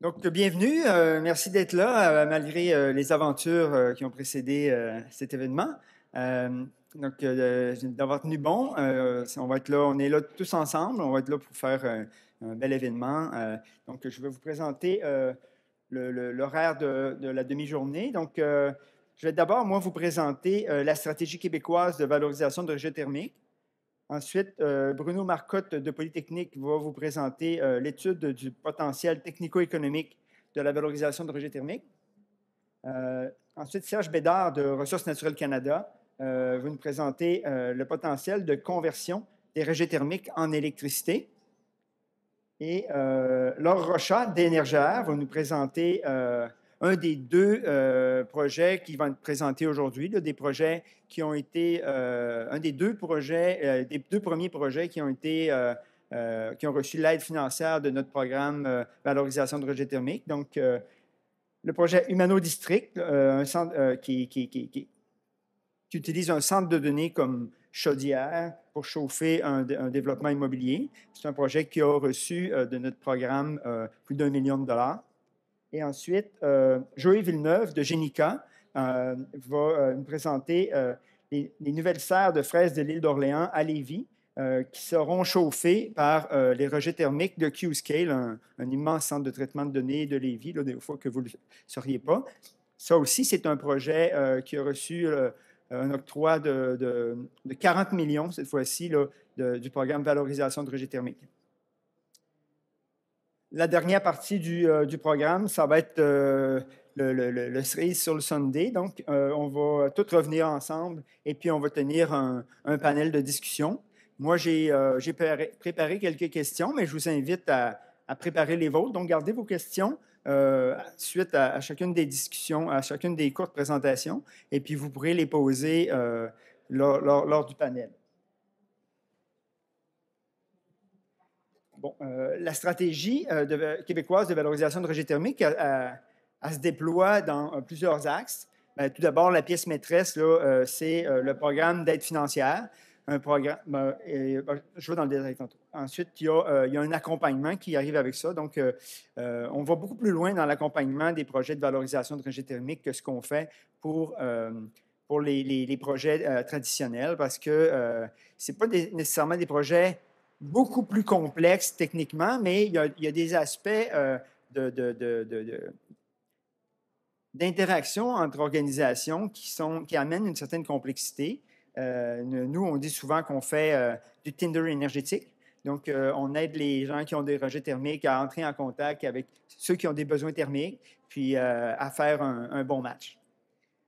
Donc, bienvenue. Merci d'être là, malgré les aventures qui ont précédé cet événement. Euh, d'avoir tenu bon. On va être là, on est là tous ensemble. On va être là pour faire un bel événement. Donc, je vais vous présenter l'horaire de la demi-journée. Donc, je vais d'abord, moi, vous présenter la stratégie québécoise de valorisation de rejets thermiques. Ensuite, Bruno Marcotte de Polytechnique va vous présenter l'étude du potentiel technico-économique de la valorisation de rejets thermiques. Ensuite, Serge Bédard de Ressources naturelles Canada va nous présenter le potentiel de conversion des rejets thermiques en électricité. Et Laure Rochat d'Énergère va nous présenter un des deux projets qui vont être présentés aujourd'hui, des projets qui ont été, un des deux projets, des deux premiers projets qui ont été, qui ont reçu l'aide financière de notre programme Valorisation de rejets thermiques. Donc, le projet Humano District, un centre qui utilise un centre de données comme chaudière pour chauffer un développement immobilier. C'est un projet qui a reçu de notre programme plus d'1 million de dollars. Et ensuite, Joey Villeneuve de Génica va nous présenter les nouvelles serres de fraises de l'île d'Orléans à Lévis qui seront chauffées par les rejets thermiques de Qscale, un immense centre de traitement de données de Lévis, là, des fois que vous ne le sauriez pas. Ça aussi, c'est un projet qui a reçu un octroi de 40 millions, cette fois-ci, du programme Valorisation de rejets thermiques. La dernière partie du programme, ça va être le cerise sur le Sunday. Donc, on va tout revenir ensemble et puis on va tenir un panel de discussion. Moi, j'ai préparé quelques questions, mais je vous invite à préparer les vôtres. Donc, gardez vos questions suite à chacune des discussions, à chacune des courtes présentations, et puis vous pourrez les poser lors du panel. Bon, la stratégie québécoise de valorisation de rejets thermiques elle se déploie dans plusieurs axes. Bien, tout d'abord, la pièce maîtresse, c'est le programme d'aide financière. Un programme, je vais dans le détail tantôt. Ensuite, il y a un accompagnement qui arrive avec ça. Donc, on va beaucoup plus loin dans l'accompagnement des projets de valorisation de rejets thermiques que ce qu'on fait pour les projets traditionnels parce que ce n'est pas nécessairement des projets beaucoup plus complexe techniquement, mais il y a des aspects d'interaction entre organisations qui amènent une certaine complexité. Nous, on dit souvent qu'on fait du Tinder énergétique. Donc, on aide les gens qui ont des rejets thermiques à entrer en contact avec ceux qui ont des besoins thermiques, puis à faire un bon match.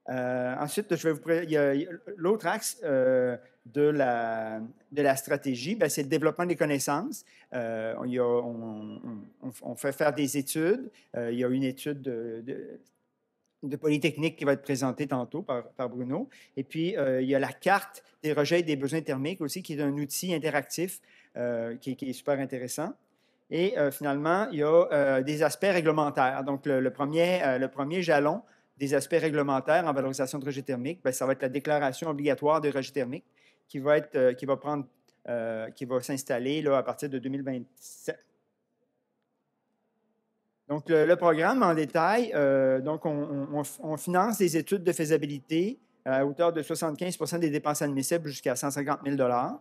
Ensuite, il y a l'autre axe de la stratégie, c'est le développement des connaissances. On fait faire des études. Il y a une étude de Polytechnique qui va être présentée tantôt par Bruno. Et puis, il y a la carte des rejets et des besoins thermiques aussi, qui est un outil interactif qui est super intéressant. Et finalement, il y a des aspects réglementaires. Donc, le premier jalon des aspects réglementaires en valorisation de rejets thermiques, ça va être la déclaration obligatoire de rejets thermiques qui va s'installer à partir de 2027. Donc, le programme en détail, donc on finance des études de faisabilité à hauteur de 75 des dépenses admissibles jusqu'à 150 000 $.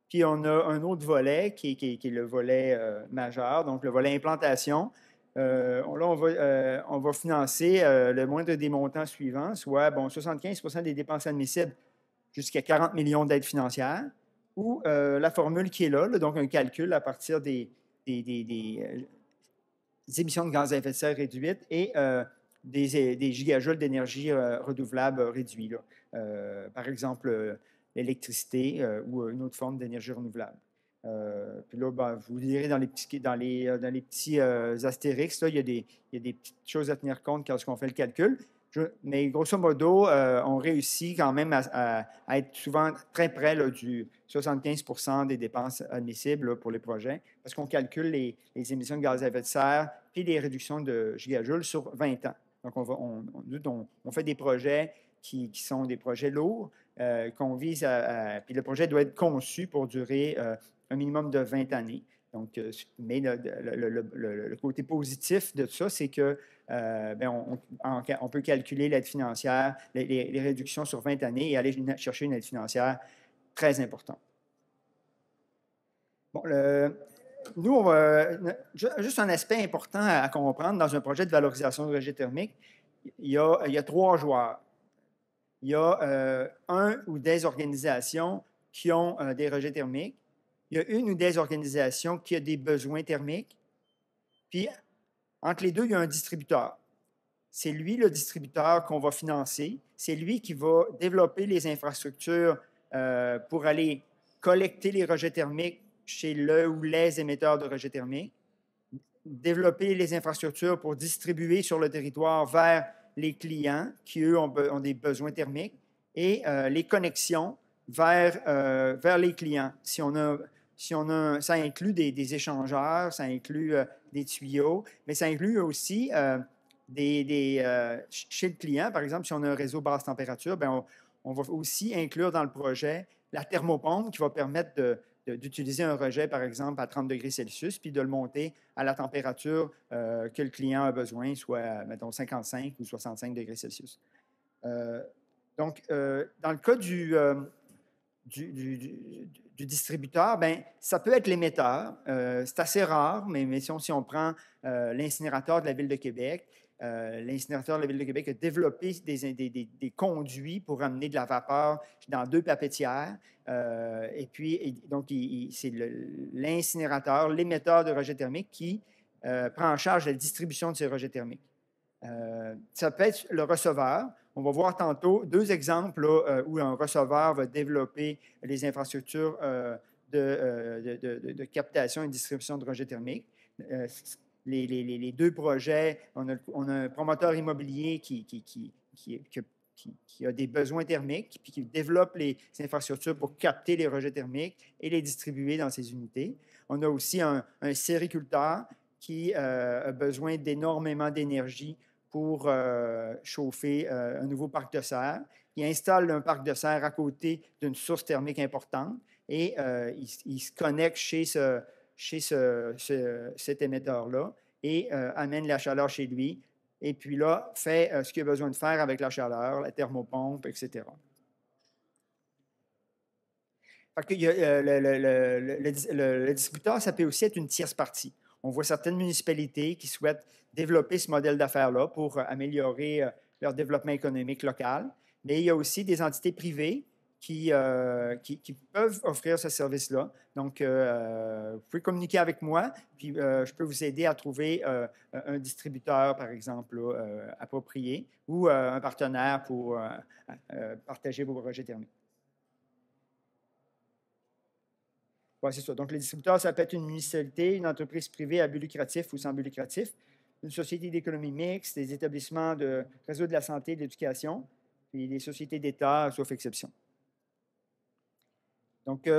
Puis, on a un autre volet qui est le volet majeur, donc le volet implantation. Là, on va financer le moindre des montants suivants, soit 75 des dépenses admissibles jusqu'à 40 millions d'aides financières, ou la formule qui est là, donc un calcul à partir des émissions de gaz à effet de serre réduites et des gigajoules d'énergie renouvelable réduits. Par exemple, l'électricité ou une autre forme d'énergie renouvelable. Puis là, vous lirez dans les petits astérix, là, il y a des petites choses à tenir compte quand on fait le calcul. Mais grosso modo, on réussit quand même à être souvent très près là, du 75 des dépenses admissibles là, pour les projets, parce qu'on calcule les émissions de gaz à effet de serre puis les réductions de gigajoules sur 20 ans. Donc, on fait des projets qui sont des projets lourds, qu'on vise puis le projet doit être conçu pour durer un minimum de 20 années. Donc, mais le côté positif de ça, c'est que on peut calculer l'aide financière, les réductions sur 20 années et aller chercher une aide financière très importante. Bon, nous, juste un aspect important à comprendre dans un projet de valorisation de rejet thermique, il y a 3 joueurs. Il y a un ou des organisations qui ont des rejets thermiques. Il y a une ou des organisations qui ont des besoins thermiques. Puis, entre les deux, il y a un distributeur. C'est lui, le distributeur, qu'on va financer. C'est lui qui va développer les infrastructures pour aller collecter les rejets thermiques chez le ou les émetteurs de rejets thermiques, développer les infrastructures pour distribuer sur le territoire vers les clients qui, eux, ont des besoins thermiques et les connexions vers les clients. Ça inclut des échangeurs, ça inclut des tuyaux, mais ça inclut aussi chez le client, par exemple, si on a un réseau basse température, bien, on va aussi inclure dans le projet la thermopompe qui va permettre d'utiliser un rejet, par exemple, à 30 degrés Celsius, puis de le monter à la température que le client a besoin, soit, mettons, 55 ou 65 degrés Celsius. Donc, dans le cas du distributeur, ben, ça peut être l'émetteur. C'est assez rare, mais si on prend l'incinérateur de la Ville de Québec, l'incinérateur de la Ville de Québec a développé des conduits pour amener de la vapeur dans 2 papetières. Et puis, donc, c'est l'incinérateur, l'émetteur de rejets thermiques qui prend en charge la distribution de ces rejets thermiques. Ça peut être le receveur. On va voir tantôt 2 exemples là, où un receveur va développer les infrastructures de captation et distribution de rejets thermiques. Les 2 projets, on a un promoteur immobilier qui a des besoins thermiques, puis qui développe les infrastructures pour capter les rejets thermiques et les distribuer dans ses unités. On a aussi un sériculteur qui a besoin d'énormément d'énergie pour chauffer un nouveau parc de serre. Il installe un parc de serre à côté d'une source thermique importante et il se connecte chez cet émetteur-là et amène la chaleur chez lui. Et puis là, fait ce qu'il a besoin de faire avec la chaleur, la thermopompe, etc. Le distributeur, ça peut aussi être une tierce partie. On voit certaines municipalités qui souhaitent développer ce modèle d'affaires-là pour améliorer leur développement économique local. Mais il y a aussi des entités privées qui peuvent offrir ce service-là. Donc, vous pouvez communiquer avec moi, puis je peux vous aider à trouver un distributeur, par exemple, là, approprié ou un partenaire pour partager vos projets thermiques. Ouais, c'est ça. Donc, le distributeur, ça peut être une municipalité, une entreprise privée à but lucratif ou sans but lucratif, une société d'économie mixte, des établissements de réseau de la santé et de l'éducation, puis des sociétés d'État, sauf exception. Donc,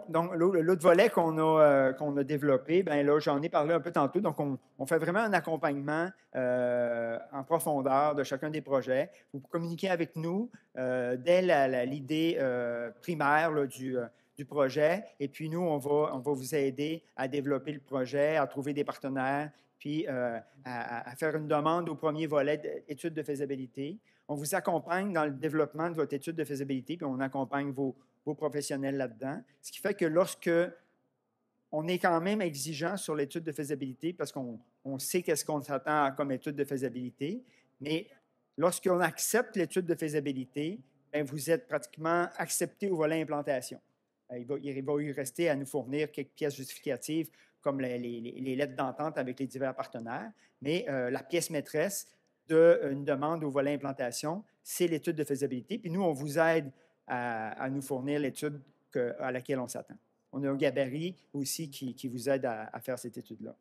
donc l'autre volet qu'on a développé, bien là, j'en ai parlé un peu tantôt. Donc, on fait vraiment un accompagnement en profondeur de chacun des projets. Vous communiquez avec nous dès l'idée primaire là, du projet. Et puis, nous, on va vous aider à développer le projet, à trouver des partenaires, puis à faire une demande au premier volet d'étude de faisabilité. On vous accompagne dans le développement de votre étude de faisabilité, puis on accompagne vos professionnels là-dedans. Ce qui fait que lorsque on est quand même exigeant sur l'étude de faisabilité, parce qu'on sait qu'est-ce qu'on s'attend comme étude de faisabilité, mais lorsqu'on accepte l'étude de faisabilité, bien, vous êtes pratiquement accepté au volet implantation. Il va y rester à nous fournir quelques pièces justificatives comme les lettres d'entente avec les divers partenaires, mais la pièce maîtresse d'une demande au volet implantation, c'est l'étude de faisabilité. Puis nous, on vous aide à nous fournir l'étude à laquelle on s'attend. On a un gabarit aussi qui vous aide à faire cette étude-là.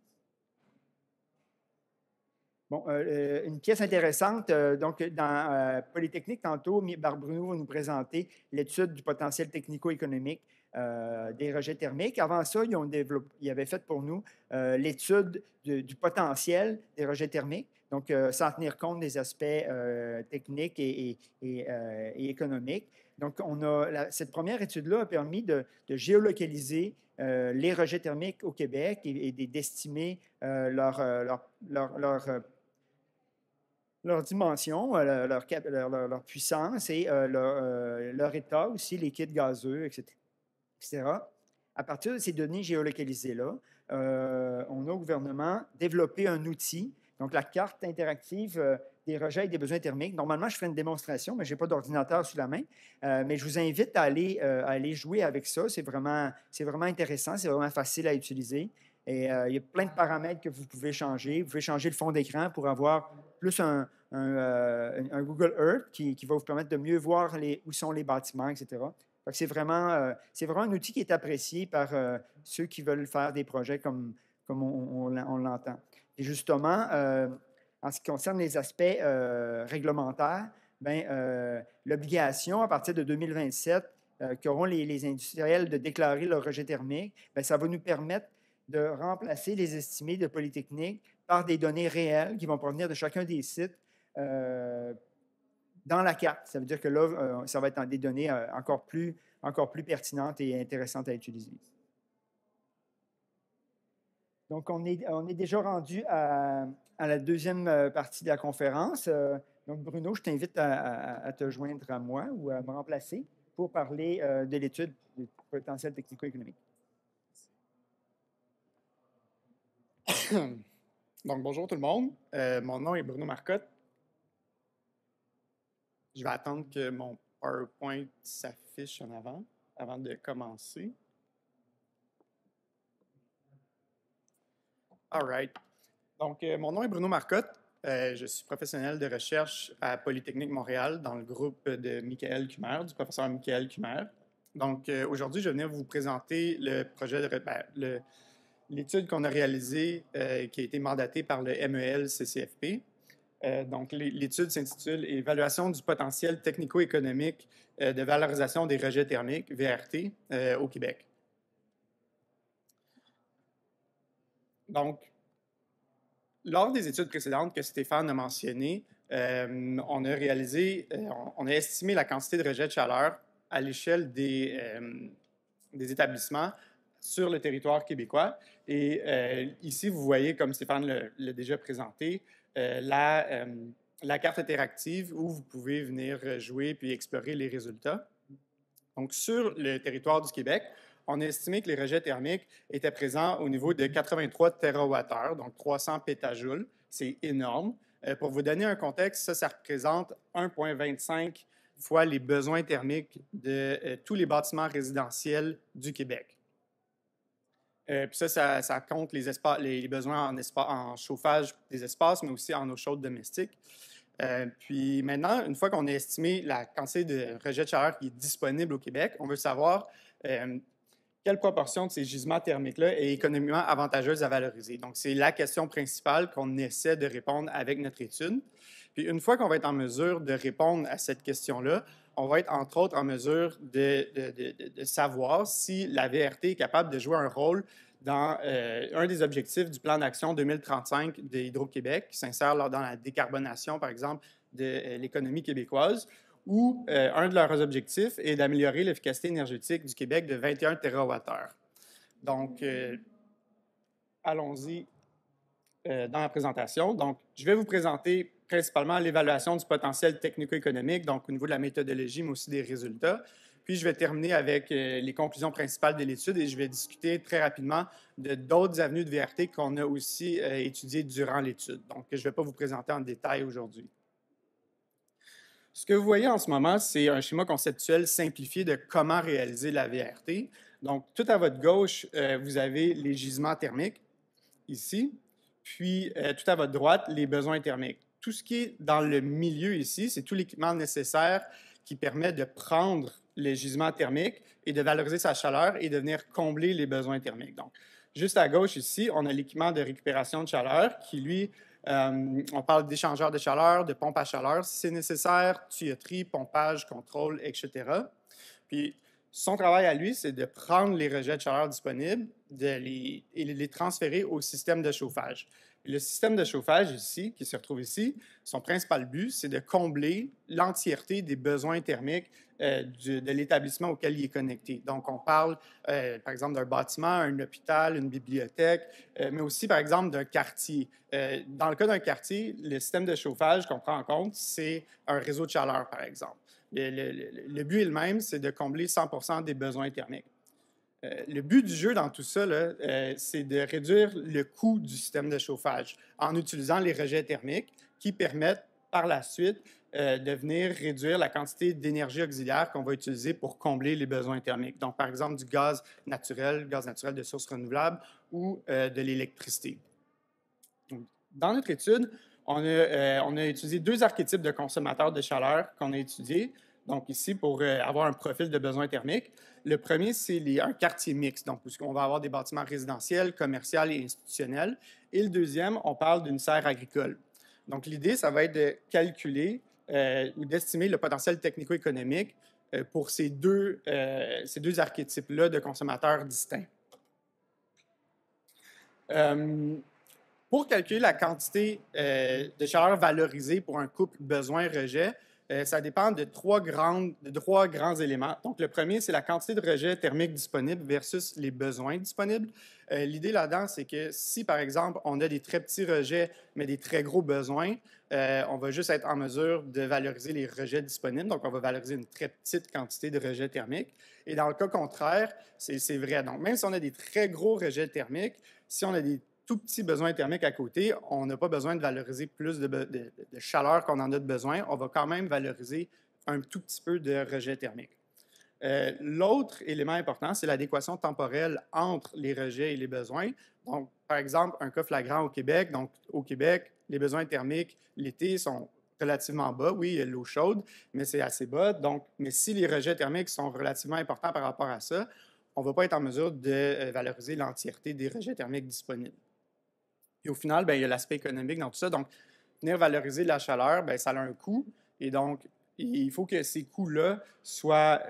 Bon, une pièce intéressante, donc dans Polytechnique, tantôt, Bruno va nous présenter l'étude du potentiel technico-économique des rejets thermiques. Avant ça, ils avaient fait pour nous l'étude du potentiel des rejets thermiques, donc sans tenir compte des aspects techniques et économiques. Donc, cette première étude-là a permis de géolocaliser les rejets thermiques au Québec et d'estimer leur dimension, leur puissance et leur état aussi, liquide, gazeux, etc. À partir de ces données géolocalisées-là, on a au gouvernement développé un outil, donc la carte interactive des rejets et des besoins thermiques. Normalement, je fais une démonstration, mais je n'ai pas d'ordinateur sous la main. Mais je vous invite à aller jouer avec ça. C'est vraiment intéressant, c'est vraiment facile à utiliser. Et il y a plein de paramètres que vous pouvez changer. Vous pouvez changer le fond d'écran pour avoir plus un Google Earth qui va vous permettre de mieux voir où sont les bâtiments, etc. C'est vraiment un outil qui est apprécié par ceux qui veulent faire des projets comme on l'entend. Et justement, en ce qui concerne les aspects réglementaires, l'obligation à partir de 2027 qu'auront les industriels de déclarer leur rejet thermique, ça va nous permettre de remplacer les estimés de Polytechnique par des données réelles qui vont provenir de chacun des sites dans la carte. Ça veut dire que là, ça va être des données encore plus pertinentes et intéressantes à utiliser. Donc, on est déjà rendu à la deuxième partie de la conférence. Donc, Bruno, je t'invite à te joindre à moi ou à me remplacer pour parler de l'étude du potentiel technico-économique. Donc, bonjour tout le monde. Mon nom est Bruno Marcotte. Je vais attendre que mon PowerPoint s'affiche en avant de commencer. All right. Donc, mon nom est Bruno Marcotte. Je suis professionnel de recherche à Polytechnique Montréal dans le groupe de Michael Kummer, du professeur Michael Kummer. Donc, aujourd'hui, je vais venir vous présenter le projet de l'étude qu'on a réalisée qui a été mandatée par le MEL-CCFP. Donc, l'étude s'intitule « Évaluation du potentiel technico-économique de valorisation des rejets thermiques, VRT, au Québec ». Donc, lors des études précédentes que Stéphane a mentionnées, on a estimé la quantité de rejets de chaleur à l'échelle des établissements sur le territoire québécois. Et ici, vous voyez, comme Stéphane l'a déjà présenté, la carte interactive où vous pouvez venir jouer puis explorer les résultats. Donc, sur le territoire du Québec, on a estimé que les rejets thermiques étaient présents au niveau de 83 TWh, donc 300 pétajoules. C'est énorme. Pour vous donner un contexte, ça représente 1,25 fois les besoins thermiques de tous les bâtiments résidentiels du Québec. Puis ça compte les besoins en chauffage des espaces, mais aussi en eau chaude domestique. Puis maintenant, une fois qu'on a estimé la quantité de rejet de chaleur qui est disponible au Québec, on veut savoir quelle proportion de ces gisements thermiques-là est économiquement avantageuse à valoriser. Donc, c'est la question principale qu'on essaie de répondre avec notre étude. Puis une fois qu'on va être en mesure de répondre à cette question-là, on va être entre autres en mesure de savoir si la VRT est capable de jouer un rôle dans un des objectifs du plan d'action 2035 de Hydro-Québec, qui s'insère dans la décarbonation, par exemple, de l'économie québécoise, ou un de leurs objectifs est d'améliorer l'efficacité énergétique du Québec de 21 TWh. Donc, allons-y dans la présentation. Donc, je vais vous présenter principalement l'évaluation du potentiel technico-économique, donc au niveau de la méthodologie, mais aussi des résultats. Puis, je vais terminer avec les conclusions principales de l'étude et je vais discuter très rapidement de d'autres avenues de VRT qu'on a aussi étudiées durant l'étude. Donc, je ne vais pas vous présenter en détail aujourd'hui. Ce que vous voyez en ce moment, c'est un schéma conceptuel simplifié de comment réaliser la VRT. Donc, tout à votre gauche, vous avez les gisements thermiques, ici, puis tout à votre droite, les besoins thermiques. Tout ce qui est dans le milieu ici, c'est tout l'équipement nécessaire qui permet de prendre les gisements thermiques et de valoriser sa chaleur et de venir combler les besoins thermiques. Donc, juste à gauche ici, on a l'équipement de récupération de chaleur qui, lui, on parle d'échangeurs de chaleur, de pompe à chaleur si c'est nécessaire, tuyauterie, pompage, contrôle, etc. Puis, Son travail à lui, c'est de prendre les rejets de chaleur disponibles et les transférer au système de chauffage. Le système de chauffage ici, qui se retrouve ici, son principal but, c'est de combler l'entièreté des besoins thermiques de l'établissement auquel il est connecté. Donc, on parle, par exemple, d'un bâtiment, un hôpital, une bibliothèque, mais aussi, par exemple, d'un quartier. Dans le cas d'un quartier, le système de chauffage qu'on prend en compte, c'est un réseau de chaleur, par exemple. Le but est le même, c'est de combler 100 des besoins thermiques. Le but du jeu dans tout ça, c'est de réduire le coût du système de chauffage en utilisant les rejets thermiques qui permettent par la suite de venir réduire la quantité d'énergie auxiliaire qu'on va utiliser pour combler les besoins thermiques. Donc, par exemple, du gaz naturel de sources renouvelables ou de l'électricité. Dans notre étude, on a utilisé 2 archétypes de consommateurs de chaleur qu'on a étudiés. Donc, ici, pour avoir un profil de besoin thermique. Le premier, c'est un quartier mixte, donc on va avoir des bâtiments résidentiels, commerciaux et institutionnels. Et le deuxième, on parle d'une serre agricole. Donc, l'idée, ça va être de calculer ou d'estimer le potentiel technico-économique pour ces deux archétypes-là de consommateurs distincts. Pour calculer la quantité de chaleur valorisée pour un couple besoin-rejet, ça dépend de trois grands éléments. Donc, le premier, c'est la quantité de rejet thermique disponible versus les besoins disponibles. L'idée là-dedans, c'est que si, par exemple, on a des très petits rejets, mais des très gros besoins, on va juste être en mesure de valoriser les rejets disponibles. Donc, on va valoriser une très petite quantité de rejets thermiques. Et dans le cas contraire, c'est vrai. Donc, même si on a des très gros rejets thermiques, si on a des tout petits besoins thermiques à côté, on n'a pas besoin de valoriser plus de chaleur qu'on en a de besoin. On va quand même valoriser un tout petit peu de rejet thermique. L'autre élément important, c'est l'adéquation temporelle entre les rejets et les besoins. Donc, par exemple, un cas flagrant au Québec. Donc, au Québec, les besoins thermiques l'été sont relativement bas. Oui, il y a l'eau chaude, mais c'est assez bas. Donc, mais si les rejets thermiques sont relativement importants par rapport à ça, on ne va pas être en mesure de valoriser l'entièreté des rejets thermiques disponibles. Et au final, bien, il y a l'aspect économique dans tout ça. Donc, venir valoriser la chaleur, bien, ça a un coût. Et donc, il faut que ces coûts-là soient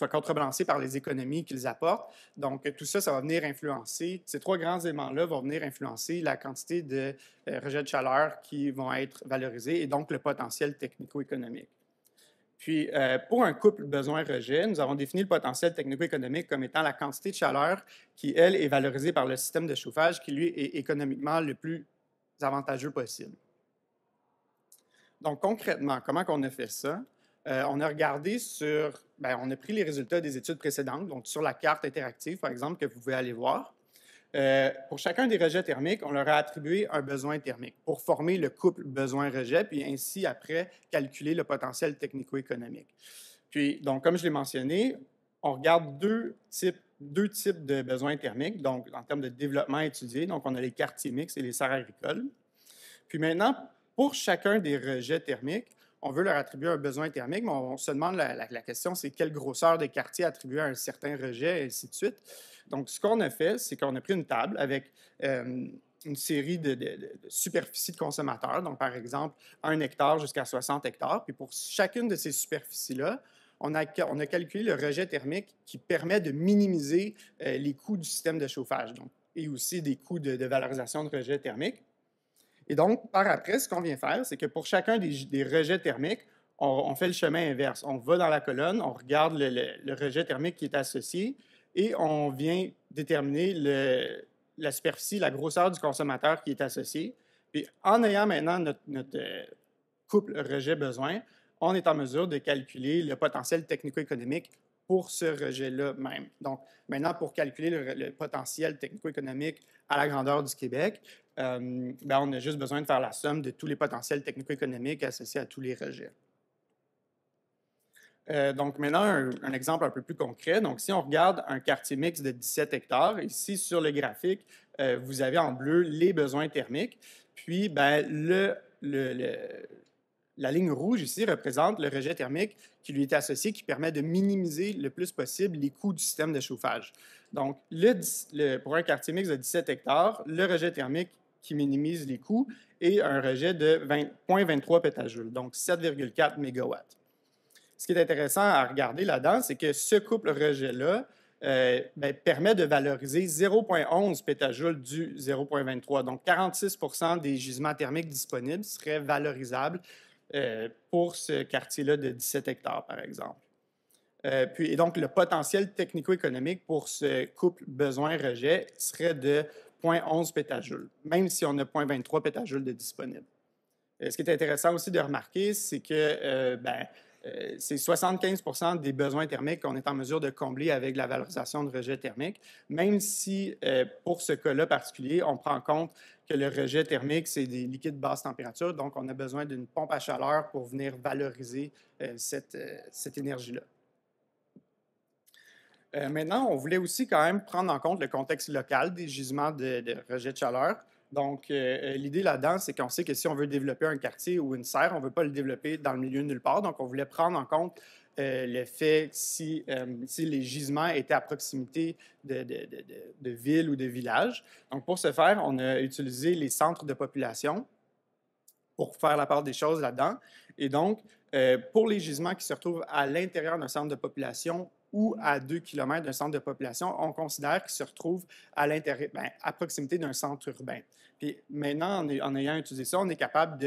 contrebalancés par les économies qu'ils apportent. Donc, tout ça, ça va venir influencer, ces trois grands éléments-là vont venir influencer la quantité de rejets de chaleur qui vont être valorisés et donc le potentiel technico-économique. Puis, pour un couple besoin-rejet, nous avons défini le potentiel technico-économique comme étant la quantité de chaleur qui, elle, est valorisée par le système de chauffage qui, lui, est économiquement le plus avantageux possible. Donc, concrètement, comment on a fait ça? On a regardé on a pris les résultats des études précédentes, donc sur la carte interactive, par exemple, que vous pouvez aller voir. Pour chacun des rejets thermiques, on leur a attribué un besoin thermique pour former le couple besoin-rejet, puis ainsi, après, calculer le potentiel technico-économique. Puis, donc, comme je l'ai mentionné, on regarde deux types de besoins thermiques, donc en termes de développement étudié. Donc, on a les quartiers mixtes et les serres agricoles. Puis maintenant, pour chacun des rejets thermiques, on veut leur attribuer un besoin thermique, mais on se demande la question, c'est quelle grosseur de quartier attribuer à un certain rejet, et ainsi de suite. Donc, ce qu'on a fait, c'est qu'on a pris une table avec une série de superficies de consommateurs, donc par exemple 1 hectare jusqu'à 60 hectares. Puis pour chacune de ces superficies-là, on a calculé le rejet thermique qui permet de minimiser les coûts du système de chauffage, donc, et aussi des coûts de valorisation de rejet thermique. Et donc, par après, ce qu'on vient faire, c'est que pour chacun des rejets thermiques, on fait le chemin inverse. On va dans la colonne, on regarde le rejet thermique qui est associé et on vient déterminer la superficie, la grosseur du consommateur qui est associé. Puis, en ayant maintenant notre couple rejet-besoin, on est en mesure de calculer le potentiel technico-économique pour ce rejet-là même. Donc, maintenant, pour calculer le potentiel technico-économique à la grandeur du Québec, on a juste besoin de faire la somme de tous les potentiels technico-économiques associés à tous les rejets. Donc, maintenant, un exemple un peu plus concret. Donc, si on regarde un quartier mixte de 17 hectares, ici, sur le graphique, vous avez en bleu les besoins thermiques. Puis, la ligne rouge ici représente le rejet thermique qui lui est associé, qui permet de minimiser le plus possible les coûts du système de chauffage. Donc, pour un quartier mixte de 17 hectares, le rejet thermique qui minimise les coûts est un rejet de 0,23 pétajoules, donc 7,4 mégawatts. Ce qui est intéressant à regarder là-dedans, c'est que ce couple rejet-là permet de valoriser 0,11 pétajoules du 0,23. Donc, 46 des gisements thermiques disponibles seraient valorisables pour ce quartier-là de 17 hectares, par exemple. Et donc, le potentiel technico-économique pour ce couple besoin-rejet serait de 0,11 pétajoules, même si on a 0,23 pétajoules de disponible. Ce qui est intéressant aussi de remarquer, c'est que c'est 75 des besoins thermiques qu'on est en mesure de combler avec la valorisation de rejet thermique, même si, pour ce cas-là particulier, on prend en compte que le rejet thermique, c'est des liquides basse température, donc on a besoin d'une pompe à chaleur pour venir valoriser cette énergie-là. Maintenant, on voulait aussi quand même prendre en compte le contexte local des gisements de rejet de chaleur. Donc, l'idée là-dedans, c'est qu'on sait que si on veut développer un quartier ou une serre, on ne veut pas le développer dans le milieu de nulle part. Donc, on voulait prendre en compte le fait si les gisements étaient à proximité de villes ou de villages. Donc, pour ce faire, on a utilisé les centres de population pour faire la part des choses là-dedans. Et donc, pour les gisements qui se retrouvent à l'intérieur d'un centre de population ou à 2 km d'un centre de population, on considère qu'ils se retrouvent à l'intérieur, à proximité d'un centre urbain. Puis maintenant, en ayant utilisé ça, on est capable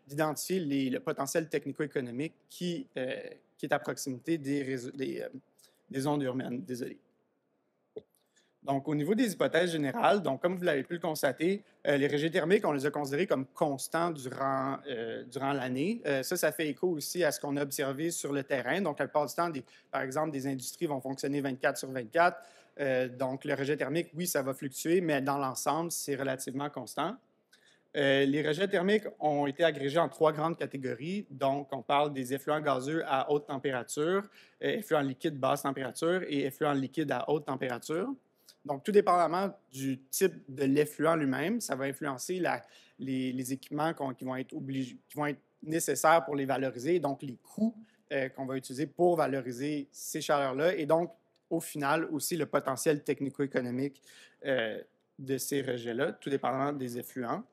d'identifier le potentiel technico-économique qui est à proximité des zones urbaines. Désolé. Donc, au niveau des hypothèses générales, donc, comme vous l'avez pu le constater, les rejets thermiques, on les a considérés comme constants durant l'année. Ça fait écho aussi à ce qu'on a observé sur le terrain. Donc, la plupart du temps, par exemple, des industries vont fonctionner 24 sur 24. Donc, le rejet thermique, oui, ça va fluctuer, mais dans l'ensemble, c'est relativement constant. Les rejets thermiques ont été agrégés en 3 grandes catégories. Donc, on parle des effluents gazeux à haute température, effluents liquides basse température et effluents liquides à haute température. Donc, tout dépendamment du type de l'effluent lui-même, ça va influencer les équipements qui vont être nécessaires pour les valoriser, donc les coûts qu'on va utiliser pour valoriser ces chaleurs-là, et donc, au final, aussi le potentiel technico-économique de ces rejets-là, tout dépendamment des effluents.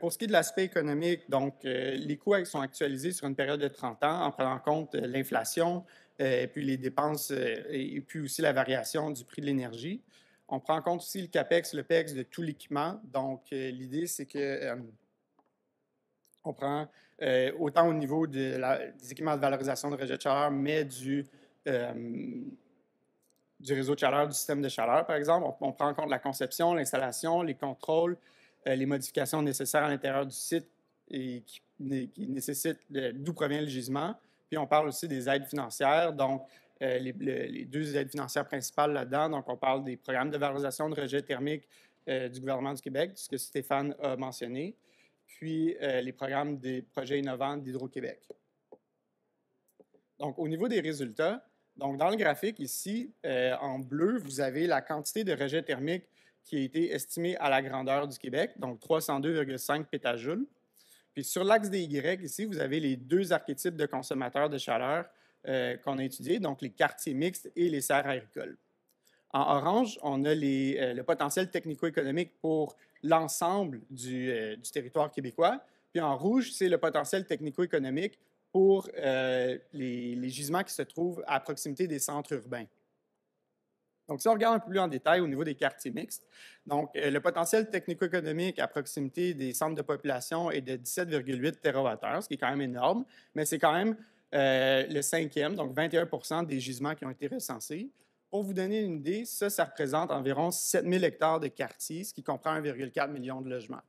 Pour ce qui est de l'aspect économique, donc, les coûts sont actualisés sur une période de 30 ans en prenant en compte l'inflation, et puis les dépenses, et puis aussi la variation du prix de l'énergie. On prend en compte aussi le CAPEX, le PEX de tout l'équipement. Donc, l'idée, c'est que on prend autant au niveau des équipements de valorisation de rejet de chaleur, mais du réseau de chaleur, du système de chaleur, par exemple. On prend en compte la conception, l'installation, les contrôles, les modifications nécessaires à l'intérieur du site et qui nécessitent d'où provient le gisement. Puis on parle aussi des aides financières, donc les 2 aides financières principales là-dedans. Donc on parle des programmes de valorisation de rejet thermique du gouvernement du Québec, ce que Stéphane a mentionné, puis les programmes des projets innovants d'Hydro-Québec. Donc au niveau des résultats, donc dans le graphique ici, en bleu, vous avez la quantité de rejet thermique qui a été estimée à la grandeur du Québec, donc 302,5 pétajoules. Puis sur l'axe des Y, ici, vous avez les 2 archétypes de consommateurs de chaleur qu'on a étudiés, donc les quartiers mixtes et les serres agricoles. En orange, on a le potentiel technico-économique pour l'ensemble du territoire québécois. Puis en rouge, c'est le potentiel technico-économique pour les gisements qui se trouvent à proximité des centres urbains. Donc, si on regarde un peu plus en détail au niveau des quartiers mixtes, donc le potentiel technico-économique à proximité des centres de population est de 17,8 TWh, ce qui est quand même énorme, mais c'est quand même le 5e, donc 21 des gisements qui ont été recensés. Pour vous donner une idée, ça représente environ 7000 hectares de quartiers, ce qui comprend 1,4 million de logements.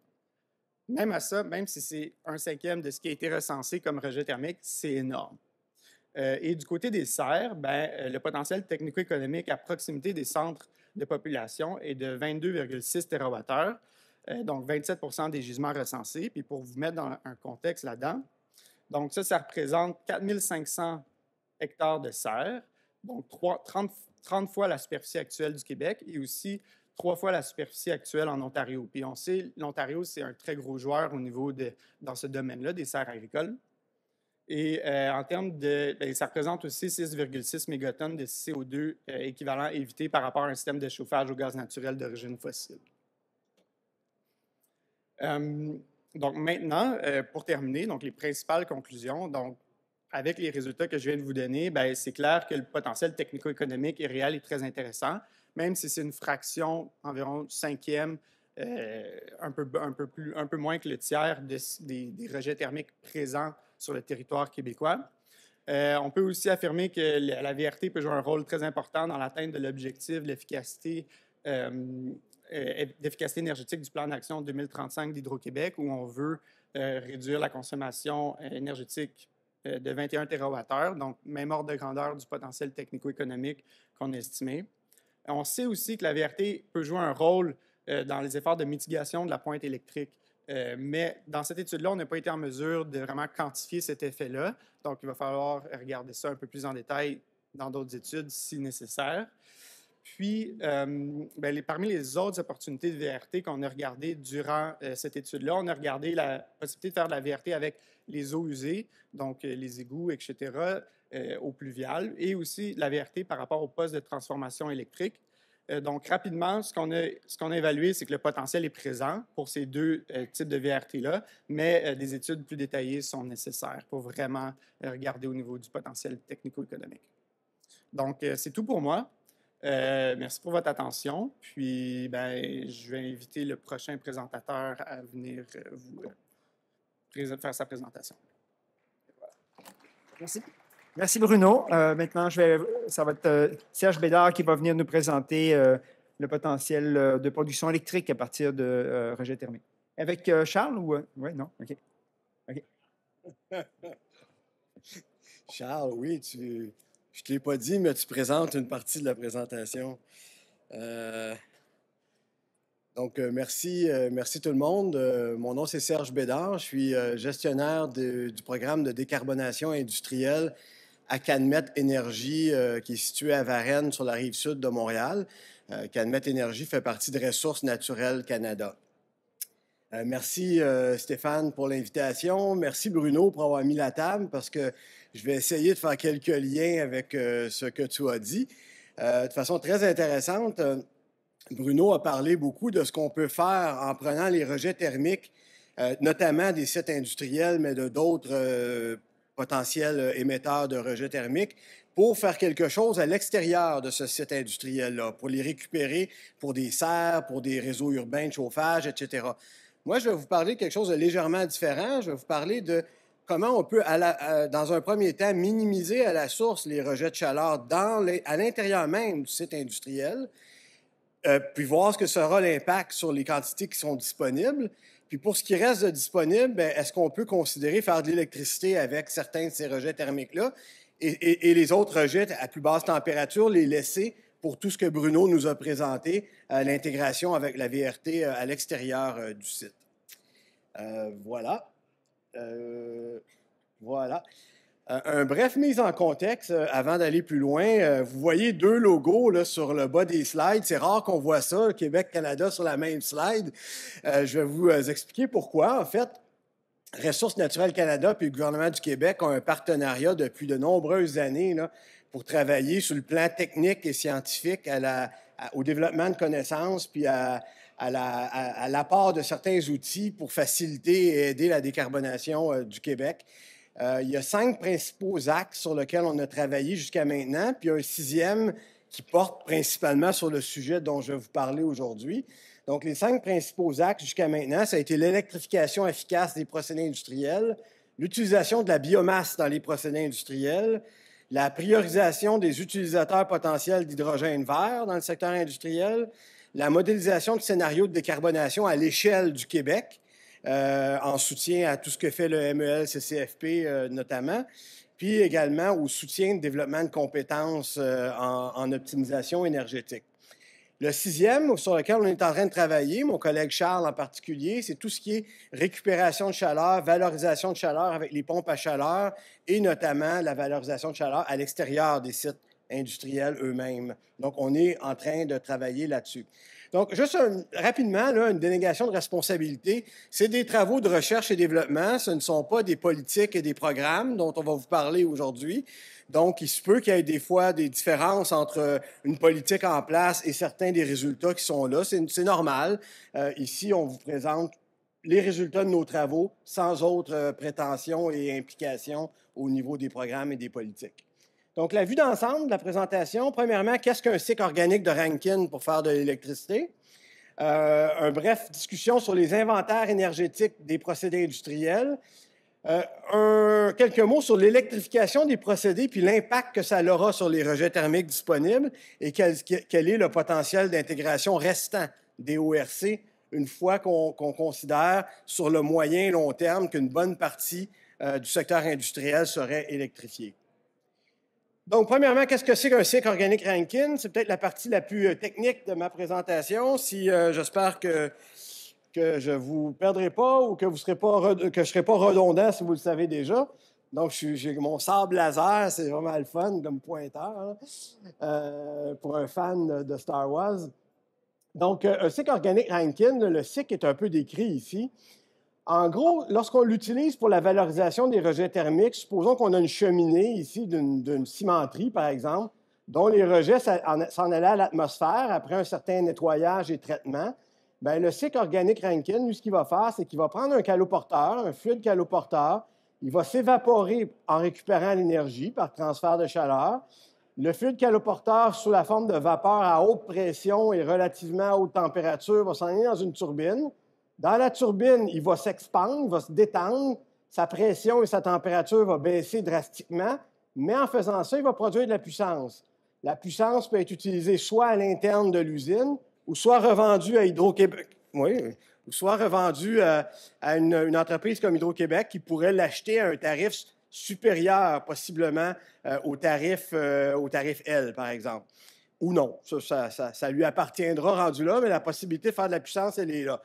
Même à ça, même si c'est un 5e de ce qui a été recensé comme rejet thermique, c'est énorme. Et du côté des serres, le potentiel technico-économique à proximité des centres de population est de 22,6 TWh, donc 27 des gisements recensés. Puis pour vous mettre dans un contexte là-dedans, donc ça représente 4500 hectares de serres, donc 30 fois la superficie actuelle du Québec et aussi 3 fois la superficie actuelle en Ontario. Puis on sait, l'Ontario, c'est un très gros joueur au niveau dans ce domaine-là, des serres agricoles. Et en termes ça représente aussi 6,6 mégatonnes de CO2 équivalent évité par rapport à un système de chauffage au gaz naturel d'origine fossile. Donc maintenant, pour terminer, donc les principales conclusions. Donc, avec les résultats que je viens de vous donner, ben, c'est clair que le potentiel technico-économique et réel est très intéressant, même si c'est une fraction, environ cinquième, un peu moins que le tiers des rejets thermiques présents sur le territoire québécois. On peut aussi affirmer que la VRT peut jouer un rôle très important dans l'atteinte de l'objectif de d'efficacité énergétique du plan d'action 2035 d'Hydro-Québec, où on veut réduire la consommation énergétique de 21 TWh, donc même ordre de grandeur du potentiel technico-économique qu'on a estimé. On sait aussi que la VRT peut jouer un rôle dans les efforts de mitigation de la pointe électrique. Mais dans cette étude-là, on n'a pas été en mesure de vraiment quantifier cet effet-là. Donc, il va falloir regarder ça un peu plus en détail dans d'autres études si nécessaire. Puis, parmi les autres opportunités de VRT qu'on a regardées durant cette étude-là, on a regardé la possibilité de faire de la VRT avec les eaux usées, donc les égouts, etc., eaux pluviales, et aussi la VRT par rapport au poste de transformation électrique. Donc, rapidement, ce qu'on a évalué, c'est que le potentiel est présent pour ces deux types de VRT-là, mais des études plus détaillées sont nécessaires pour vraiment regarder au niveau du potentiel technico-économique. Donc, c'est tout pour moi. Merci pour votre attention. Puis, je vais inviter le prochain présentateur à venir faire sa présentation. Voilà. Merci. Merci Bruno. Maintenant, ça va être Serge Bédard qui va venir nous présenter le potentiel de production électrique à partir de rejets thermiques. Avec Charles ou... Oui, non? OK. Charles, oui, je ne te l'ai pas dit, mais tu présentes une partie de la présentation. Merci tout le monde. Mon nom, c'est Serge Bédard. Je suis gestionnaire du programme de décarbonation industrielle à Canmet Énergie, qui est situé à Varennes, sur la rive sud de Montréal. Canmet Énergie fait partie de Ressources naturelles Canada. Merci Stéphane pour l'invitation. Merci Bruno pour avoir mis la table, parce que je vais essayer de faire quelques liens avec ce que tu as dit. De façon très intéressante, Bruno a parlé beaucoup de ce qu'on peut faire en prenant les rejets thermiques, notamment des sites industriels, mais de d'autres potentiels émetteurs de rejets thermiques, pour faire quelque chose à l'extérieur de ce site industriel-là, pour les récupérer pour des serres, pour des réseaux urbains de chauffage, etc. Moi, je vais vous parler de quelque chose de légèrement différent. Je vais vous parler de comment on peut, dans un premier temps, minimiser à la source les rejets de chaleur à l'intérieur même du site industriel, puis voir ce que sera l'impact sur les quantités qui sont disponibles. Puis pour ce qui reste de disponible, est-ce qu'on peut considérer faire de l'électricité avec certains de ces rejets thermiques-là et les autres rejets à plus basse température, les laisser pour tout ce que Bruno nous a présenté, l'intégration avec la VRT à l'extérieur du site. Voilà. Voilà. Un bref mise en contexte avant d'aller plus loin. Vous voyez deux logos là, sur le bas des slides. C'est rare qu'on voit ça, Québec-Canada, sur la même slide. Je vais vous expliquer pourquoi. En fait, Ressources naturelles Canada puis le gouvernement du Québec ont un partenariat depuis de nombreuses années là, pour travailler sur le plan technique et scientifique au développement de connaissances puis à l'apport de certains outils pour faciliter et aider la décarbonation du Québec. Il y a 5 principaux axes sur lesquels on a travaillé jusqu'à maintenant, puis un 6e qui porte principalement sur le sujet dont je vais vous parler aujourd'hui. Donc, les 5 principaux axes jusqu'à maintenant, ça a été l'électrification efficace des procédés industriels, l'utilisation de la biomasse dans les procédés industriels, la priorisation des utilisateurs potentiels d'hydrogène vert dans le secteur industriel, la modélisation de scénarios de décarbonation à l'échelle du Québec, en soutien à tout ce que fait le MEL-CCFP notamment, puis également au soutien de développement de compétences en optimisation énergétique. Le 6e, sur lequel on est en train de travailler, mon collègue Charles en particulier, c'est tout ce qui est récupération de chaleur, valorisation de chaleur avec les pompes à chaleur et notamment la valorisation de chaleur à l'extérieur des sites industriels eux-mêmes. Donc, on est en train de travailler là-dessus. Donc, juste rapidement, là, une délégation de responsabilité, c'est des travaux de recherche et développement, ce ne sont pas des politiques et des programmes dont on va vous parler aujourd'hui. Donc, il se peut qu'il y ait des fois des différences entre une politique en place et certains des résultats qui sont là. C'est normal. Ici, on vous présente les résultats de nos travaux sans autre prétention et implication au niveau des programmes et des politiques. Donc, la vue d'ensemble de la présentation, premièrement, qu'est-ce qu'un cycle organique de Rankine pour faire de l'électricité? Une bref discussion sur les inventaires énergétiques des procédés industriels. Quelques mots sur l'électrification des procédés puis l'impact que ça aura sur les rejets thermiques disponibles et quel est le potentiel d'intégration restant des ORC une fois qu'on considère sur le moyen et long terme qu'une bonne partie du secteur industriel serait électrifiée. Donc, premièrement, qu'est-ce que c'est qu'un cycle organique Rankine? C'est peut-être la partie la plus technique de ma présentation. J'espère que je ne vous perdrai pas ou que je ne serai pas redondant si vous le savez déjà. Donc, j'ai mon sable laser, c'est vraiment le fun comme pointeur pour un fan de Star Wars. Donc, un cycle organique Rankine, le cycle est un peu décrit ici. En gros, lorsqu'on l'utilise pour la valorisation des rejets thermiques, supposons qu'on a une cheminée ici d'une cimenterie, par exemple, dont les rejets s'en allaient à l'atmosphère après un certain nettoyage et traitement. Bien, le cycle organique Rankine, lui, ce qu'il va faire, c'est qu'il va prendre un caloporteur, un fluide caloporteur, il va s'évaporer en récupérant l'énergie par transfert de chaleur. Le fluide caloporteur, sous la forme de vapeur à haute pression et relativement haute température, va s'en aller dans une turbine. Dans la turbine, il va s'expandre, il va se détendre, sa pression et sa température vont baisser drastiquement, mais en faisant ça, il va produire de la puissance. La puissance peut être utilisée soit à l'interne de l'usine, ou soit revendue à Hydro-Québec. Oui, ou soit revendue à une entreprise comme Hydro-Québec qui pourrait l'acheter à un tarif supérieur, possiblement au tarif L, par exemple. Ou non, ça lui appartiendra rendu là, mais la possibilité de faire de la puissance, elle est là.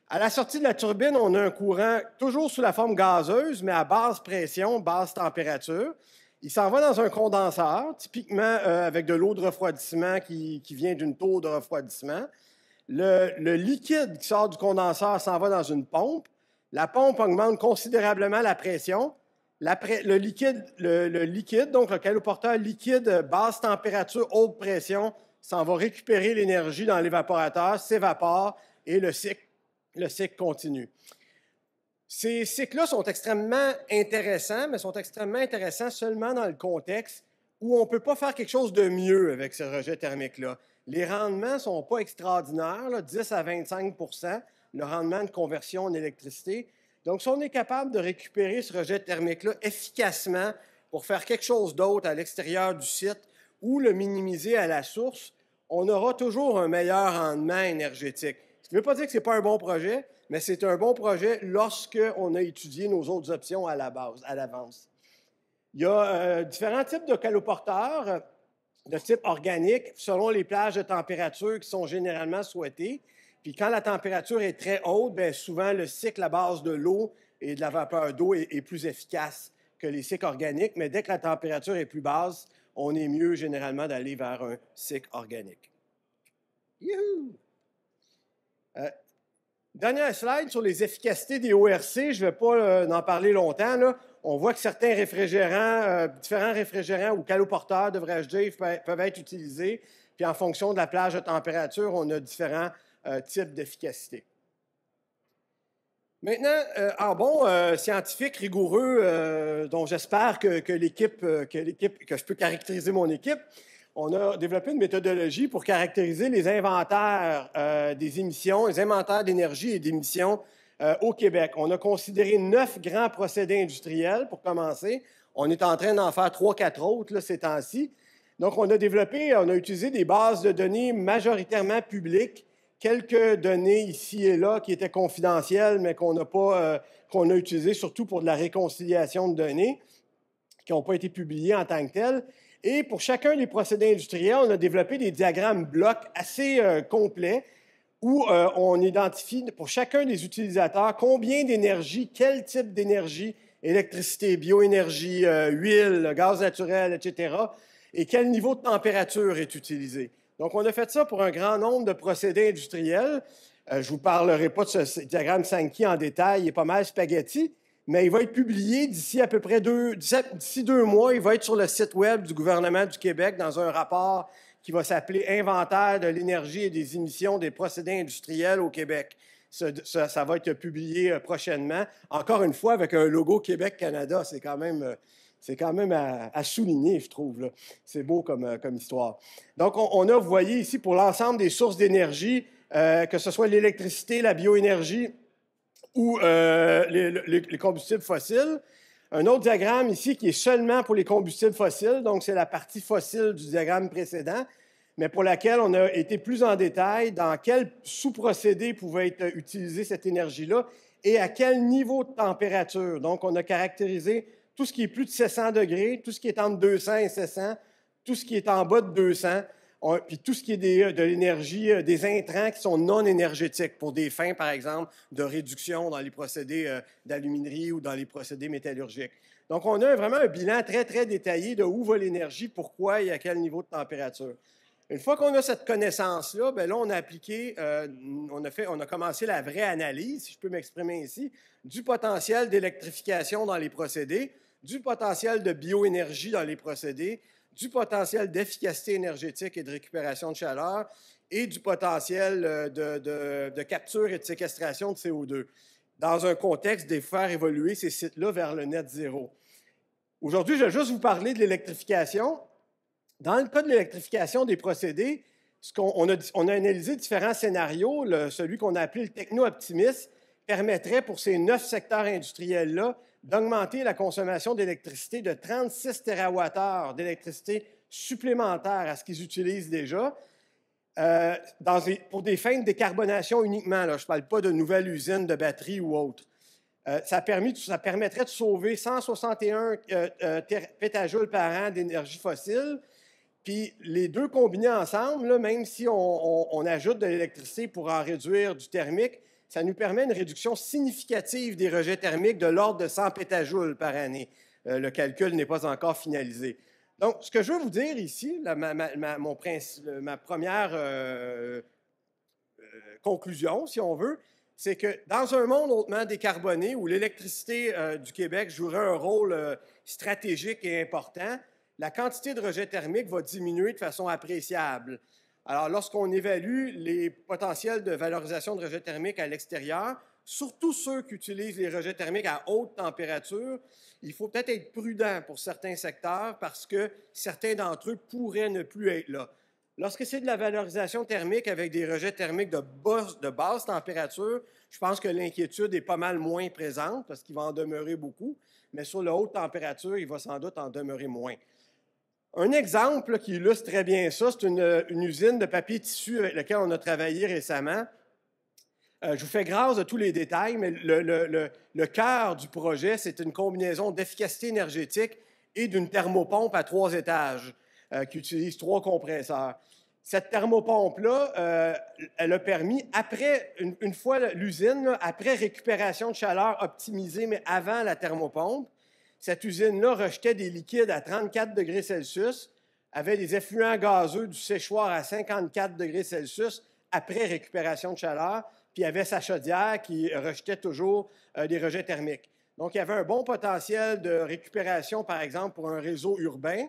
À la sortie de la turbine, on a un courant toujours sous la forme gazeuse, mais à basse pression, basse température. Il s'en va dans un condenseur, typiquement avec de l'eau de refroidissement qui vient d'une tour de refroidissement. Le liquide qui sort du condenseur s'en va dans une pompe. La pompe augmente considérablement la pression. Le liquide, donc le caloporteur liquide, basse température, haute pression, s'en va récupérer l'énergie dans l'évaporateur, s'évapore et le cycle continue. Ces cycles-là sont extrêmement intéressants, mais sont extrêmement intéressants seulement dans le contexte où on ne peut pas faire quelque chose de mieux avec ce rejet thermique-là. Les rendements ne sont pas extraordinaires, là, 10 à 25 le rendement de conversion en électricité. Donc, si on est capable de récupérer ce rejet thermique-là efficacement pour faire quelque chose d'autre à l'extérieur du site ou le minimiser à la source, on aura toujours un meilleur rendement énergétique. Ce qui ne veut pas dire que ce n'est pas un bon projet, mais c'est un bon projet lorsqu'on a étudié nos autres options à l'avance. Il y a différents types de caloporteurs de type organique selon les plages de température qui sont généralement souhaitées. Puis quand la température est très haute, bien souvent le cycle à base de l'eau et de la vapeur d'eau est plus efficace que les cycles organiques, mais dès que la température est plus basse, on est mieux généralement d'aller vers un cycle organique. Youhou! Dernière slide sur les efficacités des ORC. Je ne vais pas en parler longtemps, là. On voit que certains réfrigérants, différents réfrigérants ou caloporteurs, devrais-je dire, peuvent être utilisés. Puis en fonction de la plage de température, on a différents types d'efficacité. Maintenant, en bon scientifique rigoureux, dont j'espère que je peux caractériser mon équipe, on a développé une méthodologie pour caractériser les inventaires des émissions, les inventaires d'énergie et d'émissions au Québec. On a considéré 9 grands procédés industriels pour commencer. On est en train d'en faire 3-4 autres là, ces temps-ci. Donc, on a utilisé des bases de données majoritairement publiques, quelques données ici et là qui étaient confidentielles, mais qu'on a utilisées surtout pour de la réconciliation de données, qui n'ont pas été publiées en tant que telles. Et pour chacun des procédés industriels, on a développé des diagrammes blocs assez complets où on identifie pour chacun des utilisateurs combien d'énergie, quel type d'énergie, électricité, bioénergie, huile, gaz naturel, etc., et quel niveau de température est utilisé. Donc, on a fait ça pour un grand nombre de procédés industriels. Je ne vous parlerai pas de ce diagramme Sankey en détail, il est pas mal spaghetti, mais il va être publié d'ici à peu près 2 mois. Il va être sur le site Web du gouvernement du Québec dans un rapport qui va s'appeler « Inventaire de l'énergie et des émissions des procédés industriels au Québec ». Ça va être publié prochainement. Encore une fois, avec un logo Québec-Canada, c'est quand même à souligner, je trouve, là. C'est beau comme histoire. Donc, on a, vous voyez ici, pour l'ensemble des sources d'énergie, que ce soit l'électricité, la bioénergie ou les combustibles fossiles. Un autre diagramme ici qui est seulement pour les combustibles fossiles, donc c'est la partie fossile du diagramme précédent, mais pour laquelle on a été plus en détail dans quel sous-procédé pouvait être utilisée cette énergie-là et à quel niveau de température. Donc, on a caractérisé tout ce qui est plus de 700 degrés, tout ce qui est entre 200 et 700, tout ce qui est en bas de 200, puis tout ce qui est de l'énergie, des intrants qui sont non énergétiques pour des fins, par exemple, de réduction dans les procédés d'aluminerie ou dans les procédés métallurgiques. Donc, on a vraiment un bilan très, très détaillé de où va l'énergie, pourquoi et à quel niveau de température. Une fois qu'on a cette connaissance-là, bien là, on a appliqué, on a commencé la vraie analyse, si je peux m'exprimer ici, du potentiel d'électrification dans les procédés, du potentiel de bioénergie dans les procédés, du potentiel d'efficacité énergétique et de récupération de chaleur et du potentiel de capture et de séquestration de CO2 dans un contexte de faire évoluer ces sites-là vers le net zéro. Aujourd'hui, je vais juste vous parler de l'électrification. Dans le cas de l'électrification des procédés, on a analysé différents scénarios. Celui qu'on a appelé le techno-optimisme permettrait pour ces 9 secteurs industriels-là d'augmenter la consommation d'électricité de 36 TWh d'électricité supplémentaire à ce qu'ils utilisent déjà, pour des fins de décarbonation uniquement. Là. Je ne parle pas de nouvelles usines de batteries ou autres. Ça permettrait de sauver 161 pétajoules par an d'énergie fossile. Puis les deux combinés ensemble, là, même si on ajoute de l'électricité pour en réduire du thermique, ça nous permet une réduction significative des rejets thermiques de l'ordre de 100 pétajoules par année. Le calcul n'est pas encore finalisé. Donc, ce que je veux vous dire ici, ma première conclusion, si on veut, c'est que dans un monde hautement décarboné où l'électricité du Québec jouerait un rôle stratégique et important, la quantité de rejets thermiques va diminuer de façon appréciable. Alors, lorsqu'on évalue les potentiels de valorisation de rejets thermiques à l'extérieur, surtout ceux qui utilisent les rejets thermiques à haute température, il faut peut-être être prudent pour certains secteurs parce que certains d'entre eux pourraient ne plus être là. Lorsque c'est de la valorisation thermique avec des rejets thermiques de basse température, je pense que l'inquiétude est pas mal moins présente parce qu'il va en demeurer beaucoup, mais sur la haute température, il va sans doute en demeurer moins. Un exemple là, qui illustre très bien ça, c'est une usine de papier tissu avec laquelle on a travaillé récemment. Je vous fais grâce de tous les détails, mais le cœur du projet, c'est une combinaison d'efficacité énergétique et d'une thermopompe à 3 étages qui utilise 3 compresseurs. Cette thermopompe-là, elle a permis, une fois l'usine, après récupération de chaleur optimisée, mais avant la thermopompe, cette usine-là rejetait des liquides à 34 degrés Celsius, avait des effluents gazeux du séchoir à 54 degrés Celsius après récupération de chaleur, puis il y avait sa chaudière qui rejetait toujours des rejets thermiques. Donc, il y avait un bon potentiel de récupération, par exemple, pour un réseau urbain,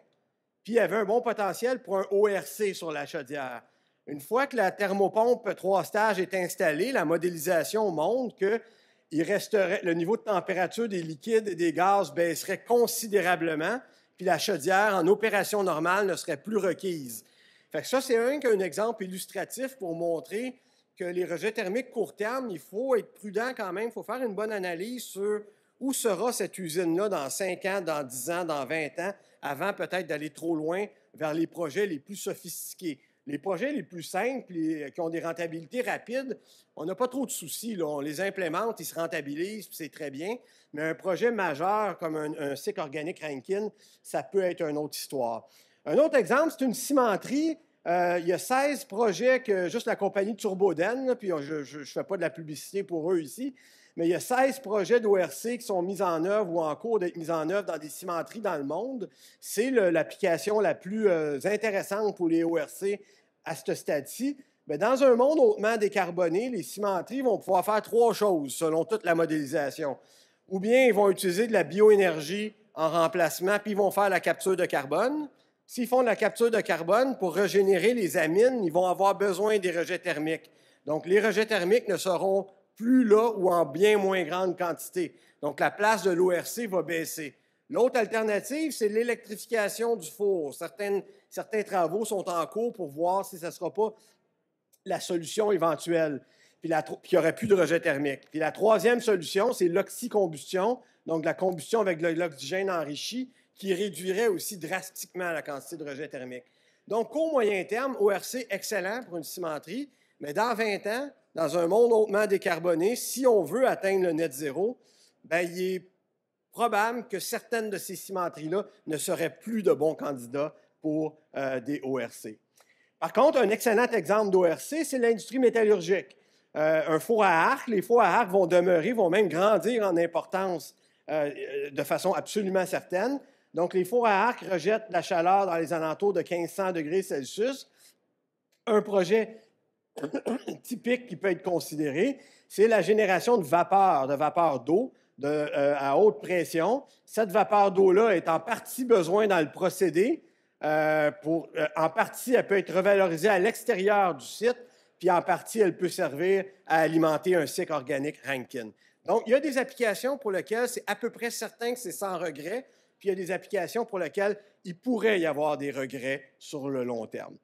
puis il y avait un bon potentiel pour un ORC sur la chaudière. Une fois que la thermopompe 3 stages est installée, la modélisation montre que le niveau de température des liquides et des gaz baisserait considérablement, puis la chaudière, en opération normale, ne serait plus requise. Fait que ça, c'est un exemple illustratif pour montrer que les rejets thermiques court terme, il faut être prudent quand même, il faut faire une bonne analyse sur où sera cette usine-là dans 5 ans, dans 10 ans, dans 20 ans, avant peut-être d'aller trop loin vers les projets les plus sophistiqués. Les projets les plus simples, qui ont des rentabilités rapides, on n'a pas trop de soucis. Là. On les implémente, ils se rentabilisent, puis c'est très bien. Mais un projet majeur comme un cycle organique Rankine, ça peut être une autre histoire. Un autre exemple, c'est une cimenterie. Il y a 16 projets que juste la compagnie Turboden, là, puis je ne fais pas de la publicité pour eux ici, mais il y a 16 projets d'ORC qui sont mis en œuvre ou en cours d'être mis en œuvre dans des cimenteries dans le monde. C'est l'application la plus intéressante pour les ORC à ce stade-ci. Mais dans un monde hautement décarboné, les cimenteries vont pouvoir faire 3 choses selon toute la modélisation. Ou bien ils vont utiliser de la bioénergie en remplacement, puis ils vont faire la capture de carbone. S'ils font de la capture de carbone, pour régénérer les amines, ils vont avoir besoin des rejets thermiques. Donc, les rejets thermiques ne seront plus là ou en bien moins grande quantité. Donc, la place de l'ORC va baisser. L'autre alternative, c'est l'électrification du four. Certains travaux sont en cours pour voir si ce ne sera pas la solution éventuelle, puis il n'y aurait plus de rejet thermique. Puis la troisième solution, c'est l'oxycombustion, donc la combustion avec de l'oxygène enrichi, qui réduirait aussi drastiquement la quantité de rejet thermique. Donc, au moyen terme, ORC, excellent pour une cimenterie, mais dans 20 ans, dans un monde hautement décarboné, si on veut atteindre le net zéro, bien, il est probable que certaines de ces cimenteries-là ne seraient plus de bons candidats pour des ORC. Par contre, un excellent exemple d'ORC, c'est l'industrie métallurgique. Un four à arc, les fours à arc vont demeurer, vont même grandir en importance de façon absolument certaine. Donc, les fours à arc rejettent la chaleur dans les alentours de 1500 degrés Celsius. Un projet typique qui peut être considéré, c'est la génération de vapeur d'eau à haute pression. Cette vapeur d'eau-là est en partie besoin dans le procédé. En partie, elle peut être revalorisée à l'extérieur du site, puis en partie, elle peut servir à alimenter un cycle organique Rankine. Donc, il y a des applications pour lesquelles c'est à peu près certain que c'est sans regret, puis il y a des applications pour lesquelles il pourrait y avoir des regrets sur le long terme.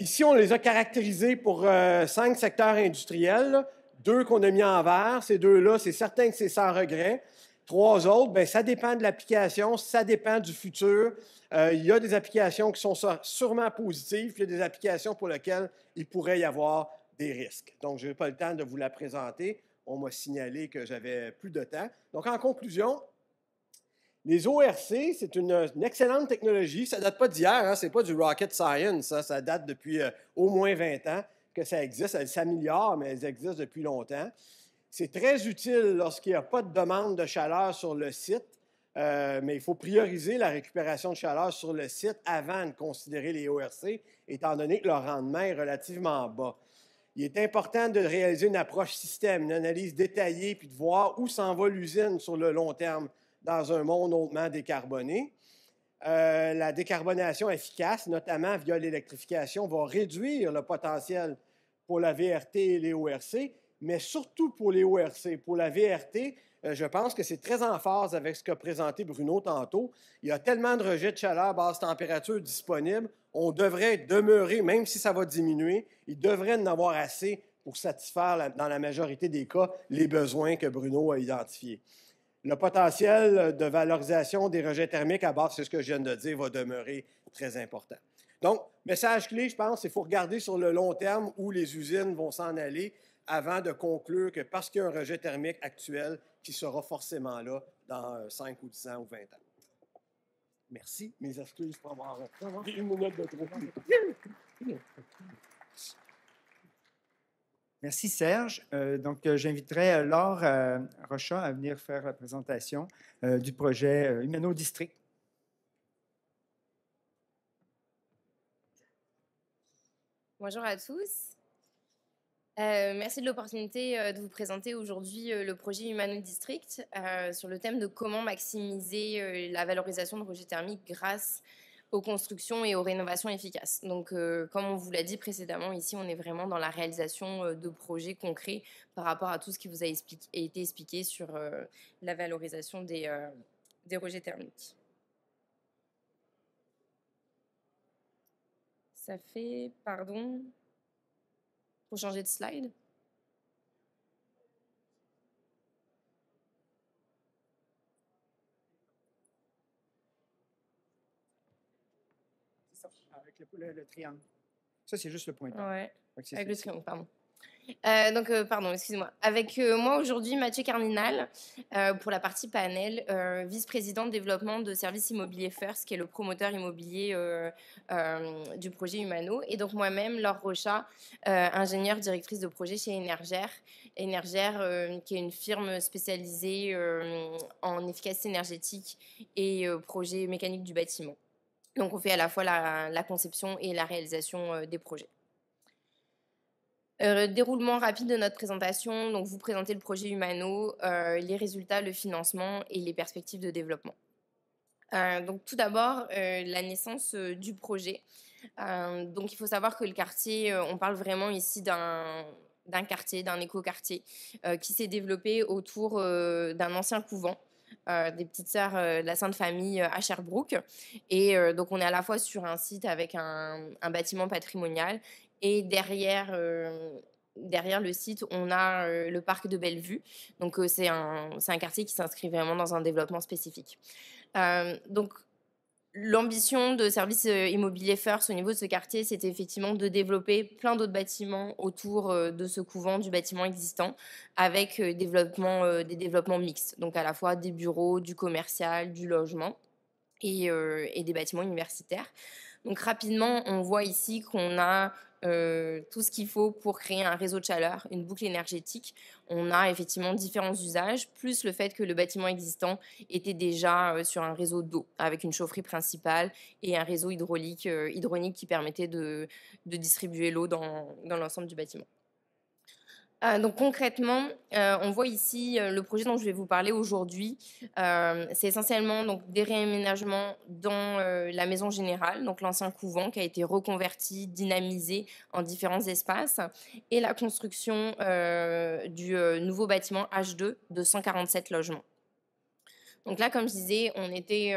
Ici, on les a caractérisés pour 5 secteurs industriels. Là. 2 qu'on a mis en vert, ces 2-là, c'est certain que c'est sans regret. 3 autres, bien, ça dépend de l'application, ça dépend du futur. Il y a des applications qui sont sûrement positives, puis il y a des applications pour lesquelles il pourrait y avoir des risques. Donc, je n'ai pas le temps de vous la présenter. On m'a signalé que j'avais plus de temps. Donc, en conclusion, les ORC, c'est une excellente technologie. Ça ne date pas d'hier, hein? Ce n'est pas du rocket science. Hein? Ça date depuis au moins 20 ans que ça existe. Elles s'améliorent, mais elles existent depuis longtemps. C'est très utile lorsqu'il n'y a pas de demande de chaleur sur le site, mais il faut prioriser la récupération de chaleur sur le site avant de considérer les ORC, étant donné que leur rendement est relativement bas. Il est important de réaliser une approche système, une analyse détaillée, puis de voir où s'en va l'usine sur le long terme dans un monde hautement décarboné. La décarbonation efficace, notamment via l'électrification, va réduire le potentiel pour la VRT et les ORC, mais surtout pour les ORC. Pour la VRT, je pense que c'est très en phase avec ce qu'a présenté Bruno tantôt. Il y a tellement de rejets de chaleur basse température disponibles, on devrait demeurer, même si ça va diminuer, il devrait en avoir assez pour satisfaire, dans la majorité des cas, les besoins que Bruno a identifiés. Le potentiel de valorisation des rejets thermiques à base, c'est ce que je viens de dire, va demeurer très important. Donc, message clé, je pense, il faut regarder sur le long terme où les usines vont s'en aller avant de conclure que parce qu'il y a un rejet thermique actuel qui sera forcément là dans 5 ou 10 ans ou 20 ans. Merci. Mes excuses pour avoir pris une minute de trop. Merci Serge. J'inviterai Laure Rochat à venir faire la présentation du projet Humano District. Bonjour à tous. Merci de l'opportunité de vous présenter aujourd'hui le projet Humano District sur le thème de comment maximiser la valorisation de rejets thermiques grâce aux constructions et aux rénovations efficaces. Donc, comme on vous l'a dit précédemment, ici, on est vraiment dans la réalisation de projets concrets par rapport à tout ce qui vous a été expliqué sur la valorisation des rejets thermiques. Ça fait, pardon, pour changer de slide. Avec le triangle. Ça, c'est juste le pointeur. Ouais, avec le triangle, pardon. Pardon, excusez-moi. Avec moi aujourd'hui, Mathieu Cardinal, pour la partie panel, vice-président de développement de services immobiliers First, qui est le promoteur immobilier du projet Humano. Et donc moi-même, Laure Rochat, ingénieure directrice de projet chez Énergère. Énergère, qui est une firme spécialisée en efficacité énergétique et projets mécaniques du bâtiment. Donc, on fait à la fois la conception et la réalisation des projets. Déroulement rapide de notre présentation. Donc, vous présentez le projet Humano, les résultats, le financement et les perspectives de développement. Donc, tout d'abord, la naissance du projet. Donc, il faut savoir que le quartier, on parle vraiment ici d'un d'un quartier, d'un écoquartier, qui s'est développé autour d'un ancien couvent. Des petites sœurs de la Sainte Famille à Sherbrooke. Et donc, on est à la fois sur un site avec un bâtiment patrimonial et derrière le site, on a le parc de Bellevue. Donc, c'est un quartier qui s'inscrit vraiment dans un développement spécifique. Donc, l'ambition de Service Immobilier First au niveau de ce quartier, c'était effectivement de développer plein d'autres bâtiments autour de ce couvent, du bâtiment existant, avec des développements mixtes. Donc à la fois des bureaux, du commercial, du logement et des bâtiments universitaires. Donc rapidement, on voit ici qu'on a tout ce qu'il faut pour créer un réseau de chaleur, une boucle énergétique. On a effectivement différents usages, plus le fait que le bâtiment existant était déjà sur un réseau d'eau, avec une chaufferie principale et un réseau hydronique qui permettait de distribuer l'eau dans l'ensemble du bâtiment. Donc concrètement, on voit ici le projet dont je vais vous parler aujourd'hui. C'est essentiellement donc, des réaménagements dans la maison générale, donc l'ancien couvent qui a été reconverti, dynamisé en différents espaces, et la construction du nouveau bâtiment H2 de 147 logements. Donc là, comme je disais, on était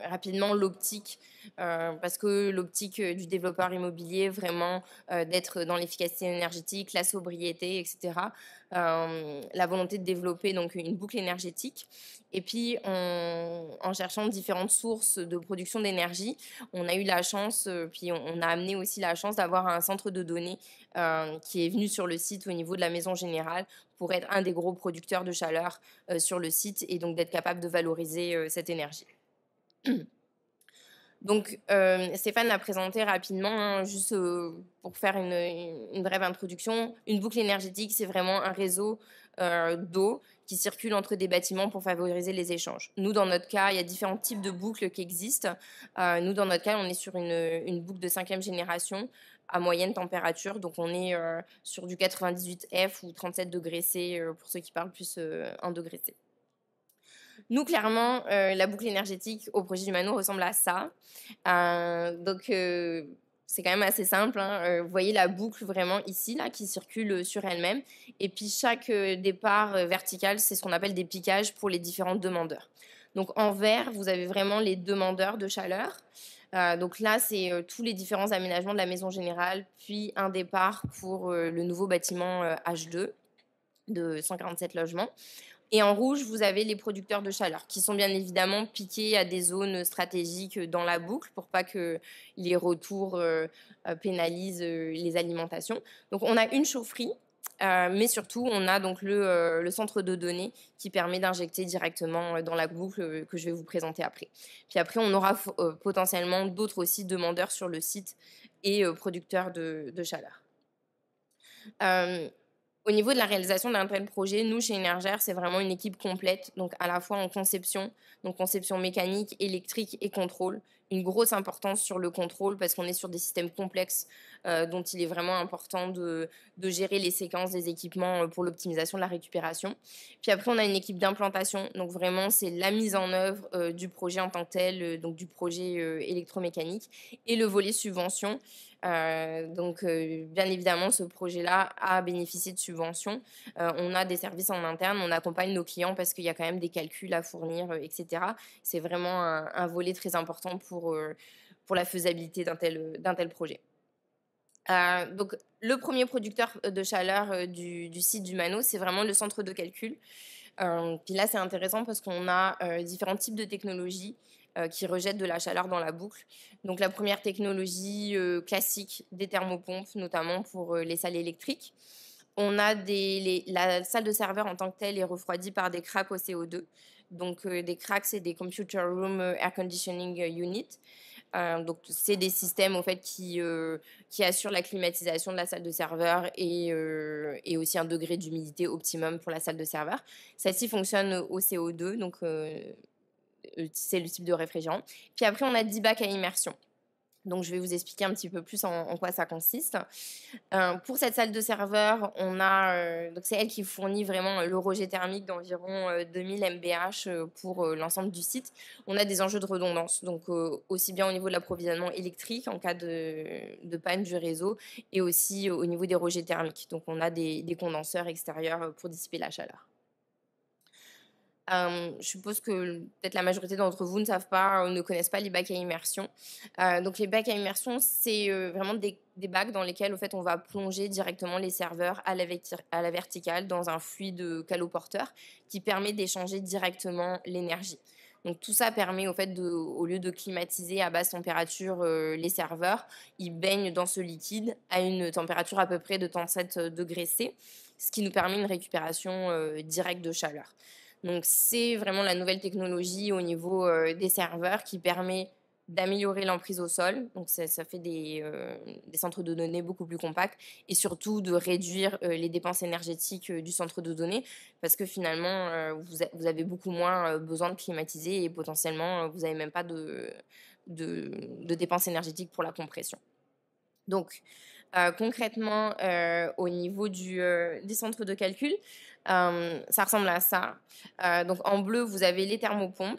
rapidement l'optique, parce que l'optique du développeur immobilier, vraiment d'être dans l'efficacité énergétique, la sobriété, etc. La volonté de développer donc une boucle énergétique. Et puis, en cherchant différentes sources de production d'énergie, on a eu la chance, puis on a amené aussi la chance d'avoir un centre de données qui est venu sur le site au niveau de la maison générale pour être un des gros producteurs de chaleur sur le site et donc d'être capable de valoriser cette énergie. Donc, Stéphane a présenté rapidement, hein, juste pour faire une brève introduction, une boucle énergétique, c'est vraiment un réseau d'eau qui circule entre des bâtiments pour favoriser les échanges. Nous, dans notre cas, il y a différents types de boucles qui existent. Nous, dans notre cas, on est sur une boucle de 5e génération à moyenne température. Donc, on est sur du 98 F ou 37 degrés C pour ceux qui parlent plus 1 degré C. Nous, clairement, la boucle énergétique au projet du Mano ressemble à ça. C'est quand même assez simple. Hein. Vous voyez la boucle vraiment ici, là, qui circule sur elle-même. Et puis, chaque départ vertical, c'est ce qu'on appelle des piquages pour les différents demandeurs. Donc, en vert, vous avez vraiment les demandeurs de chaleur. Donc là, c'est tous les différents aménagements de la maison générale, puis un départ pour le nouveau bâtiment H2 de 147 logements. Et en rouge, vous avez les producteurs de chaleur qui sont bien évidemment piqués à des zones stratégiques dans la boucle pour pas que les retours pénalisent les alimentations. Donc, on a une chaufferie, mais surtout, on a donc le centre de données qui permet d'injecter directement dans la boucle que je vais vous présenter après. Puis après, on aura potentiellement d'autres aussi demandeurs sur le site et producteurs de chaleur. Au niveau de la réalisation d'un tel projet, nous, chez Énergère, c'est vraiment une équipe complète, donc à la fois en conception, donc conception mécanique, électrique et contrôle. Une grosse importance sur le contrôle parce qu'on est sur des systèmes complexes dont il est vraiment important de gérer les séquences des équipements pour l'optimisation de la récupération. Puis après, on a une équipe d'implantation, donc vraiment, c'est la mise en œuvre du projet en tant que tel, donc du projet électromécanique, et le volet subvention. Bien évidemment, ce projet-là a bénéficié de subventions. On a des services en interne, on accompagne nos clients parce qu'il y a quand même des calculs à fournir, etc. C'est vraiment un volet très important pour la faisabilité d'un tel projet. Donc, le premier producteur de chaleur du site du Mano, c'est vraiment le centre de calcul. Puis là, c'est intéressant parce qu'on a différents types de technologies qui rejettent de la chaleur dans la boucle. Donc la première technologie classique des thermopompes, notamment pour les salles électriques. On a la salle de serveur en tant que telle est refroidie par des cracks au CO2. Donc des cracks, c'est des Computer Room Air Conditioning Unit. Donc c'est des systèmes en fait qui assurent la climatisation de la salle de serveur et aussi un degré d'humidité optimum pour la salle de serveur. Celle-ci fonctionne au CO2, donc c'est le type de réfrigérant. Puis après, on a 10 bacs à immersion. Donc, je vais vous expliquer un petit peu plus en quoi ça consiste. Pour cette salle de serveur, donc c'est elle qui fournit vraiment le rejet thermique d'environ 2000 MBH pour l'ensemble du site. On a des enjeux de redondance, donc aussi bien au niveau de l'approvisionnement électrique en cas de panne du réseau et aussi au niveau des rejets thermiques. Donc, on a des condenseurs extérieurs pour dissiper la chaleur. Je suppose que peut-être la majorité d'entre vous ne savent pas, ne connaissent pas les bacs à immersion. Donc les bacs à immersion, c'est vraiment des bacs dans lesquels au fait, on va plonger directement les serveurs à la verticale dans un fluide caloporteur qui permet d'échanger directement l'énergie. Donc tout ça permet au fait au lieu de climatiser à basse température les serveurs, ils baignent dans ce liquide à une température à peu près de 37 degrés C, ce qui nous permet une récupération directe de chaleur. Donc, c'est vraiment la nouvelle technologie au niveau des serveurs qui permet d'améliorer l'emprise au sol. Donc, ça fait des centres de données beaucoup plus compacts et surtout de réduire les dépenses énergétiques du centre de données parce que finalement, vous avez beaucoup moins besoin de climatiser et potentiellement, vous n'avez même pas de dépenses énergétiques pour la compression. Donc, concrètement, au niveau des centres de calcul, ça ressemble à ça. Donc, en bleu, vous avez les thermopompes,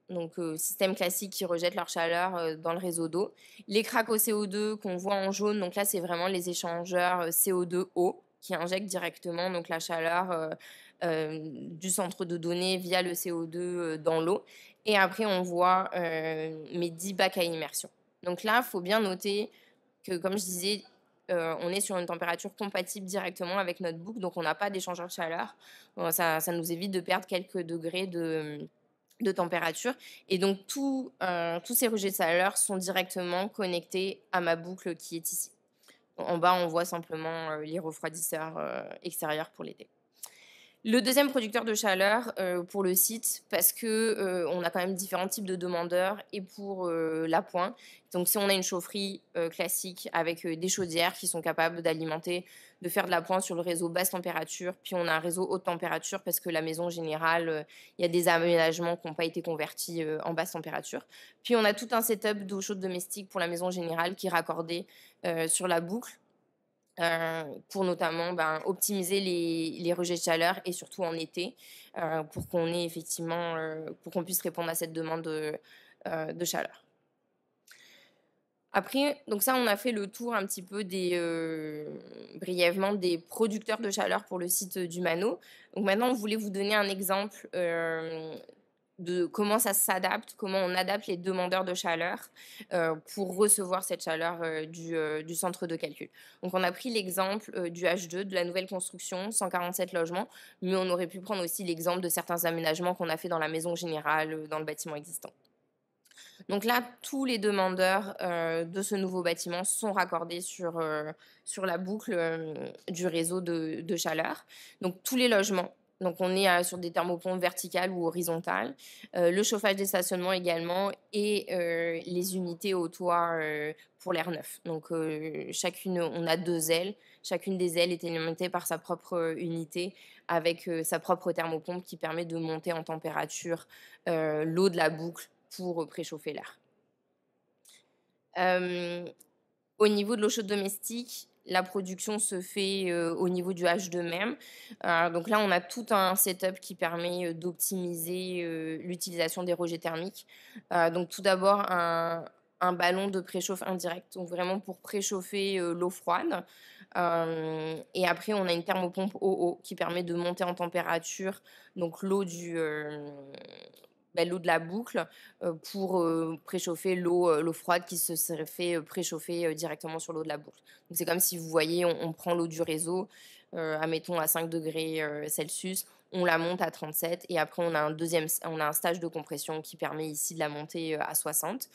donc système classique qui rejettent leur chaleur dans le réseau d'eau. Les cracks au CO2 qu'on voit en jaune, donc là, c'est vraiment les échangeurs CO2-eau qui injectent directement donc, la chaleur du centre de données via le CO2 dans l'eau. Et après, on voit mes 10 bacs à immersion. Donc là, il faut bien noter que, comme je disais, on est sur une température compatible directement avec notre boucle, donc on n'a pas d'échangeur de chaleur. Ça nous évite de perdre quelques degrés de température. Et donc, tous ces rejets de chaleur sont directement connectés à ma boucle qui est ici. En bas, on voit simplement les refroidisseurs extérieurs pour l'été. Le deuxième producteur de chaleur pour le site, parce que on a quand même différents types de demandeurs et pour l'appoint. Donc, si on a une chaufferie classique avec des chaudières qui sont capables d'alimenter, de faire de l'appoint sur le réseau basse température, puis on a un réseau haute température parce que la maison générale, il y a des aménagements qui n'ont pas été convertis en basse température. Puis on a tout un setup d'eau chaude domestique pour la maison générale qui est raccordé sur la boucle. Pour notamment optimiser les rejets de chaleur et surtout en été pour qu'on ait effectivement pour qu'on puisse répondre à cette demande de chaleur. Après, donc ça, on a fait le tour un petit peu brièvement des producteurs de chaleur pour le site du Mano. Donc maintenant, on voulait vous donner un exemple de comment ça s'adapte, comment on adapte les demandeurs de chaleur pour recevoir cette chaleur du centre de calcul. Donc, on a pris l'exemple du H2, de la nouvelle construction, 147 logements, mais on aurait pu prendre aussi l'exemple de certains aménagements qu'on a fait dans la maison générale, dans le bâtiment existant. Donc là, tous les demandeurs de ce nouveau bâtiment sont raccordés sur la boucle du réseau de chaleur. Donc, tous les logements. Donc, on est sur des thermopompes verticales ou horizontales. Le chauffage des stationnements également et les unités au toit pour l'air neuf. Donc, on a 2 ailes. Chacune des ailes est alimentée par sa propre unité avec sa propre thermopompe qui permet de monter en température l'eau de la boucle pour préchauffer l'air. Au niveau de l'eau chaude domestique, la production se fait au niveau du H2 même. Donc là, on a tout un setup qui permet d'optimiser l'utilisation des rejets thermiques. Donc tout d'abord, un ballon de préchauffe indirect, donc vraiment pour préchauffer l'eau froide. Et après, on a une thermopompe eau qui permet de monter en température donc l'eau l'eau de la boucle pour préchauffer l'eau froide qui se serait fait préchauffer directement sur l'eau de la boucle. Donc, c'est comme si vous voyez, on prend l'eau du réseau, admettons à 5 degrés Celsius, on la monte à 37 et après on a un stage de compression qui permet ici de la monter à 60.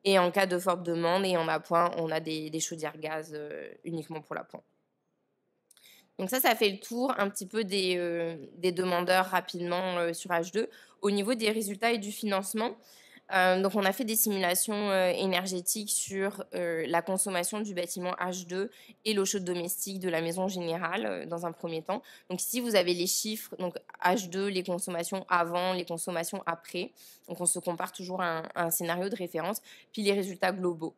Et en cas de forte demande et en appoint, on a des chaudières gaz uniquement pour l'appoint. Donc ça fait le tour un petit peu des demandeurs rapidement sur H2. Au niveau des résultats et du financement, Donc, on a fait des simulations énergétiques sur la consommation du bâtiment H2 et l'eau chaude domestique de la maison générale dans un premier temps. Donc, ici, vous avez les chiffres, donc H2, les consommations avant, les consommations après. Donc, on se compare toujours à un scénario de référence, puis les résultats globaux.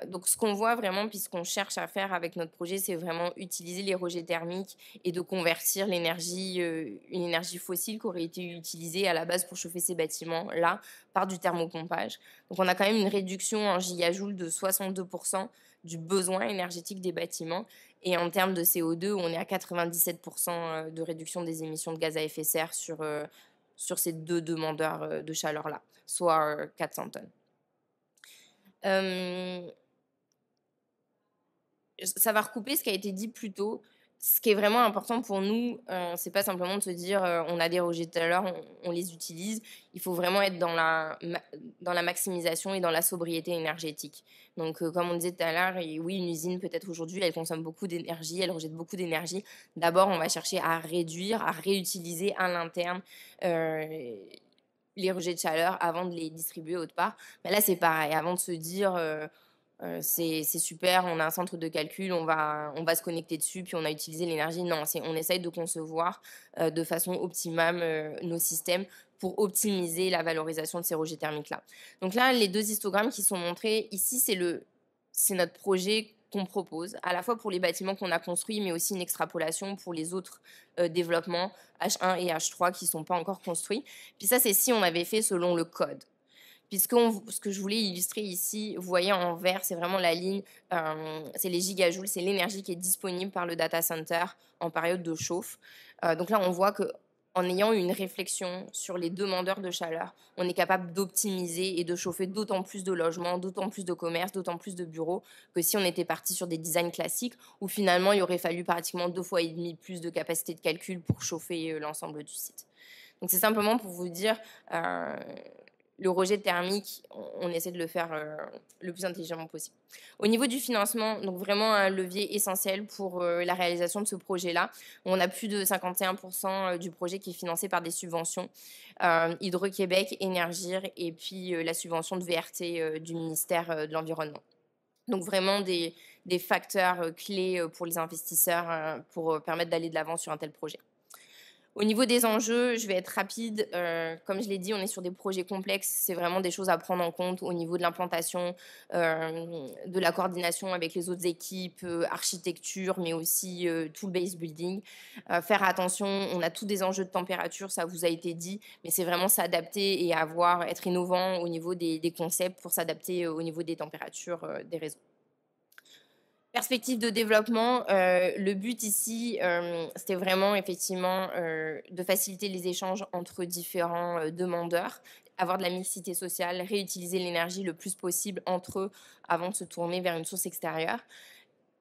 Donc, ce qu'on voit vraiment, puis ce qu'on cherche à faire avec notre projet, c'est vraiment utiliser les rejets thermiques et de convertir l'énergie, une énergie fossile qui aurait été utilisée à la base pour chauffer ces bâtiments-là par du thermopompage. Donc, on a quand même une réduction en gigajoules de 62% du besoin énergétique des bâtiments. Et en termes de CO2, on est à 97% de réduction des émissions de gaz à effet de serre sur ces deux demandeurs de chaleur-là, soit 400 tonnes. Ça va recouper ce qui a été dit plus tôt. Ce qui est vraiment important pour nous, c'est pas simplement de se dire on a des rejets tout à l'heure, on les utilise. Il faut vraiment être dans la maximisation et dans la sobriété énergétique. Donc, comme on disait tout à l'heure, oui, une usine, peut-être aujourd'hui, elle consomme beaucoup d'énergie, elle rejette beaucoup d'énergie. D'abord, on va chercher à réduire, à réutiliser à l'interne les rejets de chaleur avant de les distribuer autre part. Mais là, c'est pareil. Avant de se dire c'est super, on a un centre de calcul, on va se connecter dessus, puis on a utilisé l'énergie. Non, on essaye de concevoir de façon optimale nos systèmes pour optimiser la valorisation de ces rejets thermiques-là. Donc là, les deux histogrammes qui sont montrés ici, c'est notre projet qu'on propose, à la fois pour les bâtiments qu'on a construits, mais aussi une extrapolation pour les autres développements H1 et H3 qui ne sont pas encore construits. Puis ça, c'est si on avait fait selon le code. Puis ce que je voulais illustrer ici, vous voyez en vert, c'est vraiment la ligne, c'est les gigajoules, c'est l'énergie qui est disponible par le data center en période de chauffe. Donc là, on voit qu'en ayant une réflexion sur les demandeurs de chaleur, on est capable d'optimiser et de chauffer d'autant plus de logements, d'autant plus de commerces, d'autant plus de bureaux que si on était parti sur des designs classiques où finalement il aurait fallu pratiquement 2,5 fois plus de capacité de calcul pour chauffer l'ensemble du site. Donc c'est simplement pour vous dire le rejet thermique, on essaie de le faire le plus intelligemment possible. Au niveau du financement, donc vraiment un levier essentiel pour la réalisation de ce projet-là. On a plus de 51% du projet qui est financé par des subventions. Hydro-Québec, Énergir et puis la subvention de VRT du ministère de l'Environnement. Donc vraiment des facteurs clés pour les investisseurs pour permettre d'aller de l'avant sur un tel projet. Au niveau des enjeux, je vais être rapide. Comme je l'ai dit, on est sur des projets complexes. C'est vraiment des choses à prendre en compte au niveau de l'implantation, de la coordination avec les autres équipes, architecture, mais aussi tout le base building. Faire attention, on a tous des enjeux de température, ça vous a été dit, mais c'est vraiment s'adapter et être innovant au niveau des concepts pour s'adapter au niveau des températures des réseaux. Perspective de développement, le but ici, c'était vraiment effectivement de faciliter les échanges entre différents demandeurs, avoir de la mixité sociale, réutiliser l'énergie le plus possible entre eux avant de se tourner vers une source extérieure.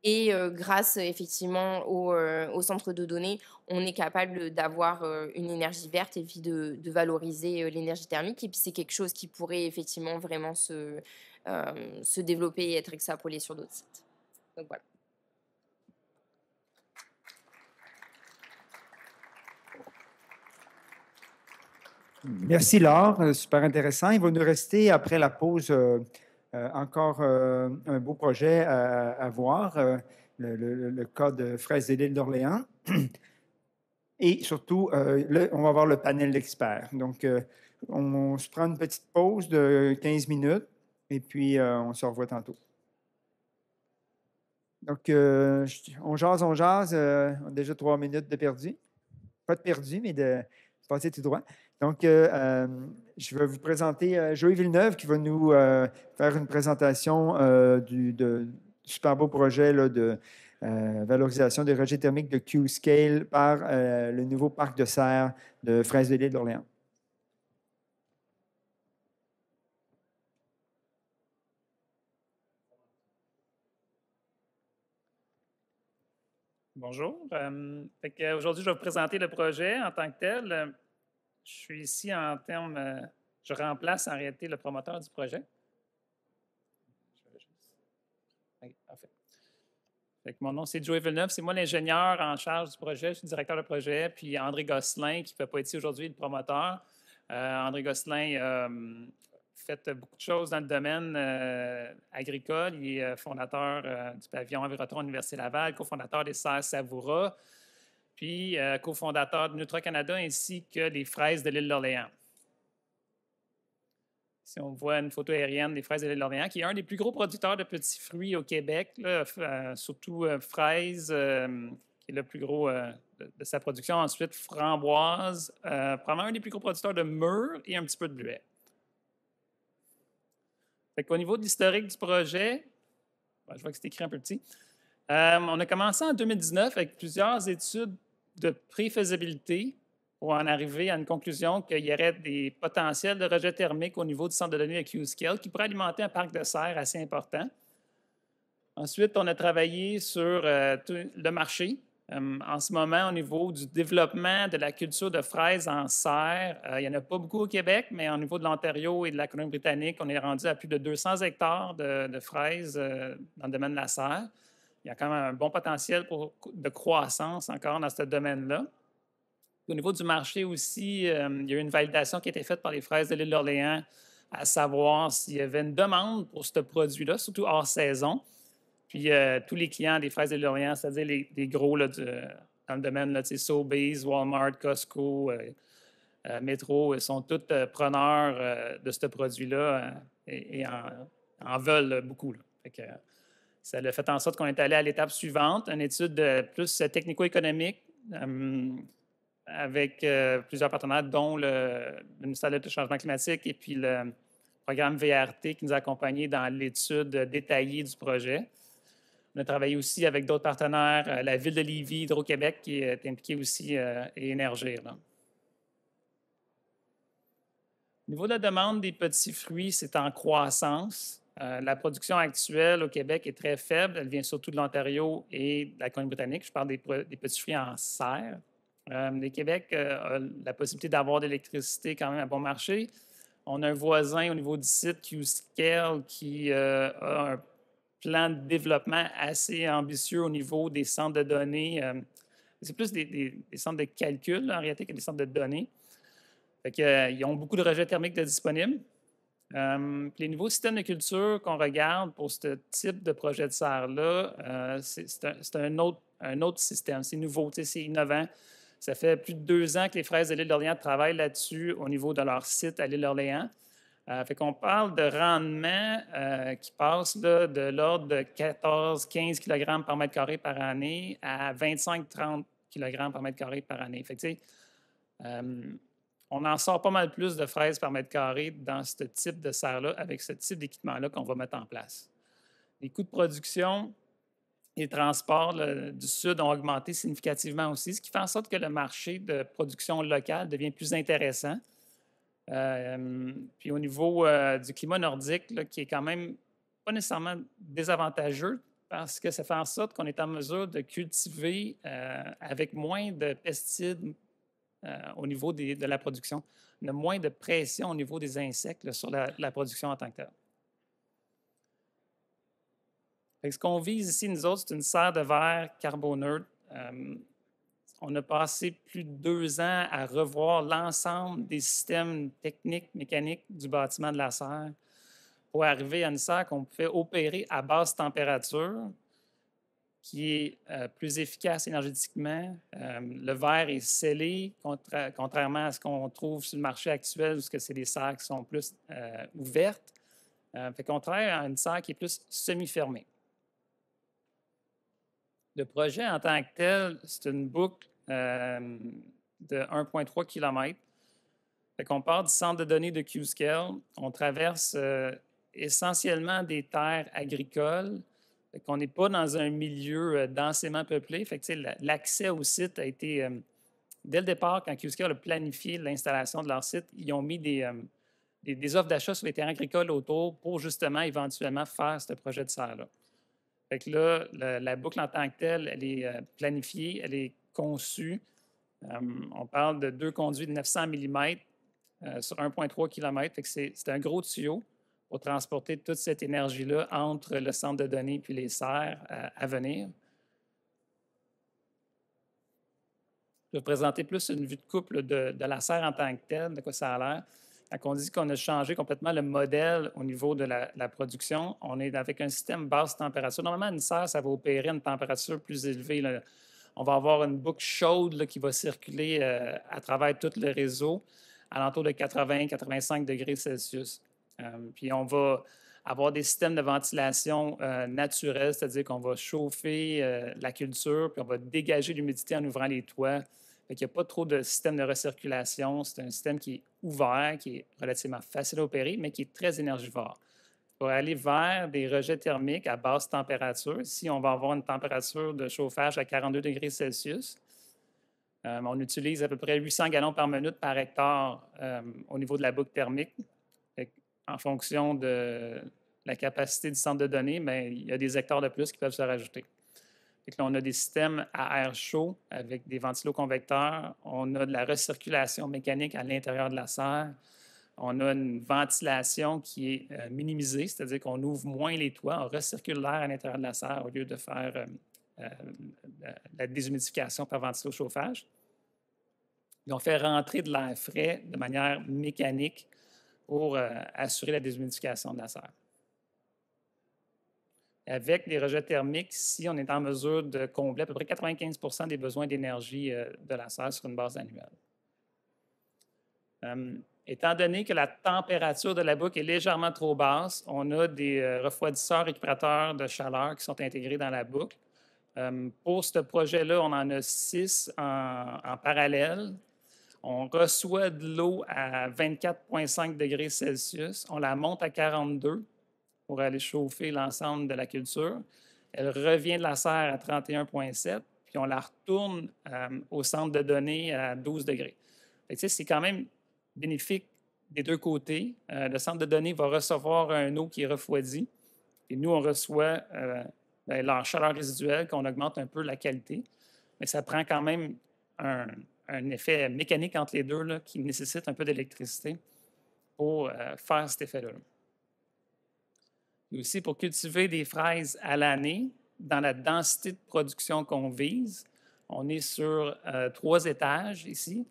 Et grâce effectivement au centre de données, on est capable d'avoir une énergie verte et puis de valoriser l'énergie thermique. Et puis c'est quelque chose qui pourrait effectivement vraiment se développer et être extrapolé sur d'autres sites. Donc voilà. Merci Laure, super intéressant. Il va nous rester après la pause encore un beau projet à voir, le cas de Fraises de l'île d'Orléans. Et surtout, on va voir le panel d'experts. Donc, on se prend une petite pause de 15 minutes et puis on se revoit tantôt. Donc, on jase. On a déjà 3 minutes de perdu. Pas de perdu, mais de passer tout droit. Donc, je vais vous présenter Joey Villeneuve qui va nous faire une présentation du super beau projet là, de valorisation des rejets thermiques de Q-Scale par le nouveau parc de serre de Fraises de l'île d'Orléans. Bonjour. Aujourd'hui, je vais vous présenter le projet en tant que tel. Je suis ici en termes, je remplace en réalité le promoteur du projet. Mon nom, c'est Joey Villeneuve. C'est moi l'ingénieur en charge du projet. Je suis directeur de projet. Puis André Gosselin, qui ne peut pas être ici aujourd'hui, le promoteur. André Gosselin fait beaucoup de choses dans le domaine agricole. Il est fondateur du pavillon Envirotron Université Laval, cofondateur des serres Savoura, puis cofondateur de Nutro-Canada ainsi que des fraises de l'île d'Orléans. Si on voit une photo aérienne des fraises de l'île d'Orléans, qui est un des plus gros producteurs de petits fruits au Québec, là, surtout fraises, qui est le plus gros de sa production. Ensuite, framboises, probablement un des plus gros producteurs de mûres et un petit peu de bleuets. Au niveau de l'historique du projet, je vois que c'est écrit un peu petit, on a commencé en 2019 avec plusieurs études de pré-faisabilité pour en arriver à une conclusion qu'il y aurait des potentiels de rejet thermique au niveau du centre de données de Q-Scale qui pourrait alimenter un parc de serre assez important. Ensuite, on a travaillé sur le marché. En ce moment, au niveau du développement de la culture de fraises en serre, il n'y en a pas beaucoup au Québec, mais au niveau de l'Ontario et de la Colombie-Britannique, on est rendu à plus de 200 hectares de fraises dans le domaine de la serre. Il y a quand même un bon potentiel de croissance encore dans ce domaine-là. Au niveau du marché aussi, il y a eu une validation qui a été faite par les fraises de l'île d'Orléans à savoir s'il y avait une demande pour ce produit-là, surtout hors saison. Puis tous les clients des fraises de l'île d'Orléans, c'est-à-dire les gros là, dans le domaine, là, Sobeys, Walmart, Costco, Metro, sont tous preneurs de ce produit-là et en veulent beaucoup. Là. Ça a fait en sorte qu'on est allé à l'étape suivante, une étude plus technico-économique avec plusieurs partenaires, dont le ministère de Changement climatique et puis le programme VRT qui nous a accompagnés dans l'étude détaillée du projet. On a travaillé aussi avec d'autres partenaires, la Ville de Lévis, Hydro-Québec qui est impliquée aussi et Énergir. Là. Au niveau de la demande des petits fruits, c'est en croissance. La production actuelle au Québec est très faible. Elle vient surtout de l'Ontario et de la Colombie-Britannique. Je parle des petits fruits en serre. Le Québec a la possibilité d'avoir de l'électricité quand même à bon marché. On a un voisin au niveau du site, Q-Scale, qui a un plan de développement assez ambitieux au niveau des centres de données. C'est plus des centres de calcul, en réalité, que des centres de données. Ils ont beaucoup de rejets thermiques de disponibles. Les nouveaux systèmes de culture qu'on regarde pour ce type de projet de serre-là, c'est un autre système. C'est nouveau, c'est innovant. Ça fait plus de 2 ans que les fraises de l'île d'Orléans travaillent là-dessus au niveau de leur site à l'île d'Orléans. Qu'on parle de rendement qui passe là, de l'ordre de 14-15 kg par mètre carré par année à 25-30 kg par mètre carré par année. On en sort pas mal plus de fraises par mètre carré dans ce type de serre-là avec ce type d'équipement-là qu'on va mettre en place. Les coûts de production et transport du Sud ont augmenté significativement aussi, ce qui fait en sorte que le marché de production locale devient plus intéressant. Puis au niveau du climat nordique, là, qui est quand même pas nécessairement désavantageux parce que ça fait en sorte qu'on est en mesure de cultiver avec moins de pesticides au niveau de la production. On a moins de pression au niveau des insectes là, sur la production en tant que telle. Ce qu'on vise ici, nous autres, c'est une serre de verre carboneutre. On a passé plus de 2 ans à revoir l'ensemble des systèmes techniques, mécaniques du bâtiment de la serre pour arriver à une serre qu'on pouvait opérer à basse température, qui est plus efficace énergétiquement. Le verre est scellé, contrairement à ce qu'on trouve sur le marché actuel, où c'est des serres qui sont plus ouvertes. Qu'on travaille à une serre qui est plus semi-fermée. Le projet en tant que tel, c'est une boucle de 1,3 km. On part du centre de données de Q-Scale. On traverse essentiellement des terres agricoles. On n'est pas dans un milieu densément peuplé. L'accès au site a été, dès le départ, quand Q-Scale a planifié l'installation de leur site, ils ont mis des offres d'achat sur les terrains agricoles autour pour justement éventuellement faire ce projet de serre-là. La boucle en tant que telle, elle est planifiée, elle est conçue. On parle de 2 conduits de 900 mm sur 1,3 km. C'est un gros tuyau pour transporter toute cette énergie-là entre le centre de données et les serres à venir. Je vais vous présenter plus une vue de couple de la serre en tant que telle, de quoi ça a l'air. Quand on dit qu'on a changé complètement le modèle au niveau de la production, on est avec un système basse température. Normalement, une serre, ça va opérer à une température plus élevée, là. On va avoir une boucle chaude là, qui va circuler à travers tout le réseau, alentour de 80-85 degrés Celsius. Puis on va avoir des systèmes de ventilation naturels, c'est-à-dire qu'on va chauffer la culture, puis on va dégager l'humidité en ouvrant les toits. Il n'y a pas trop de système de recirculation. C'est un système qui est ouvert, qui est relativement facile à opérer, mais qui est très énergivore. Pour aller vers des rejets thermiques à basse température, ici, on va avoir une température de chauffage à 42 degrés Celsius. On utilise à peu près 800 gallons par minute par hectare au niveau de la boucle thermique. En fonction de la capacité du centre de données, bien, il y a des hectares de plus qui peuvent se rajouter. Là, on a des systèmes à air chaud avec des ventiloconvecteurs. On a de la recirculation mécanique à l'intérieur de la serre. On a une ventilation qui est minimisée, c'est-à-dire qu'on ouvre moins les toits, on recircule l'air à l'intérieur de la serre au lieu de faire la déshumidification par ventilo-chauffage. Et on fait rentrer de l'air frais de manière mécanique pour assurer la déshumidification de la serre. Avec des rejets thermiques, ici, on est en mesure de combler à peu près 95 des besoins d'énergie de la serre sur une base annuelle. Étant donné que la température de la boucle est légèrement trop basse, on a des refroidisseurs récupérateurs de chaleur qui sont intégrés dans la boucle. Pour ce projet-là, on en a 6 en parallèle. On reçoit de l'eau à 24,5 degrés Celsius. On la monte à 42 pour aller chauffer l'ensemble de la culture. Elle revient de la serre à 31,7, puis on la retourne au centre de données à 12 degrés. C'est quand même bénéfique des deux côtés. Le centre de données va recevoir un eau qui est refroidie, et nous, on reçoit leur chaleur résiduelle, qu'on augmente un peu la qualité. Mais ça prend quand même un effet mécanique entre les deux là, qui nécessite un peu d'électricité pour faire cet effet-là. Et aussi, pour cultiver des fraises à l'année, dans la densité de production qu'on vise, on est sur 3 étages ici.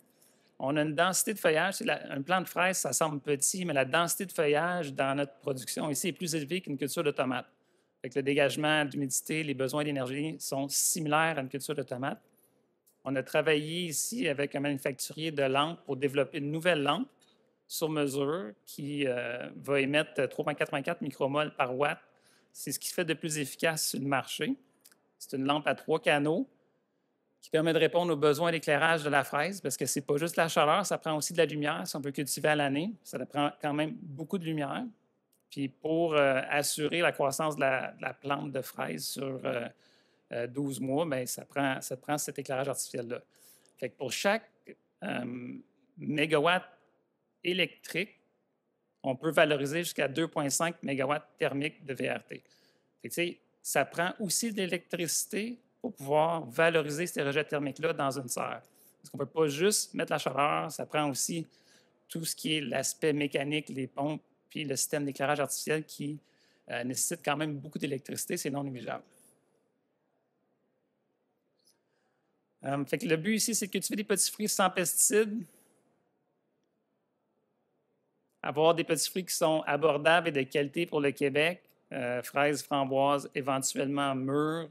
On a une densité de feuillage. Un plant de fraises, ça semble petit, mais la densité de feuillage dans notre production ici est plus élevée qu'une culture de tomates. Le dégagement d'humidité, les besoins d'énergie sont similaires à une culture de tomates. On a travaillé ici avec un manufacturier de lampes pour développer une nouvelle lampe sur mesure qui va émettre 3,84 micromoles par watt. C'est ce qui se fait de plus efficace sur le marché. C'est une lampe à 3 canaux qui permet de répondre aux besoins d'éclairage de la fraise parce que ce n'est pas juste la chaleur, ça prend aussi de la lumière. Si on peut cultiver à l'année, ça prend quand même beaucoup de lumière. Puis pour assurer la croissance de la plante de fraise sur 12 mois, bien, ça prend cet éclairage artificiel-là. Fait que pour chaque mégawatt électrique, on peut valoriser jusqu'à 2,5 mégawatts thermiques de VRT. Fait que, ça prend aussi de l'électricité pour pouvoir valoriser ces rejets thermiques-là dans une serre. Parce qu'on ne peut pas juste mettre la chaleur, ça prend aussi tout ce qui est l'aspect mécanique, les pompes, puis le système d'éclairage artificiel qui nécessite quand même beaucoup d'électricité, c'est non négligeable. Fait que le but ici, c'est de cultiver des petits fruits sans pesticides, avoir des petits fruits qui sont abordables et de qualité pour le Québec, fraises, framboises, éventuellement mûres.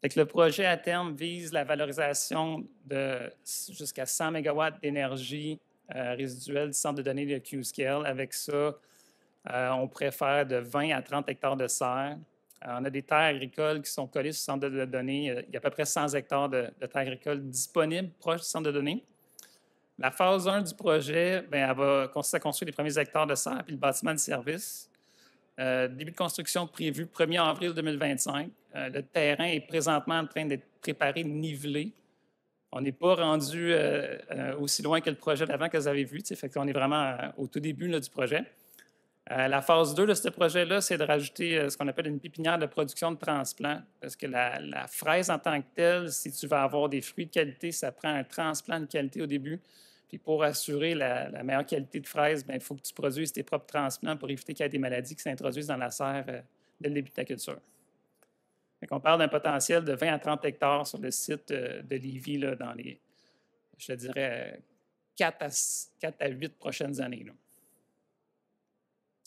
Fait que le projet à terme vise la valorisation de jusqu'à 100 MW d'énergie résiduelle du centre de données de Q-Scale. Avec ça, on pourrait faire de 20 à 30 hectares de serre. On a des terres agricoles qui sont collées sur le centre de données. Il y a à peu près 100 hectares de terres agricoles disponibles proches du centre de données. La phase 1 du projet, bien, elle va consister à construire les premiers hectares de serre puis le bâtiment de service. Début de construction prévu 1er avril 2025. Le terrain est présentement en train d'être préparé, nivelé. On n'est pas rendu aussi loin que le projet d'avant que vous avez vu. Fait qu'on est vraiment au tout début là, du projet. La phase 2 de ce projet-là, c'est de rajouter ce qu'on appelle une pépinière de production de transplant. Parce que la fraise en tant que telle, si tu veux avoir des fruits de qualité, ça prend un transplant de qualité au début. Puis pour assurer la meilleure qualité de fraise, il faut que tu produises tes propres transplants pour éviter qu'il y ait des maladies qui s'introduisent dans la serre dès le début de ta culture. On parle d'un potentiel de 20 à 30 hectares sur le site de Lévis, là, dans les, je te dirais, 4 à 8 prochaines années, là.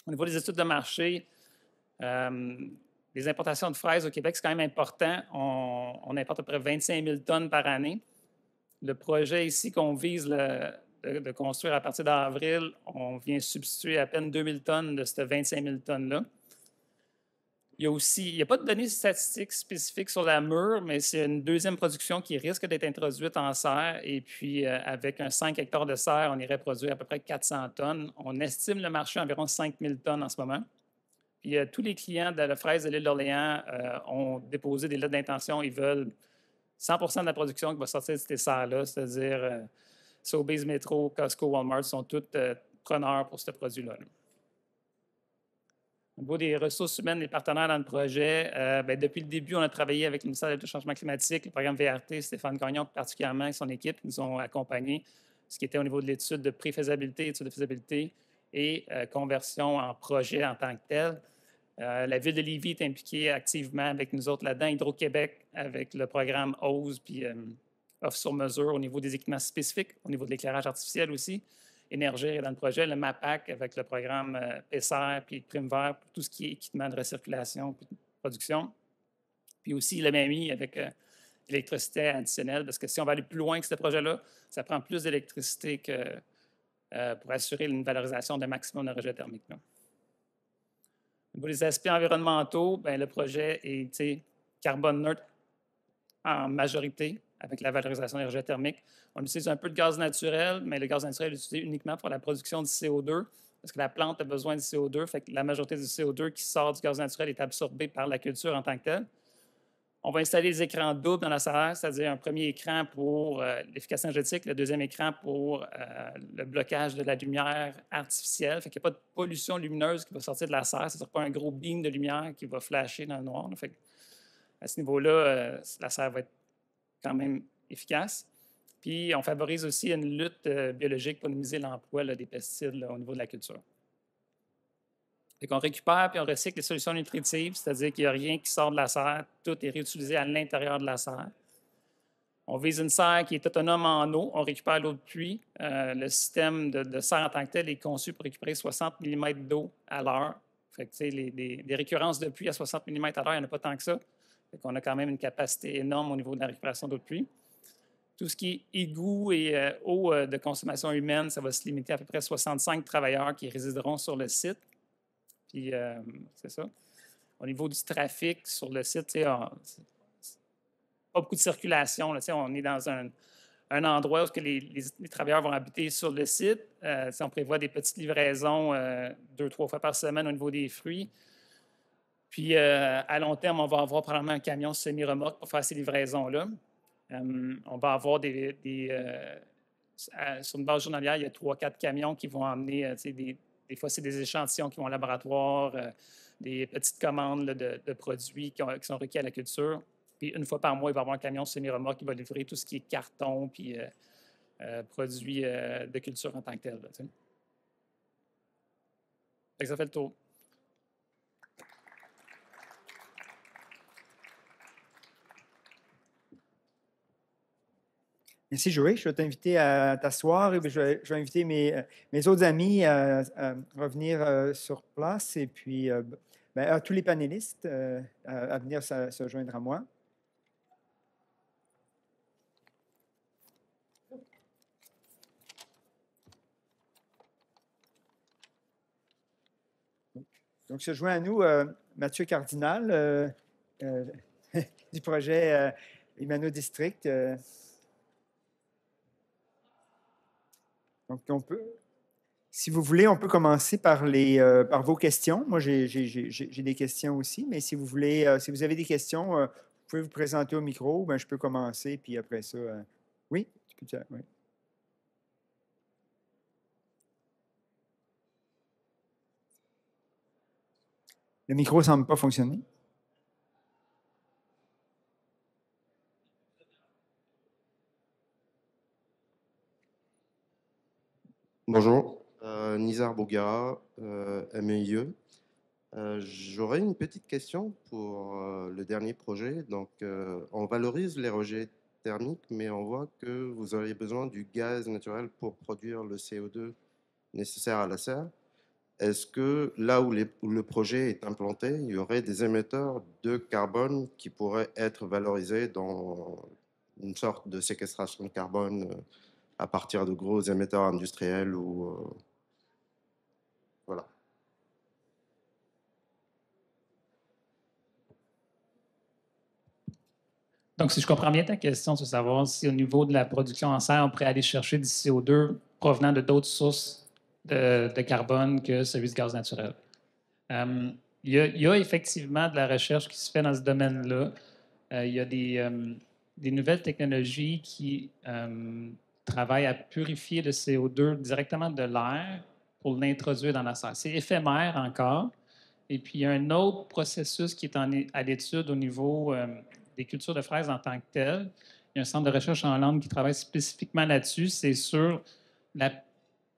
Au niveau des études de marché, les importations de fraises au Québec, c'est quand même important. On importe à peu près 25 000 tonnes par année. Le projet ici qu'on vise de construire à partir d'avril, on vient substituer à peine 2 000 tonnes de ces 25 000 tonnes-là. Il n'y a pas de données statistiques spécifiques sur la mûre, mais c'est une deuxième production qui risque d'être introduite en serre. Et puis, avec un 5 hectares de serre, on irait produire à peu près 400 tonnes. On estime le marché à environ 5 000 tonnes en ce moment. Puis, tous les clients de la fraise de l'île d'Orléans ont déposé des lettres d'intention. Ils veulent 100 de la production qui va sortir de ces serres-là, c'est-à-dire Sobeys, Metro, Costco, Walmart sont tous preneurs pour ce produit-là. Au niveau des ressources humaines, les partenaires dans le projet, depuis le début, on a travaillé avec le ministère du Changement climatique, le programme VRT, Stéphane Gagnon particulièrement et son équipe nous ont accompagnés, ce qui était au niveau de l'étude de pré-faisabilité, étude de faisabilité et conversion en projet en tant que tel. La Ville de Lévis est impliquée activement avec nous autres là-dedans, Hydro-Québec avec le programme OSE, puis offre sur mesure au niveau des équipements spécifiques, au niveau de l'éclairage artificiel aussi. Énergie est dans le projet, le MAPAC avec le programme PSR puis Prime Vert pour tout ce qui est équipement de recirculation et de production. Puis aussi le MMI avec l'électricité additionnelle, parce que si on va aller plus loin que ce projet-là, ça prend plus d'électricité pour assurer une valorisation d'un maximum de rejet thermique. Là. Au niveau des aspects environnementaux, le projet est carbone neutre en majorité avec la valorisation des rejets thermiques. On utilise un peu de gaz naturel, mais le gaz naturel est utilisé uniquement pour la production du CO2 parce que la plante a besoin du CO2. Fait que la majorité du CO2 qui sort du gaz naturel est absorbé par la culture en tant que telle. On va installer des écrans doubles dans la serre, c'est-à-dire un premier écran pour l'efficacité énergétique, le deuxième écran pour le blocage de la lumière artificielle. Fait qu'il n'y a pas de pollution lumineuse qui va sortir de la serre. Ce ne sera pas un gros beam de lumière qui va flasher dans le noir. Fait que à ce niveau-là, la serre va être quand même efficace. Puis, on favorise aussi une lutte biologique pour minimiser l'emploi des pesticides là, au niveau de la culture. On récupère puis on recycle les solutions nutritives, c'est-à-dire qu'il n'y a rien qui sort de la serre, tout est réutilisé à l'intérieur de la serre. On vise une serre qui est autonome en eau, on récupère l'eau de pluie. Le système de serre en tant que tel est conçu pour récupérer 60 mm d'eau à l'heure. Fait que, des récurrences de pluie à 60 mm à l'heure, il n'y en a pas tant que ça. On a quand même une capacité énorme au niveau de la récupération d'eau de pluie. Tout ce qui est égout et eau de consommation humaine, ça va se limiter à peu près 65 travailleurs qui résideront sur le site. Puis, c'est ça. Au niveau du trafic sur le site, pas beaucoup de circulation. Là, on est dans un endroit où les travailleurs vont habiter sur le site. On prévoit des petites livraisons 2-3 fois par semaine au niveau des fruits. Puis, à long terme, on va avoir probablement un camion semi-remorque pour faire ces livraisons-là. On va avoir sur une base journalière, il y a 3-4 camions qui vont emmener, des fois, c'est des échantillons qui vont au laboratoire, des petites commandes là, de produits qui sont requis à la culture. Puis, une fois par mois, il va y avoir un camion semi-remorque qui va livrer tout ce qui est carton puis produits de culture en tant que tel. Là, ça fait le tour. Merci, Joey. Je vais t'inviter à t'asseoir et je vais inviter mes autres amis à revenir sur place et puis à tous les panélistes à venir se joindre à moi. Donc, se joint à nous Mathieu Cardinal du projet Imano District. Donc, si vous voulez, on peut commencer par vos questions. Moi, j'ai des questions aussi, mais si vous voulez, si vous avez des questions, vous pouvez vous présenter au micro. Je peux commencer, puis après ça, oui, tu peux. Oui. Le micro ne semble pas fonctionner. Bonjour, Nizar Bouguera, MEIE. J'aurais une petite question pour le dernier projet. Donc, on valorise les rejets thermique, mais on voit que vous auriez besoin du gaz naturel pour produire le CO2 nécessaire à la serre. Est-ce que là où le projet est implanté, il y aurait des émetteurs de carbone qui pourraient être valorisés dans une sorte de séquestration de carbone à partir de gros émetteurs industriels ou voilà. Donc, si je comprends bien ta question, c'est de savoir si au niveau de la production en serre, on pourrait aller chercher du CO2 provenant de d'autres sources de carbone que celui du gaz naturel. Il y a effectivement de la recherche qui se fait dans ce domaine-là. Il y a des nouvelles technologies qui travaillent à purifier le CO2 directement de l'air pour l'introduire dans la serre. C'est éphémère encore. Et puis, il y a un autre processus qui est à l'étude au niveau des cultures de fraises en tant que telles. Il y a un centre de recherche en Hollande qui travaille spécifiquement là-dessus. C'est sur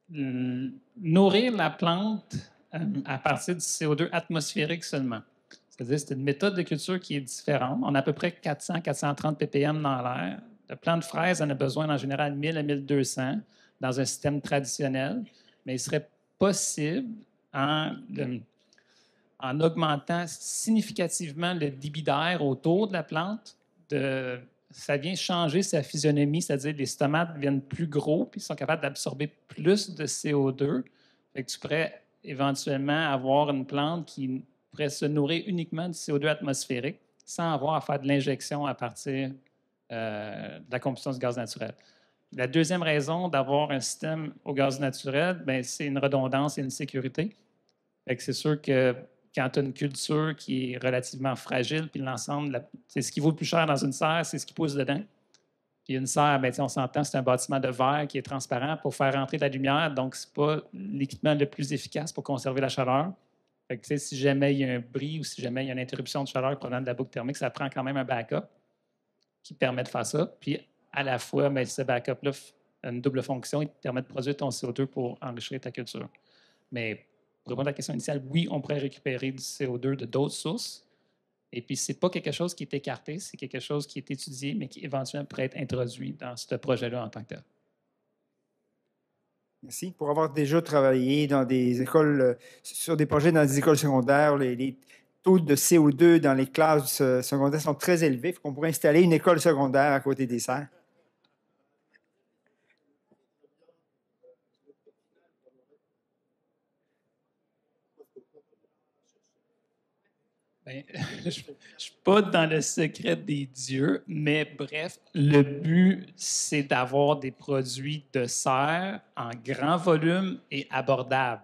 nourrir la plante à partir du CO2 atmosphérique seulement. C'est-à-dire que c'est une méthode de culture qui est différente. On a à peu près 400-430 ppm dans l'air. Le plant de fraise en a besoin en général 1000 à 1200 dans un système traditionnel, mais il serait possible en augmentant significativement le débit d'air autour de la plante, ça vient changer sa physionomie, c'est-à-dire les stomates deviennent plus gros puis ils sont capables d'absorber plus de CO2. Fait que tu pourrais éventuellement avoir une plante qui pourrait se nourrir uniquement du CO2 atmosphérique sans avoir à faire de l'injection à partir de la combustion du gaz naturel. La deuxième raison d'avoir un système au gaz naturel, c'est une redondance et une sécurité. Fait que c'est sûr que quand tu as une culture qui est relativement fragile, puis l'ensemble, c'est ce qui vaut le plus cher dans une serre, c'est ce qui pousse dedans. Puis une serre, on s'entend, c'est un bâtiment de verre qui est transparent pour faire rentrer de la lumière, donc ce n'est pas l'équipement le plus efficace pour conserver la chaleur. Fait que, si jamais il y a un bris ou si jamais il y a une interruption de chaleur provenant de la boucle thermique, ça prend quand même un backup qui permet de faire ça. Puis à la fois, ce backup-là a une double fonction, il te permet de produire ton CO2 pour enrichir ta culture. Mais pour répondre à la question initiale, oui, on pourrait récupérer du CO2 de d'autres sources. Et puis, ce n'est pas quelque chose qui est écarté, c'est quelque chose qui est étudié, mais qui éventuellement pourrait être introduit dans ce projet-là en tant que tel. Merci. Pour avoir déjà travaillé dans des écoles, sur des projets dans des écoles secondaires, les taux de CO2 dans les classes secondaires sont très élevés. Il faut qu'on pourrait installer une école secondaire à côté des serres. Je ne suis pas dans le secret des dieux, mais bref, le but, c'est d'avoir des produits de serre en grand volume et abordables.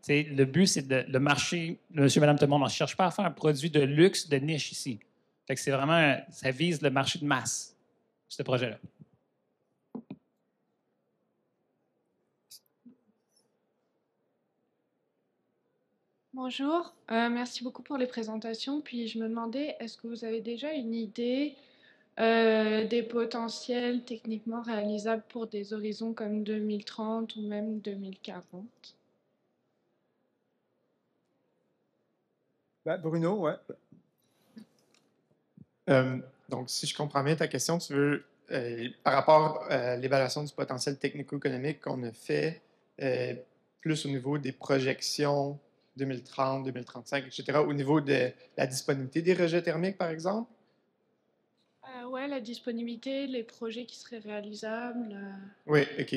Le but, c'est le marché, monsieur, madame, tout le monde, on ne cherche pas à faire un produit de luxe, de niche ici. Fait que c'est vraiment, ça vise le marché de masse, ce projet-là. Bonjour, merci beaucoup pour les présentations. Puis je me demandais, est-ce que vous avez déjà une idée des potentiels techniquement réalisables pour des horizons comme 2030 ou même 2040? Bruno, ouais. Donc, si je comprends bien ta question, tu veux, par rapport à l'évaluation du potentiel technico-économique qu'on a fait, plus au niveau des projections 2030, 2035, etc., au niveau de la disponibilité des rejets thermiques, par exemple? Oui, la disponibilité, les projets qui seraient réalisables. Oui, OK.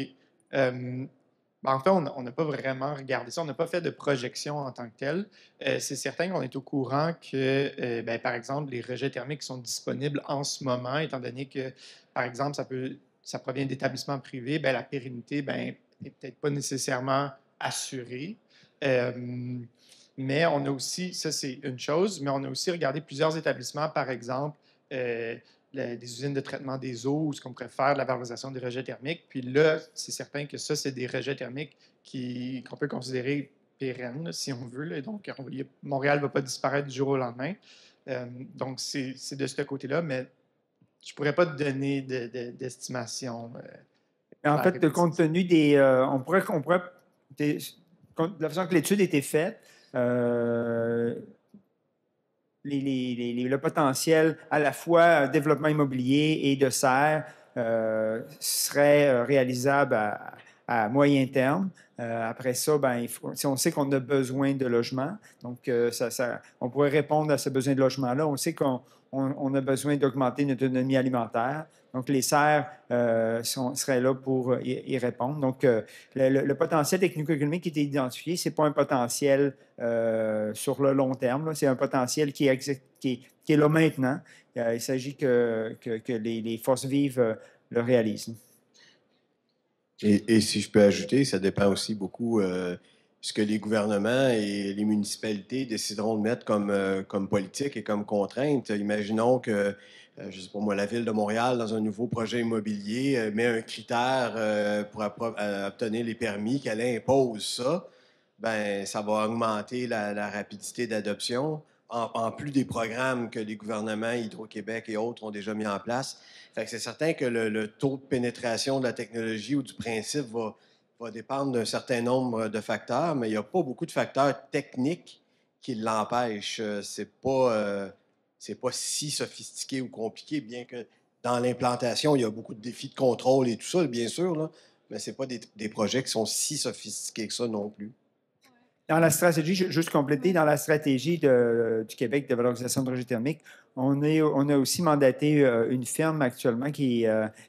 En fait, on n'a pas vraiment regardé ça. On n'a pas fait de projection en tant que telle. C'est certain qu'on est au courant que, par exemple, les rejets thermiques qui sont disponibles en ce moment, étant donné que, par exemple, ça provient d'établissements privés, la pérennité n'est peut-être pas nécessairement assurée. Mais on a aussi, ça c'est une chose, mais on a aussi regardé plusieurs établissements, par exemple, des usines de traitement des eaux où ce qu'on pourrait faire de la valorisation des rejets thermiques. Puis là, c'est certain que ça, c'est des rejets thermiques qu'on peut considérer pérennes, là, si on veut. Là. Donc, Montréal ne va pas disparaître du jour au lendemain. Donc, c'est de ce côté-là, mais je ne pourrais pas te donner d'estimation. En fait, compte tenu des... on pourrait de la façon que l'étude a été faite, le potentiel à la fois développement immobilier et de serre serait réalisable à moyen terme. Après ça, ben, si on sait qu'on a besoin de logements, donc on pourrait répondre à ce besoin de logement-là. On sait qu'on a besoin d'augmenter notre autonomie alimentaire. Donc, les serres seraient là pour y répondre. Donc, le potentiel technico-économique qui est identifié, ce n'est pas un potentiel sur le long terme. C'est un potentiel qui est là maintenant. Il s'agit que les forces vives le réalisent. Et si je peux ajouter, ça dépend aussi beaucoup ce que les gouvernements et les municipalités décideront de mettre comme politique et comme contrainte. Imaginons que, je ne sais pas moi, la Ville de Montréal, dans un nouveau projet immobilier, met un critère pour obtenir les permis, qu'elle impose ça, ben ça va augmenter la rapidité d'adoption, en plus des programmes que les gouvernements, Hydro-Québec et autres ont déjà mis en place. Fait que c'est certain que le taux de pénétration de la technologie ou du principe va dépendre d'un certain nombre de facteurs, mais il n'y a pas beaucoup de facteurs techniques qui l'empêchent. C'est pas si sophistiqué ou compliqué, bien que dans l'implantation, il y a beaucoup de défis de contrôle et tout ça, bien sûr, là, mais ce n'est pas des projets qui sont si sophistiqués que ça non plus. Dans la stratégie, juste compléter, dans la stratégie du Québec de valorisation de rejet thermique, on a aussi mandaté une firme actuellement qui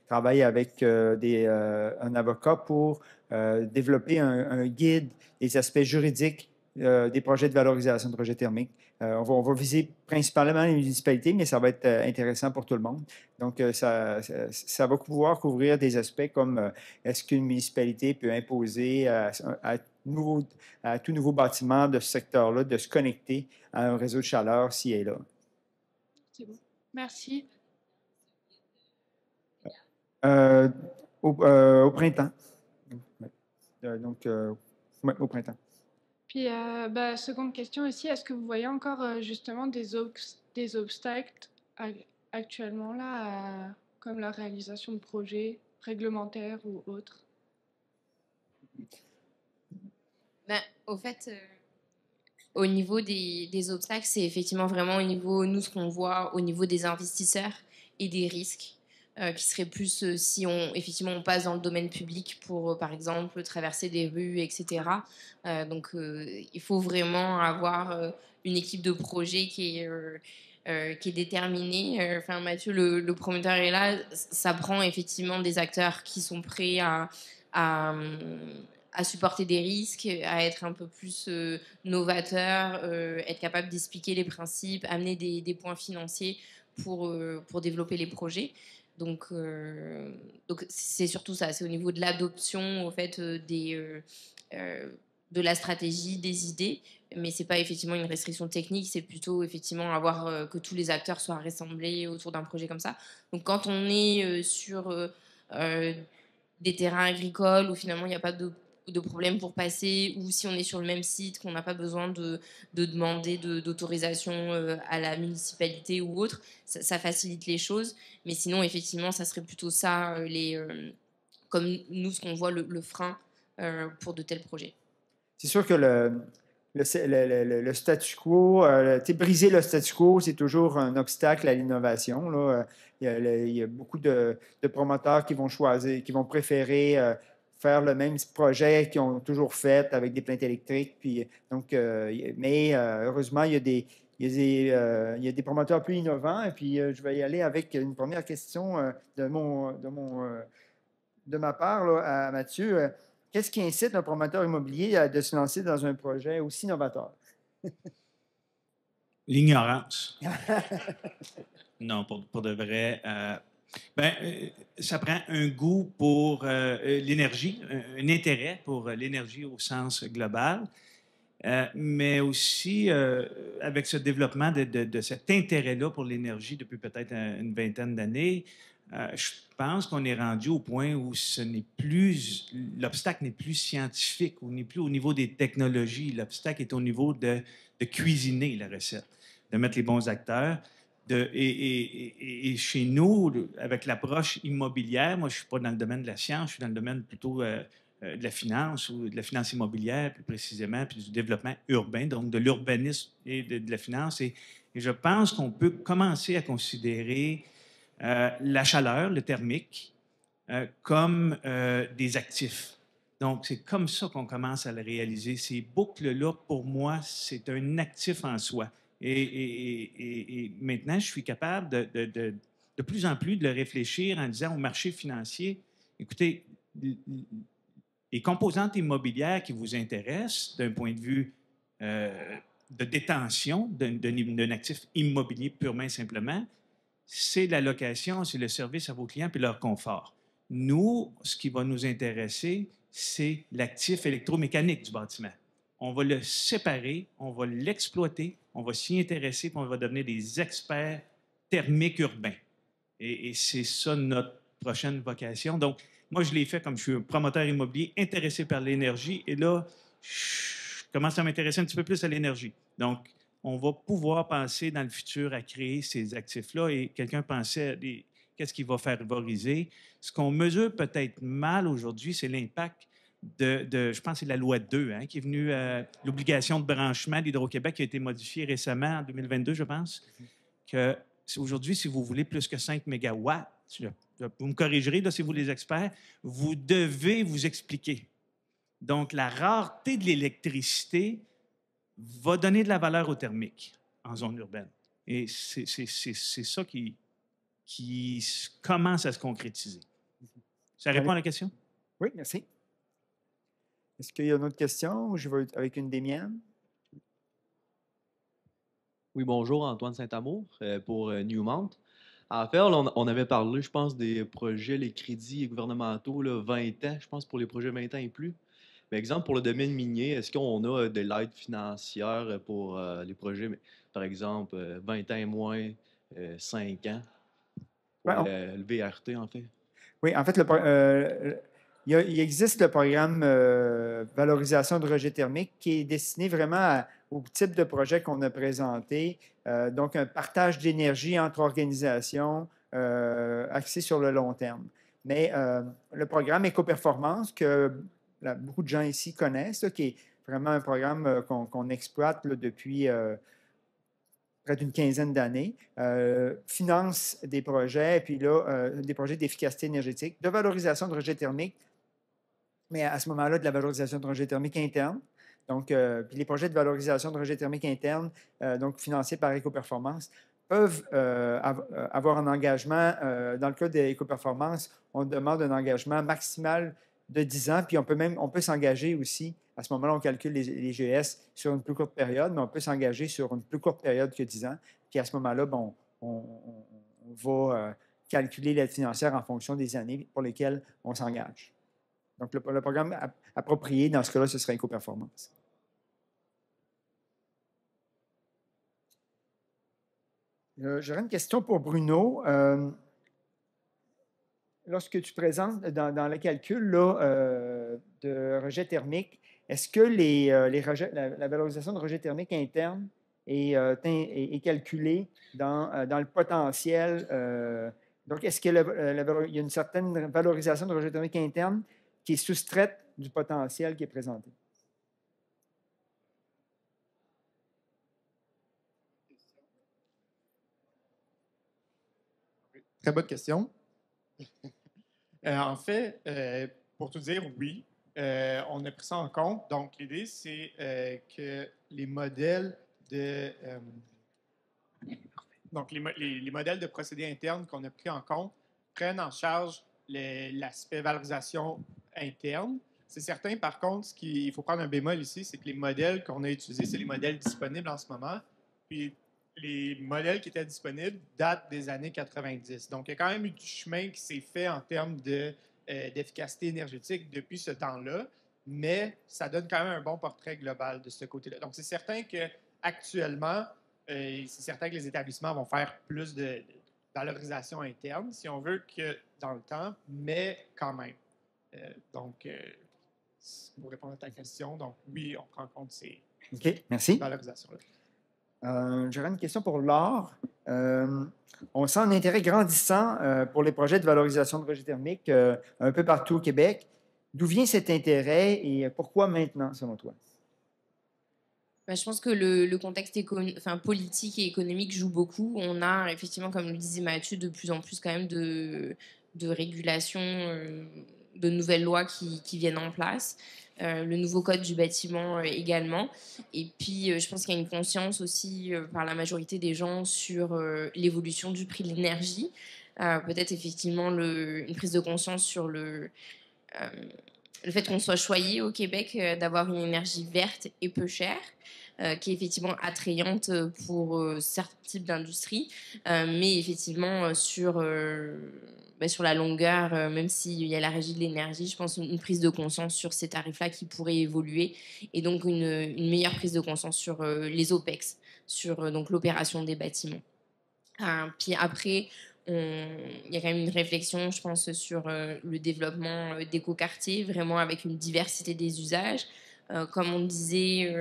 travaille avec un avocat pour développer un guide des aspects juridiques des projets de valorisation de rejet thermique. On va viser principalement les municipalités, mais ça va être intéressant pour tout le monde. Donc, ça va pouvoir couvrir des aspects comme est-ce qu'une municipalité peut imposer à tout nouveau bâtiment de ce secteur-là de se connecter à un réseau de chaleur s'il est là. C'est bon. Merci. Au printemps. Donc, au printemps. Puis, seconde question aussi, est-ce que vous voyez encore justement des obstacles actuellement là, comme la réalisation de projets réglementaires ou autres? Au fait, au niveau des obstacles, c'est effectivement vraiment au niveau, nous, ce qu'on voit au niveau des investisseurs et des risques, qui seraient plus si effectivement on passe dans le domaine public pour, par exemple, traverser des rues, etc. Il faut vraiment avoir une équipe de projet qui est déterminée. Mathieu, le promoteur est là. Ça prend effectivement des acteurs qui sont prêts à supporter des risques, à être un peu plus novateur, être capable d'expliquer les principes, amener des points financiers pour développer les projets. Donc c'est surtout ça, c'est au niveau de l'adoption au fait de la stratégie, des idées, mais c'est pas effectivement une restriction technique, c'est plutôt effectivement avoir que tous les acteurs soient rassemblés autour d'un projet comme ça. Donc quand on est sur des terrains agricoles où finalement il n'y a pas de problème pour passer, ou si on est sur le même site, qu'on n'a pas besoin de demander d'autorisation à la municipalité ou autre, ça facilite les choses. Mais sinon, effectivement, ça serait plutôt ça, comme nous, ce qu'on voit, le frein pour de tels projets. C'est sûr que le statu quo, briser le statu quo, c'est toujours un obstacle à l'innovation. Là. Il y a beaucoup de promoteurs qui vont choisir, qui vont préférer faire le même projet qu'ils ont toujours fait avec des plaintes électriques. Puis, mais heureusement, il y a des promoteurs plus innovants. Et puis, je vais y aller avec une première question de ma part là, à Mathieu. Qu'est-ce qui incite un promoteur immobilier de se lancer dans un projet aussi novateur? L'ignorance. Non, pour de vrai. Ça prend un goût pour l'énergie, un intérêt pour l'énergie au sens global, mais aussi avec ce développement de cet intérêt-là pour l'énergie depuis peut-être une vingtaine d'années, je pense qu'on est rendu au point où l'obstacle n'est plus scientifique, ou n'est plus au niveau des technologies. L'obstacle est au niveau de cuisiner la recette, de mettre les bons acteurs. Et chez nous, avec l'approche immobilière, moi, je ne suis pas dans le domaine de la science, je suis dans le domaine plutôt de la finance, ou de la finance immobilière, plus précisément, puis du développement urbain, donc de l'urbanisme et de la finance. Et Et je pense qu'on peut commencer à considérer la chaleur, le thermique, comme des actifs. Donc, c'est comme ça qu'on commence à le réaliser. Ces boucles-là, pour moi, c'est un actif en soi. Et maintenant, je suis capable de plus en plus de le réfléchir en disant au marché financier, écoutez, les composantes immobilières qui vous intéressent d'un point de vue de détention d'un actif immobilier purement et simplement, c'est la location, c'est le service à vos clients puis leur confort. Nous, ce qui va nous intéresser, c'est l'actif électromécanique du bâtiment. On va le séparer, on va l'exploiter, on va s'y intéresser, puis on va devenir des experts thermiques urbains. Et c'est ça notre prochaine vocation. Donc, moi, je l'ai fait comme je suis un promoteur immobilier intéressé par l'énergie. Et là, je commence à m'intéresser un petit peu plus à l'énergie. Donc, on va pouvoir penser dans le futur à créer ces actifs-là. Et quelqu'un pensait à qu'est-ce qui va favoriser. Ce qu'on mesure peut-être mal aujourd'hui, c'est l'impact je pense que c'est la loi 2 qui est venue, l'obligation de branchement d'Hydro-Québec qui a été modifiée récemment, en 2022, je pense, que aujourd'hui, si vous voulez plus que 5 mégawatts, vous me corrigerez, là, si vous les experts, vous devez vous expliquer. Donc, la rareté de l'électricité va donner de la valeur au thermique en zone urbaine. Et c'est ça qui commence à se concrétiser. Ça répond à la question? Oui, merci. Est-ce qu'il y a une autre question ou je vais avec une des miennes? Oui, bonjour, Antoine Saint-Amour pour Newmont. En fait, on avait parlé, je pense, des projets, les crédits gouvernementaux, là, 20 ans, je pense, pour les projets 20 ans et plus. Mais exemple, pour le domaine minier, est-ce qu'on a de l'aide financière pour les projets, par exemple, 20 ans et moins, 5 ans, pour le VRT, en fait? Oui, en fait, il existe le programme valorisation de rejet thermique qui est destiné vraiment au type de projet qu'on a présenté. Donc, un partage d'énergie entre organisations axé sur le long terme. Mais le programme Éco-Performance, que beaucoup de gens ici connaissent, qui est vraiment un programme qu'on exploite depuis près d'une quinzaine d'années, finance des projets, et puis là, des projets d'efficacité énergétique, de valorisation de rejet thermique, mais à ce moment-là, de la valorisation de rejet thermique interne. Donc, puis les projets de valorisation de rejet thermique interne, donc financés par Éco-Performance, peuvent avoir un engagement. Dans le cas d'Éco-Performance, on demande un engagement maximal de 10 ans, puis on peut s'engager aussi. À ce moment-là, on calcule les GES sur une plus courte période, mais on peut s'engager sur une plus courte période que 10 ans. Puis à ce moment-là, bon, on va calculer l'aide financière en fonction des années pour lesquelles on s'engage. Donc, le programme approprié, dans ce cas-là, ce serait Éco-Performance. J'aurais une question pour Bruno. Lorsque tu présentes dans le calcul là, de rejet thermique, est-ce que la valorisation de rejet thermique interne est calculée dans le potentiel? Donc, est-ce qu'il y a une certaine valorisation de rejet thermique interne qui est soustraite du potentiel qui est présenté? Très bonne question. En fait, pour tout dire, oui, on a pris ça en compte. Donc, l'idée, c'est que les modèles de... donc, les modèles de procédés internes qu'on a pris en compte prennent en charge l'aspect valorisation interne. C'est certain, par contre, il faut prendre un bémol ici, c'est que les modèles qu'on a utilisés, c'est les modèles disponibles en ce moment. Puis, les modèles qui étaient disponibles datent des années 90. Donc, il y a quand même eu du chemin qui s'est fait en termes d'efficacité énergétique depuis ce temps-là, mais ça donne quand même un bon portrait global de ce côté-là. Donc, c'est certain qu'actuellement, c'est certain que les établissements vont faire plus de valorisation interne, si on veut, que dans le temps, mais quand même. Donc, pour répondre à ta question, donc oui, on prend en compte ces valorisations-là. J'aurais une question pour Laure. On sent un intérêt grandissant pour les projets de valorisation de rejet thermique un peu partout au Québec. D'où vient cet intérêt et pourquoi maintenant, selon toi? Je pense que le contexte politique et économique joue beaucoup. On a effectivement, comme le disait Mathieu, de plus en plus quand même de régulations, de nouvelles lois qui viennent en place. Le nouveau code du bâtiment également. Et puis, je pense qu'il y a une conscience aussi par la majorité des gens sur l'évolution du prix de l'énergie. Peut-être effectivement une prise de conscience sur le fait qu'on soit choyé au Québec d'avoir une énergie verte et peu chère, qui est effectivement attrayante pour certains types d'industries, mais effectivement sur la longueur, même s'il y a la régie de l'énergie, je pense une prise de conscience sur ces tarifs-là qui pourraient évoluer, et donc une meilleure prise de conscience sur les OPEX, sur donc l'opération des bâtiments. Puis après, il y a quand même une réflexion, je pense, sur le développement d'écoquartiers, vraiment avec une diversité des usages. Comme on disait,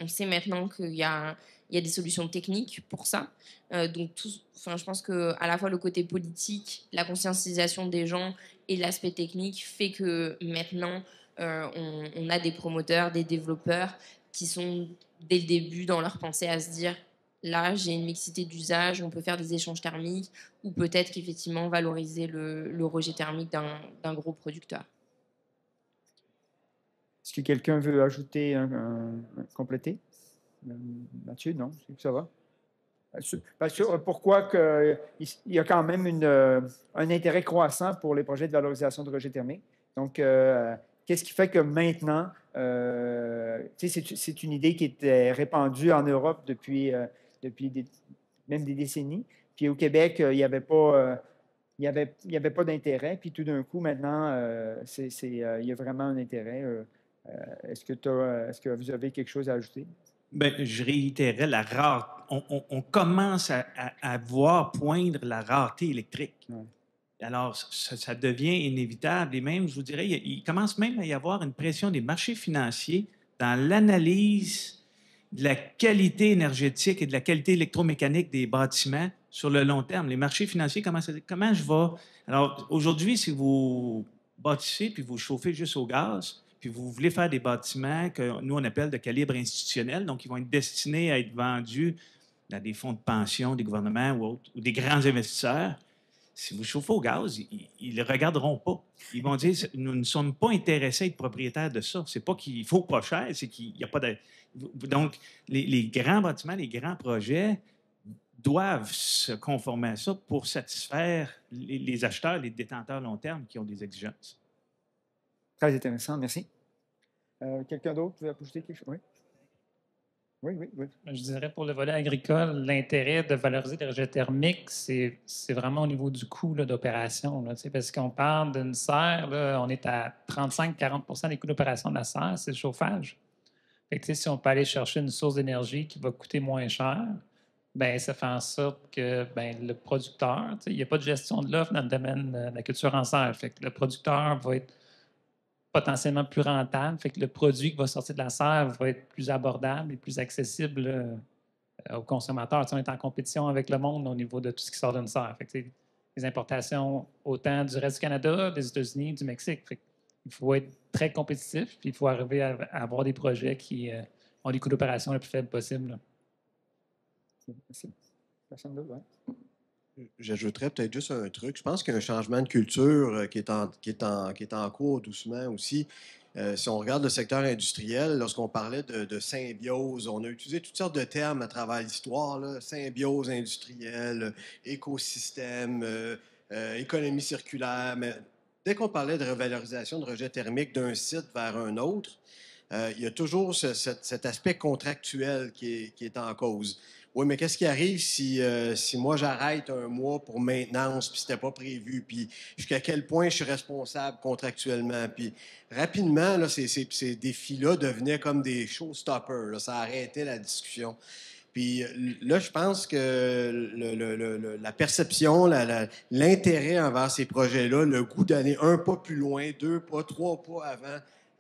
on sait maintenant qu'il y a des solutions techniques pour ça. Donc, je pense que à la fois le côté politique, la conscientisation des gens et l'aspect technique fait que maintenant, on a des promoteurs, des développeurs qui sont dès le début dans leur pensée à se dire là, j'ai une mixité d'usage, on peut faire des échanges thermiques, ou peut-être qu'effectivement valoriser le rejet thermique d'un gros producteur. Est-ce que quelqu'un veut ajouter, compléter? Mathieu, non? Ça va? Pourquoi il y a quand même un intérêt croissant pour les projets de valorisation de rejet thermique? Donc, qu'est-ce qui fait que maintenant, c'est une idée qui était répandue en Europe depuis même des décennies. Puis au Québec, il n'y avait pas, il y avait pas d'intérêt. Puis tout d'un coup, maintenant, il y a vraiment un intérêt. Est-ce que vous avez quelque chose à ajouter? Bien, je réitérais la rareté. On commence à voir poindre la rareté électrique. Ouais. Alors, ça devient inévitable. Et même, je vous dirais, il commence même à y avoir une pression des marchés financiers dans l'analyse de la qualité énergétique et de la qualité électromécanique des bâtiments sur le long terme. Les marchés financiers commencent à dire comment je vais. Alors, aujourd'hui, si vous bâtissez puis vous chauffez juste au gaz, puis vous voulez faire des bâtiments que nous, on appelle de calibre institutionnel, donc ils vont être destinés à être vendus dans des fonds de pension, des gouvernements ou des grands investisseurs. Si vous chauffez au gaz, ils ne le regarderont pas. Ils vont dire nous ne sommes pas intéressés à être propriétaires de ça. C'est pas qu'il faut pas cher, c'est qu'il n'y a pas de. Donc, les grands bâtiments, les grands projets doivent se conformer à ça pour satisfaire les acheteurs, les détenteurs long terme qui ont des exigences. Très intéressant, merci. Quelqu'un d'autre veut ajouter quelque chose? Oui. Oui. Je dirais pour le volet agricole, l'intérêt de valoriser les rejets thermiques, c'est vraiment au niveau du coût d'opération. Parce qu'on parle d'une serre, là, on est à 35-40 des coûts d'opération de la serre, c'est le chauffage. Fait que, si on peut aller chercher une source d'énergie qui va coûter moins cher, ben, ça fait en sorte que le producteur, il n'y a pas de gestion de l'offre dans le domaine de la culture en serre. Fait que le producteur va être potentiellement plus rentable, fait que le produit qui va sortir de la serre va être plus abordable et plus accessible aux consommateurs. On est en compétition avec le monde au niveau de tout ce qui sort d'une serre. Fait que, les importations autant du reste du Canada, des États-Unis, du Mexique. Fait il faut être très compétitif, puis il faut arriver à avoir des projets qui ont les coûts d'opération les plus faibles possibles. Merci. Personne d'autre, ouais. J'ajouterais peut-être juste un truc. Je pense qu'il y a un changement de culture qui est en cours doucement aussi. Si on regarde le secteur industriel, lorsqu'on parlait de symbiose, on a utilisé toutes sortes de termes à travers l'histoire, là. Symbiose industrielle, écosystème, économie circulaire. Mais dès qu'on parlait de revalorisation de rejet thermique d'un site vers un autre, il y a toujours cet aspect contractuel qui est en cause. Oui, mais qu'est-ce qui arrive si moi j'arrête un mois pour maintenance puis c'était pas prévu, puis jusqu'à quel point je suis responsable contractuellement, puis rapidement là, ces défis-là devenaient comme des showstoppers, là, ça arrêtait la discussion. Puis là, je pense que la perception, l'intérêt envers ces projets-là, le goût d'aller un pas plus loin, 2 pas, 3 pas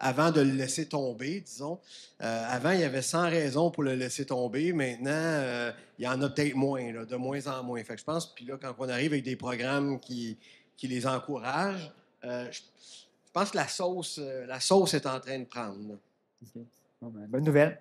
avant de le laisser tomber, disons. Avant, il y avait 100 raisons pour le laisser tomber. Maintenant, il y en a peut-être moins, là, de moins en moins. Fait que je pense, puis là, quand on arrive avec des programmes qui les encouragent, je pense que la sauce est en train de prendre. Okay. Bon, bonne nouvelle.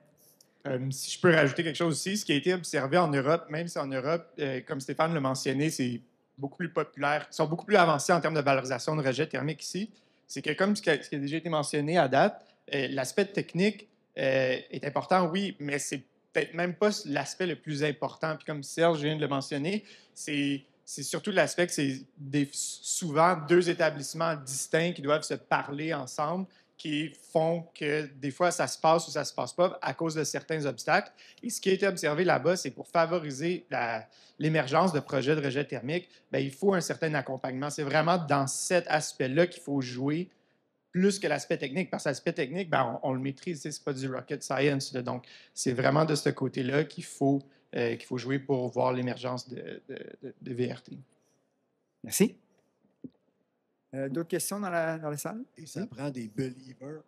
Si je peux rajouter quelque chose aussi, ce qui a été observé en Europe, même si en Europe, comme Stéphane l'a mentionné, c'est beaucoup plus populaire, ils sont beaucoup plus avancés en termes de valorisation de rejet thermique ici, c'est que comme ce qui a déjà été mentionné à date, l'aspect technique est important, oui, mais c'est peut-être même pas l'aspect le plus important. Puis comme Serge vient de le mentionner, c'est surtout l'aspect que c'est souvent deux établissements distincts qui doivent se parler ensemble, qui font que des fois, ça se passe ou ça se passe pas à cause de certains obstacles. Et ce qui a été observé là-bas, c'est pour favoriser l'émergence de projets de rejet thermique, bien, il faut un certain accompagnement. C'est vraiment dans cet aspect-là qu'il faut jouer plus que l'aspect technique, parce que l'aspect technique, bien, on le maîtrise, c'est pas du rocket science. Là. Donc, c'est vraiment de ce côté-là qu'il faut jouer pour voir l'émergence de VRT. Merci. D'autres questions dans la salle? Et ça prend des believers.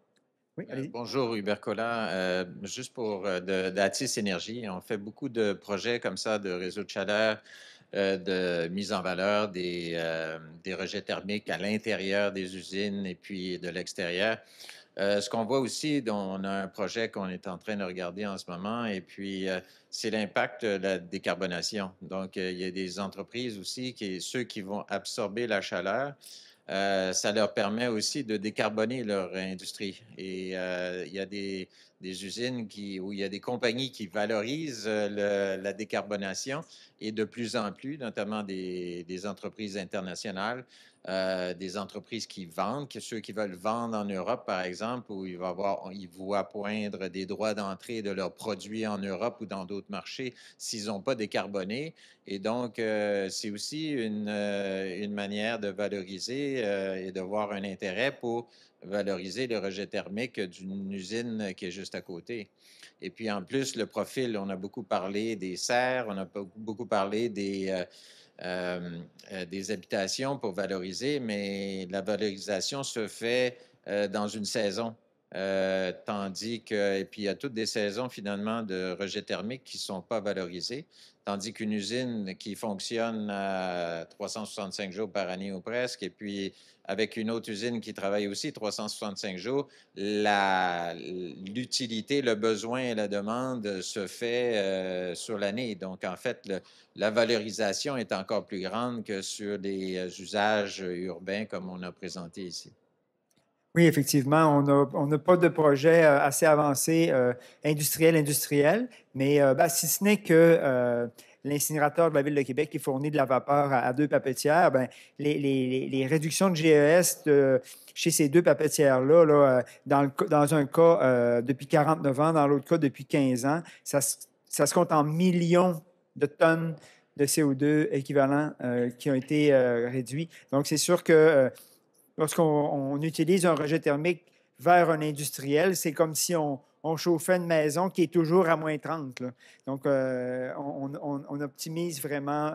Oui, allez-y. Bonjour, Hubert Collin. Juste pour d'Atis Énergie, on fait beaucoup de projets comme ça de réseaux de chaleur, de mise en valeur des rejets thermiques à l'intérieur des usines et puis de l'extérieur. Ce qu'on voit aussi, on a un projet qu'on est en train de regarder en ce moment, et puis c'est l'impact de la décarbonation. Donc, il y a des entreprises aussi, ceux qui vont absorber la chaleur, ça leur permet aussi de décarboner leur industrie. Et il y a des usines où il y a des compagnies qui valorisent la décarbonation, et de plus en plus, notamment des entreprises internationales, des entreprises qui vendent, ceux qui veulent vendre en Europe, par exemple, où ils voient poindre des droits d'entrée de leurs produits en Europe ou dans d'autres marchés s'ils n'ont pas décarboné. Et donc, c'est aussi une manière de valoriser et de voir un intérêt pour valoriser le rejet thermique d'une usine qui est juste à côté. Et puis, en plus, le profil, on a beaucoup parlé des serres, on a beaucoup parlé des habitations pour valoriser, mais la valorisation se fait dans une saison. Tandis que, et puis il y a toutes des saisons finalement de rejet thermique qui ne sont pas valorisées, tandis qu'une usine qui fonctionne à 365 jours par année ou presque, et puis avec une autre usine qui travaille aussi 365 jours, l'utilité, le besoin et la demande se fait sur l'année. Donc, en fait, la valorisation est encore plus grande que sur des usages urbains comme on a présenté ici. Oui, effectivement, on n'a pas de projet assez avancé industriel, mais si ce n'est que l'incinérateur de la Ville de Québec qui fournit de la vapeur à deux papetières, ben, les réductions de GES chez ces deux papetières-là, dans un cas depuis 49 ans, dans l'autre cas depuis 15 ans, ça se compte en millions de tonnes de CO2 équivalents qui ont été réduits. Donc, c'est sûr que lorsqu'on utilise un rejet thermique vers un industriel, c'est comme si on chauffait une maison qui est toujours à moins 30. Là. Donc, on optimise vraiment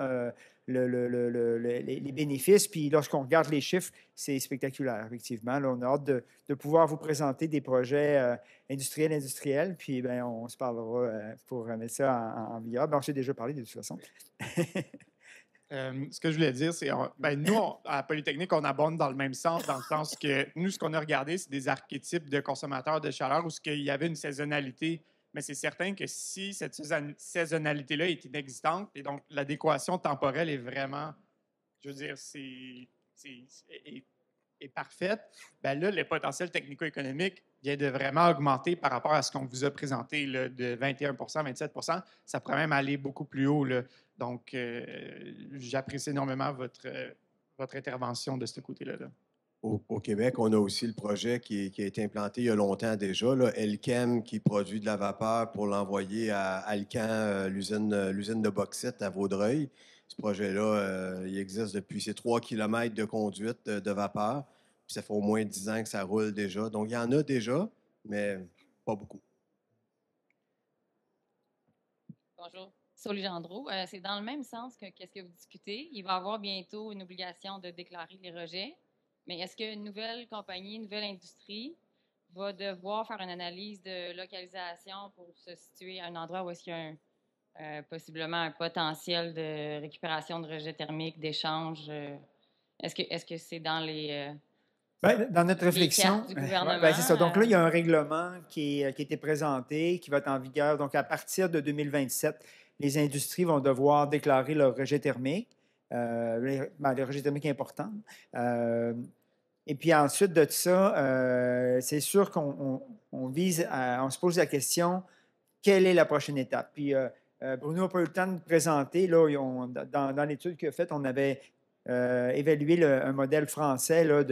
les bénéfices. Puis lorsqu'on regarde les chiffres, c'est spectaculaire, effectivement. Là, on a hâte de pouvoir vous présenter des projets industriels. Puis, bien, on se parlera pour mettre ça en vigueur. Ben, on s'est déjà parlé de toute façon. Ce que je voulais dire, c'est nous, à Polytechnique, on abonde dans le même sens, dans le sens que nous, ce qu'on a regardé, c'est des archétypes de consommateurs de chaleur où il y avait une saisonnalité. Mais c'est certain que si cette saisonnalité-là est inexistante, et donc l'adéquation temporelle est vraiment, je veux dire, est parfaite, bien là, le potentiel technico-économique vient de vraiment augmenter par rapport à ce qu'on vous a présenté là, de 21 27 ça pourrait même aller beaucoup plus haut. Là. Donc, j'apprécie énormément votre intervention de ce côté-là. Là. Au Québec, on a aussi le projet qui a été implanté il y a longtemps déjà, là, Elkem, qui produit de la vapeur pour l'envoyer à Alcan, l'usine de bauxite à Vaudreuil. Ce projet-là, il existe depuis ces 3 kilomètres de conduite de vapeur. Puis ça fait au moins 10 ans que ça roule déjà. Donc, il y en a déjà, mais pas beaucoup. Bonjour. Sauli Gendreau. C'est dans le même sens que qu'est-ce que vous discutez. Il va y avoir bientôt une obligation de déclarer les rejets. Mais est-ce qu'une nouvelle compagnie, une nouvelle industrie va devoir faire une analyse de localisation pour se situer à un endroit où est-ce qu'il y a possiblement un potentiel de récupération de rejets thermiques, d'échange? Est-ce que c'est dans les Ben, dans notre les réflexion, cartes du ouais, gouvernement. ben, c'est ça. Donc là, il y a un règlement qui a été présenté, qui va être en vigueur. Donc, à partir de 2027, les industries vont devoir déclarer leur rejet thermique, les rejets thermiques importants. Et puis ensuite de ça, c'est sûr on se pose la question, quelle est la prochaine étape? Puis Bruno n'a pas eu le temps de présenter. Là, dans l'étude qu'il a faite, on avait évalué un modèle français là,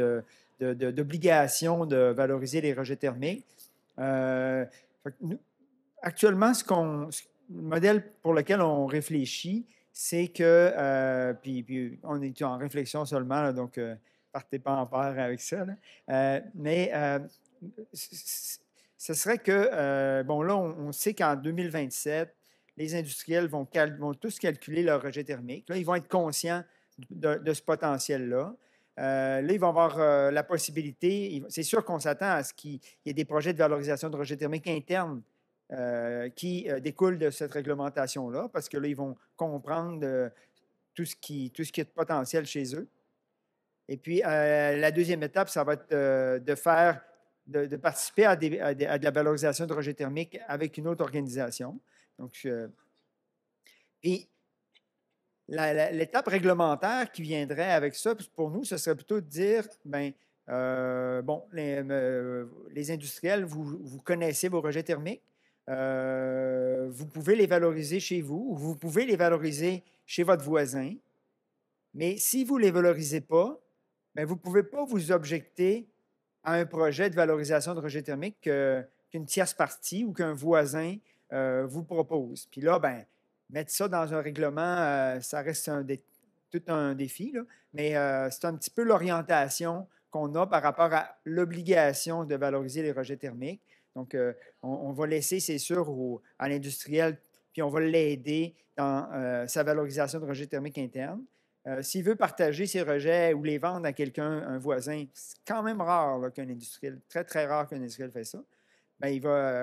d'obligation de valoriser les rejets thermiques. Fait que actuellement, le modèle pour lequel on réfléchit, c'est que, puis on est en réflexion seulement, là, donc partez pas en peur avec ça, là. Ce serait que, bon là, on sait qu'en 2027, les industriels vont tous calculer leur rejet thermique. Là, ils vont être conscients de ce potentiel-là. Là, ils vont avoir la possibilité, c'est sûr qu'on s'attend à ce qu'il y ait des projets de valorisation de rejet thermique interne qui découlent de cette réglementation-là, parce que là, ils vont comprendre tout ce qui est de potentiel chez eux. Et puis, la deuxième étape, ça va être de participer à de la valorisation de rejet thermique avec une autre organisation. Donc, puis, l'étape réglementaire qui viendrait avec ça, pour nous, ce serait plutôt de dire, ben, bon, les industriels, vous connaissez vos rejets thermiques, vous pouvez les valoriser chez vous, ou vous pouvez les valoriser chez votre voisin, mais si vous ne les valorisez pas, ben, vous ne pouvez pas vous objecter à un projet de valorisation de rejet thermique qu'une tierce partie ou qu'un voisin vous propose. Puis là, ben, mettre ça dans un règlement, ça reste tout un défi, là, mais c'est un petit peu l'orientation qu'on a par rapport à l'obligation de valoriser les rejets thermiques. Donc, on va laisser, c'est sûr, à l'industriel, puis on va l'aider dans sa valorisation de rejets thermiques internes. S'il veut partager ses rejets ou les vendre à quelqu'un, un voisin, c'est quand même rare là, qu'un industriel, très, très rare qu'un industriel fait ça. Bien,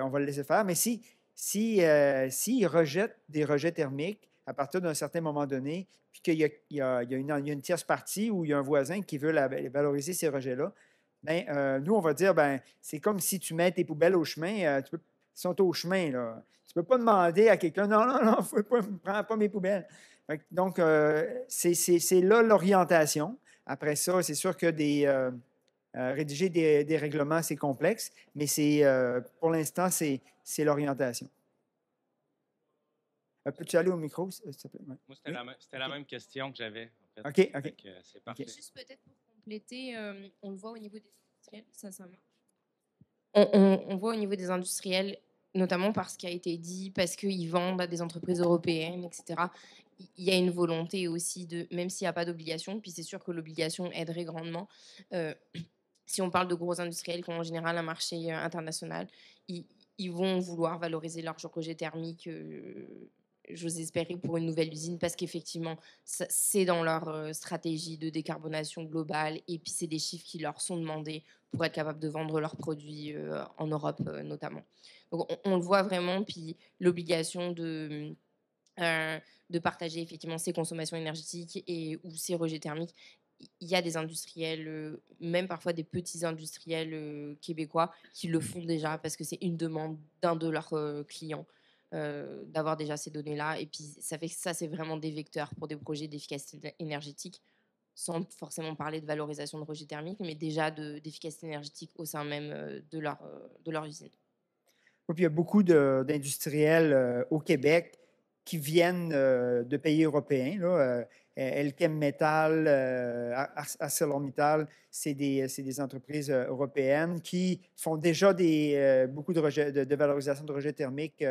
on va le laisser faire. Mais s'il rejette des rejets thermiques à partir d'un certain moment donné, puis qu'il y a une tierce partie ou il y a un voisin qui veut valoriser ces rejets-là, bien, nous, on va dire, ben, c'est comme si tu mets tes poubelles au chemin, ils sont au chemin. Là. Tu ne peux pas demander à quelqu'un, non, ne prends pas mes poubelles. Donc, c'est là l'orientation. Après ça, c'est sûr que rédiger des règlements, c'est complexe, mais pour l'instant, c'est l'orientation. Peux-tu aller au micro, s'il te plaît? Ouais. Moi, c'était la même question que j'avais. En fait. OK. C'est parfait. Juste peut-être pour compléter, on le voit au niveau des industriels, ça marche. On voit au niveau des industriels, notamment parce qu'il a été dit, parce qu'ils vendent à des entreprises européennes, etc. Il y a une volonté aussi, même s'il n'y a pas d'obligation, puis c'est sûr que l'obligation aiderait grandement. Si on parle de gros industriels qui ont en général un marché international, ils vont vouloir valoriser leur rejet thermique, j'ose espérer, pour une nouvelle usine, parce qu'effectivement, c'est dans leur stratégie de décarbonation globale, et puis c'est des chiffres qui leur sont demandés pour être capables de vendre leurs produits en Europe notamment. Donc on le voit vraiment, puis l'obligation de partager effectivement ses consommations énergétiques ou ses rejets thermiques. Il y a des industriels, même parfois des petits industriels québécois, qui le font déjà parce que c'est une demande d'un de leurs clients d'avoir déjà ces données-là. Et puis ça fait que ça, c'est vraiment des vecteurs pour des projets d'efficacité énergétique, sans forcément parler de valorisation de rejets thermiques, mais déjà d'efficacité énergétique au sein même de leur usine. Oui, puis il y a beaucoup d'industriels au Québec qui viennent de pays européens. Là, Elkem Metal, ArcelorMittal, c'est des entreprises européennes qui font déjà beaucoup de valorisation de rejets thermiques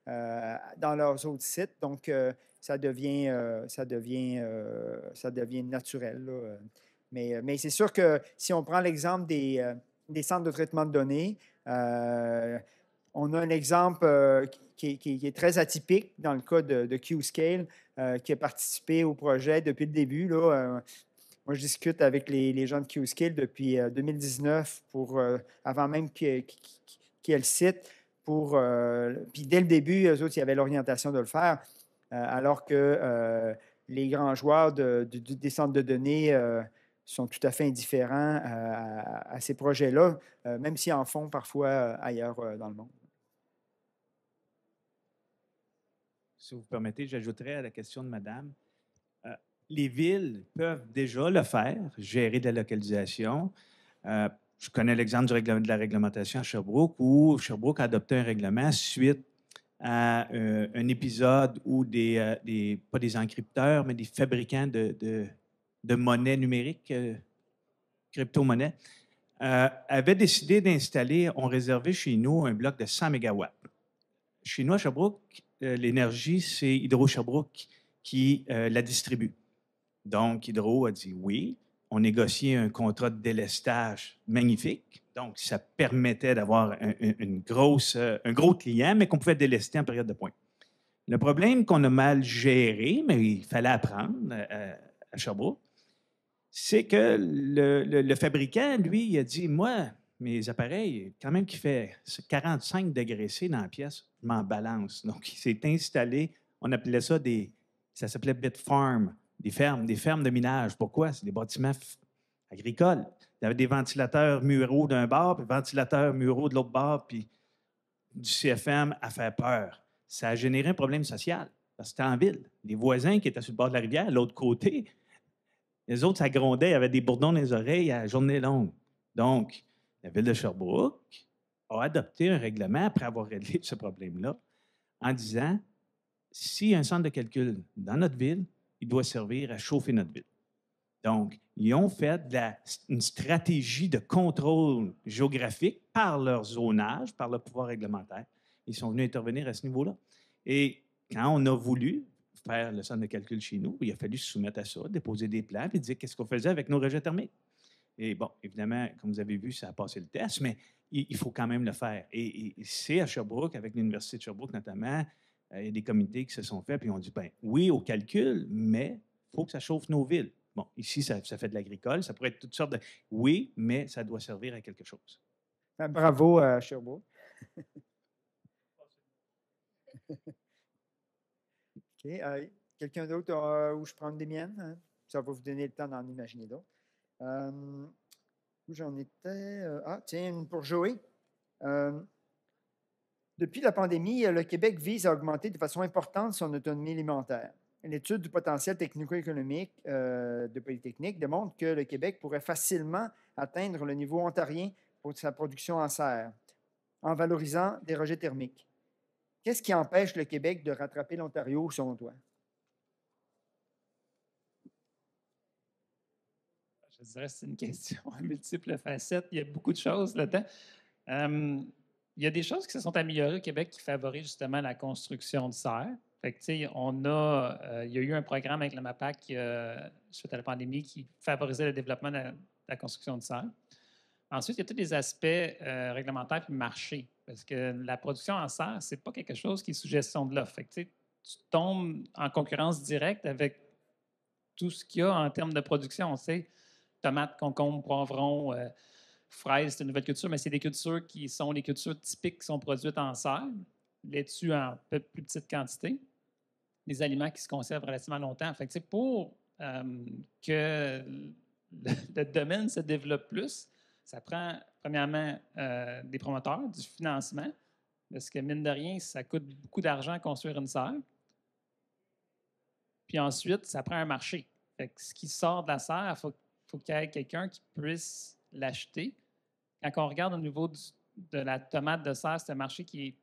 dans leurs autres sites. Donc, ça devient naturel. Là. Mais c'est sûr que si on prend l'exemple des centres de traitement de données, on a un exemple qui est très atypique dans le cas de Qscale, qui a participé au projet depuis le début. Là, moi, je discute avec les gens de Qscale depuis 2019, avant même qu'il y ait le site. Puis dès le début, eux autres, il y avait l'orientation de le faire, alors que les grands joueurs des centres de données sont tout à fait indifférents à ces projets-là, même s'ils en font parfois ailleurs dans le monde. Si vous permettez, j'ajouterais à la question de madame, les villes peuvent déjà le faire, gérer de la localisation. Je connais l'exemple de la réglementation à Sherbrooke, où Sherbrooke a adopté un règlement suite à un épisode où pas des encrypteurs, mais des fabricants de monnaie numérique, crypto-monnaie, avaient décidé d'installer, ont réservé chez nous un bloc de 100 MW. Chez nous, à Sherbrooke, l'énergie, c'est Hydro-Sherbrooke qui la distribue. Donc, Hydro a dit oui. On négociait un contrat de délestage magnifique. Donc, ça permettait d'avoir un gros client, mais qu'on pouvait délester en période de pointe. Le problème qu'on a mal géré, mais il fallait apprendre à Sherbrooke, c'est que le fabricant, lui, il a dit, moi, mes appareils, quand même qu'il fait 45 degrés C dans la pièce, je m'en balance. Donc, il s'est installé, on appelait ça ça s'appelait bit farm, des fermes de minage. Pourquoi? C'est des bâtiments agricoles. Il y avait des ventilateurs muraux d'un bord, puis ventilateurs muraux de l'autre bord, puis du CFM à faire peur. Ça a généré un problème social, parce que c'était en ville. Les voisins qui étaient sur le bord de la rivière, à l'autre côté, les autres, ça grondait, il y avait des bourdons dans les oreilles à la journée longue. Donc, la ville de Sherbrooke a adopté un règlement après avoir réglé ce problème-là en disant, s'il y a un centre de calcul dans notre ville, il doit servir à chauffer notre ville. Donc, ils ont fait une stratégie de contrôle géographique par leur zonage, par leur pouvoir réglementaire. Ils sont venus intervenir à ce niveau-là. Et quand on a voulu faire le centre de calcul chez nous, il a fallu se soumettre à ça, déposer des plans, puis dire qu'est-ce qu'on faisait avec nos rejets thermiques. Et bon, évidemment, comme vous avez vu, ça a passé le test, mais il faut quand même le faire. Et c'est à Sherbrooke, avec l'Université de Sherbrooke notamment, il y a des comités qui se sont faits, puis on dit, ben oui, au calcul, mais il faut que ça chauffe nos villes. Bon, ici, ça fait de l'agricole, ça pourrait être toutes sortes de... Oui, mais ça doit servir à quelque chose. Bravo à Sherbrooke. OK. Quelqu'un d'autre où je prends des miennes? Hein? Ça va vous donner le temps d'en imaginer d'autres. Où j'en étais? Tiens, une pour Joey. Depuis la pandémie, le Québec vise à augmenter de façon importante son autonomie alimentaire. L'étude du potentiel technico-économique de Polytechnique démontre que le Québec pourrait facilement atteindre le niveau ontarien pour sa production en serre, en valorisant des rejets thermiques. Qu'est-ce qui empêche le Québec de rattraper l'Ontario, selon toi? Je dirais que c'est une question à multiples facettes. Il y a beaucoup de choses là-dedans. Il y a des choses qui se sont améliorées au Québec qui favorisent justement la construction de serre. Fait que, il y a eu un programme avec le MAPAC suite à la pandémie qui favorisait le développement de la construction de serre. Ensuite, il y a tous les aspects réglementaires et marché. Parce que la production en serre, ce n'est pas quelque chose qui est sous gestion de l'offre. Tu tombes en concurrence directe avec tout ce qu'il y a en termes de production. Tomates, concombres, poivrons, fraises, c'est une nouvelle culture, mais c'est des cultures qui sont les cultures typiques qui sont produites en serre. Laitue en plus petite quantité. Des aliments qui se conservent relativement longtemps. Fait que, pour que le domaine se développe plus, ça prend, premièrement, des promoteurs, du financement, parce que, mine de rien, ça coûte beaucoup d'argent construire une serre. Puis ensuite, ça prend un marché. Fait que ce qui sort de la serre, il faut qu'il y ait quelqu'un qui puisse l'acheter. Quand on regarde au niveau de la tomate de serre, c'est un marché qui est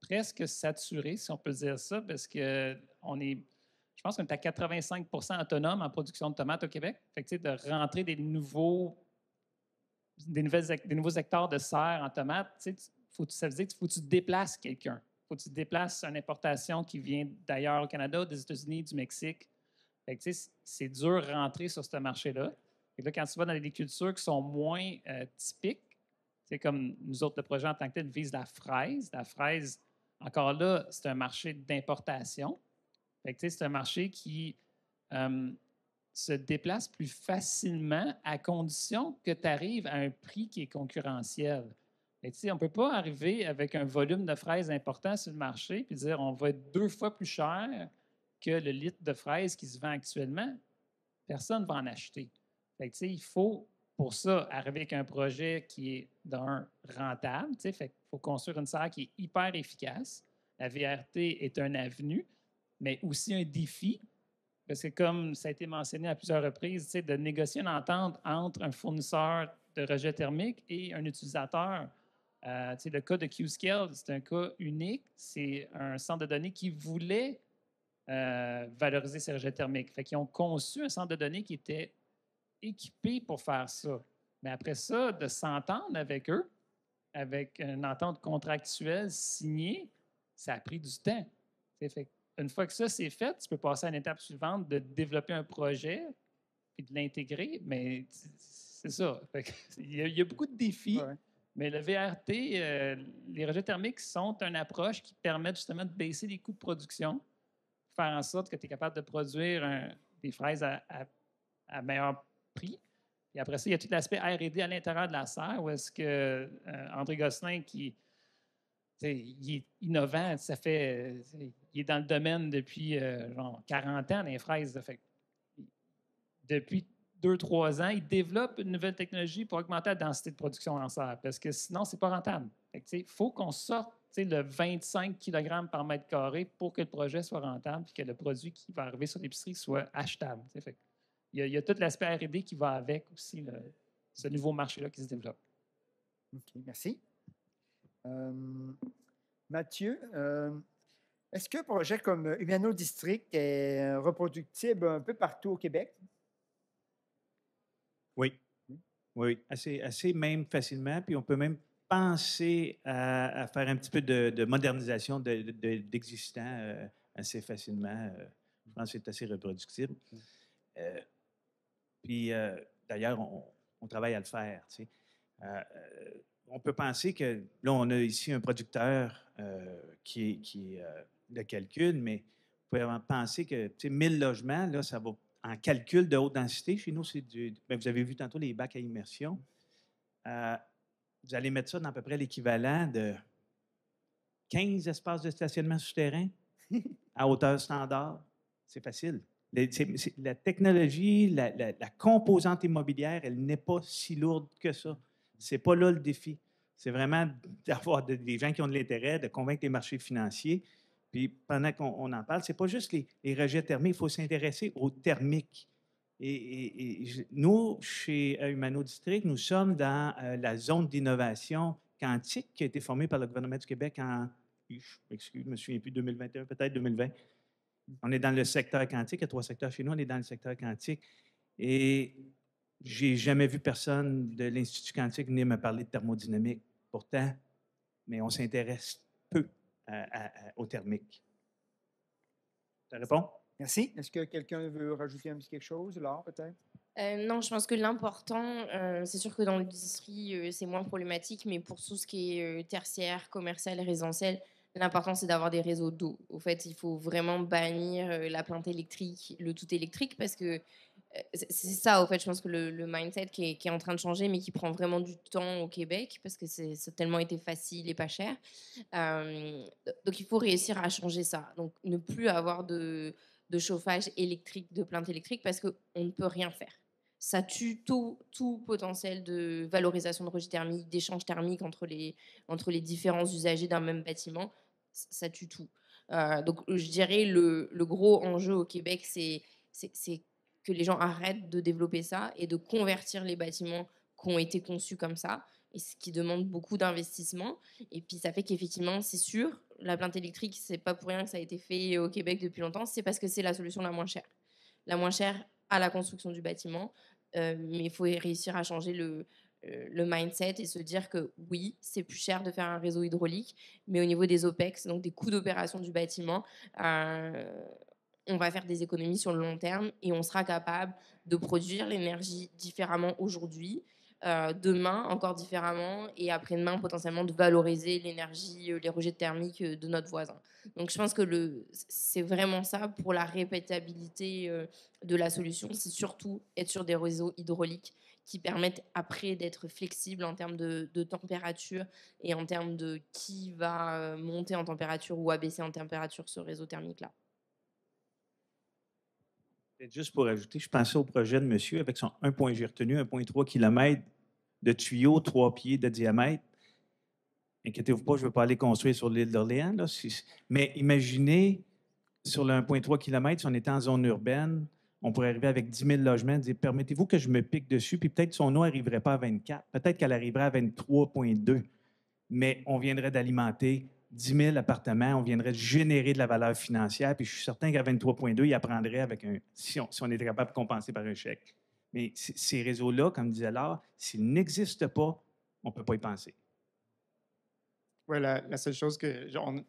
presque saturé, si on peut dire ça, parce que je pense qu'on est à 85 autonome en production de tomates au Québec. Fait que, de rentrer des nouveaux hectares de serre en tomates, ça veut dire qu'il faut que tu déplaces quelqu'un. Il faut que tu déplaces une importation qui vient d'ailleurs au Canada, des États-Unis, du Mexique. Fait que, c'est dur de rentrer sur ce marché-là. Et là, quand tu vas dans des cultures qui sont moins typiques, c'est comme nous autres, le projet en tant que tel vise la fraise. La fraise, encore là, c'est un marché d'importation. C'est un marché qui se déplace plus facilement à condition que tu arrives à un prix qui est concurrentiel. On ne peut pas arriver avec un volume de fraises important sur le marché et dire on va être 2 fois plus cher que le litre de fraises qui se vend actuellement. personne ne va en acheter. Fait que, tu sais, il faut, pour ça, arriver avec un projet qui est, d'un, rentable. Tu sais, fait qu'il faut construire une serre qui est hyper efficace. La VRT est un avenue, mais aussi un défi. Parce que comme ça a été mentionné à plusieurs reprises, tu sais, de négocier une entente entre un fournisseur de rejet thermique et un utilisateur. Tu sais, le cas de Qscale, c'est un cas unique. C'est un centre de données qui voulait valoriser ces rejets thermiques. Fait qu'ils ont conçu un centre de données qui était équipé pour faire ça. Mais après ça, de s'entendre avec eux, avec une entente contractuelle signée, ça a pris du temps. Fait une fois que ça c'est fait, tu peux passer à l'étape suivante de développer un projet et de l'intégrer, mais c'est ça. Il y a beaucoup de défis, mais le VRT, les rejets thermiques sont une approche qui permet justement de baisser les coûts de production, faire en sorte que tu es capable de produire des fraises à meilleur prix. Et après ça, il y a tout l'aspect R&D à l'intérieur de la serre, où est-ce que André Gosselin, il est innovant, il est dans le domaine depuis genre 40 ans, les fraises. Fait, depuis 2-3 ans, il développe une nouvelle technologie pour augmenter la densité de production en serre, parce que sinon, ce n'est pas rentable. Il faut qu'on sorte le 25 kg par mètre carré pour que le projet soit rentable et que le produit qui va arriver sur l'épicerie soit achetable. Fait, il y a tout l'aspect R&D qui va avec aussi ce nouveau marché-là qui se développe. OK, merci. Mathieu, est-ce qu'un projet comme Humano District est reproductible un peu partout au Québec? Oui. Oui, assez même facilement. Puis on peut même penser à faire un petit peu de modernisation d'existants assez facilement. Je pense que c'est assez reproductible. Puis d'ailleurs, on travaille à le faire. Tu sais. On peut penser que, là, on a ici un producteur qui est de calcul, mais vous pouvez penser que 1000 logements, là, ça va en calcul de haute densité. Chez nous, c'est vous avez vu tantôt les bacs à immersion. Vous allez mettre ça dans à peu près l'équivalent de 15 espaces de stationnement souterrain à hauteur standard. C'est facile. La technologie, la composante immobilière, elle n'est pas si lourde que ça. C'est pas là le défi. C'est vraiment d'avoir des gens qui ont de l'intérêt, de convaincre les marchés financiers. Puis pendant qu'on en parle, c'est pas juste les rejets thermiques, il faut s'intéresser aux thermiques. Et nous, chez Humano District, nous sommes dans la zone d'innovation quantique qui a été formée par le gouvernement du Québec je me souviens plus, 2021, peut-être 2020. On est dans le secteur quantique, il y a 3 secteurs chez nous, on est dans le secteur quantique. Et j'ai jamais vu personne de l'Institut quantique venir me parler de thermodynamique. Pourtant, mais on s'intéresse peu aux thermiques. Ça répond? Merci. Est-ce que quelqu'un veut rajouter un petit quelque chose, Laure, peut-être? Non, je pense que l'important, c'est sûr que dans l'industrie, c'est moins problématique, mais pour tout ce qui est tertiaire, commercial et résidentiel, l'important, c'est d'avoir des réseaux d'eau. Au fait, il faut vraiment bannir la plainte électrique, le tout électrique, parce que c'est ça, au fait, je pense que le mindset qui est en train de changer, mais qui prend vraiment du temps au Québec, parce que ça a tellement été facile et pas cher. Donc, il faut réussir à changer ça. Donc, ne plus avoir de chauffage électrique, de plainte électrique, parce qu'on ne peut rien faire. Ça tue tout potentiel de valorisation de rejet thermique, d'échange thermique entre les différents usagers d'un même bâtiment. Ça tue tout. Donc, je dirais le gros enjeu au Québec, c'est que les gens arrêtent de développer ça et de convertir les bâtiments qui ont été conçus comme ça, et ce qui demande beaucoup d'investissement. Et puis, ça fait qu'effectivement, c'est sûr, la plainte électrique, c'est pas pour rien que ça a été fait au Québec depuis longtemps, c'est parce que c'est la solution la moins chère. La moins chère à la construction du bâtiment, mais il faut réussir à changer le mindset et se dire que oui, c'est plus cher de faire un réseau hydraulique, mais au niveau des OPEX, donc des coûts d'opération du bâtiment, on va faire des économies sur le long terme et on sera capable de produire l'énergie différemment aujourd'hui, demain encore différemment, et après-demain potentiellement de valoriser l'énergie, les rejets thermiques de notre voisin. Donc je pense que c'est vraiment ça pour la répétabilité de la solution. C'est surtout être sur des réseaux hydrauliques qui permettent après d'être flexibles en termes de température et en termes de qui va monter en température ou abaisser en température ce réseau thermique-là. Peut-être juste pour ajouter, je pensais au projet de monsieur avec son j'ai retenu 1,3 km de tuyaux, 3 pieds de diamètre. Inquiétez-vous pas, je ne veux pas aller construire sur l'île d'Orléans. Là. Mais imaginez, sur le 1,3 km, si on était en zone urbaine, on pourrait arriver avec 10 000 logements, dire permettez-vous que je me pique dessus, puis peut-être son eau n'arriverait pas à 24, peut-être qu'elle arriverait à 23,2, mais on viendrait d'alimenter 10 000 appartements, on viendrait de générer de la valeur financière, puis je suis certain qu'à 23,2, il apprendrait avec si on était capable de compenser par un chèque. Mais ces réseaux-là, comme disait Laure, s'ils n'existent pas, on ne peut pas y penser. Oui, la seule chose que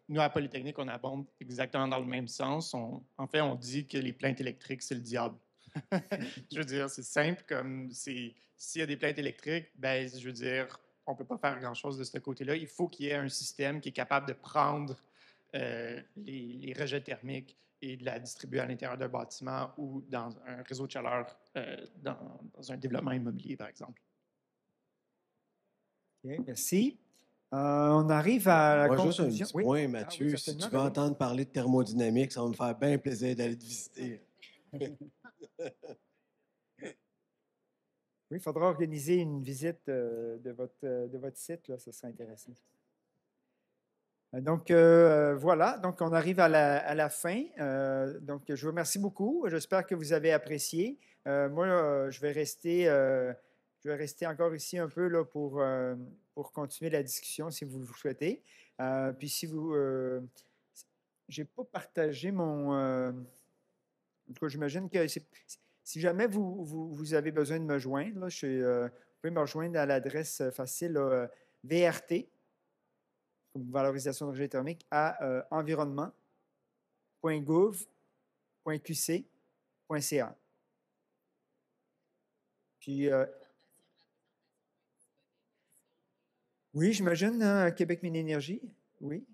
nous, à Polytechnique, on abonde exactement dans le même sens. En fait, on dit que les plaintes électriques, c'est le diable. Je veux dire, c'est simple, comme s'il y a des plaintes électriques, ben, je veux dire, on ne peut pas faire grand-chose de ce côté-là. Il faut qu'il y ait un système qui est capable de prendre les rejets thermiques et de la distribuer à l'intérieur d'un bâtiment ou dans un réseau de chaleur, dans un développement immobilier, par exemple. OK, merci. On arrive à la Moi, conclusion. juste un petit Oui? point, Mathieu. oui, Si tu certainement, veux ben oui. entendre parler de thermodynamique, ça va me faire bien plaisir d'aller te visiter. Oui, il faudra organiser une visite de votre site, là, ce serait intéressant. Donc, voilà, donc on arrive à la fin. Donc, je vous remercie beaucoup. J'espère que vous avez apprécié. Moi, je vais rester encore ici un peu là, pour continuer la discussion si vous le souhaitez. Puis, si vous... j'ai pas partagé mon... en tout cas, j'imagine que si jamais vous avez besoin de me joindre, là, vous pouvez me rejoindre à l'adresse facile là, VRT, comme valorisation de rejet thermique, à environnement.gouv.qc.ca. Puis, oui, j'imagine, hein, Québec Mine Énergie, oui.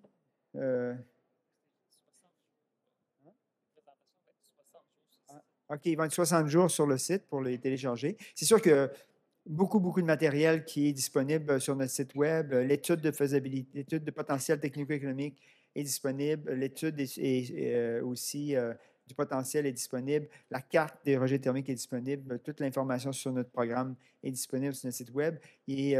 OK, il va être 60 jours sur le site pour les télécharger. C'est sûr que beaucoup de matériel qui est disponible sur notre site Web. L'étude de faisabilité, l'étude de potentiel technico-économique est disponible. L'étude aussi du potentiel est disponible. La carte des rejets thermiques est disponible. Toute l'information sur notre programme est disponible sur notre site Web. Et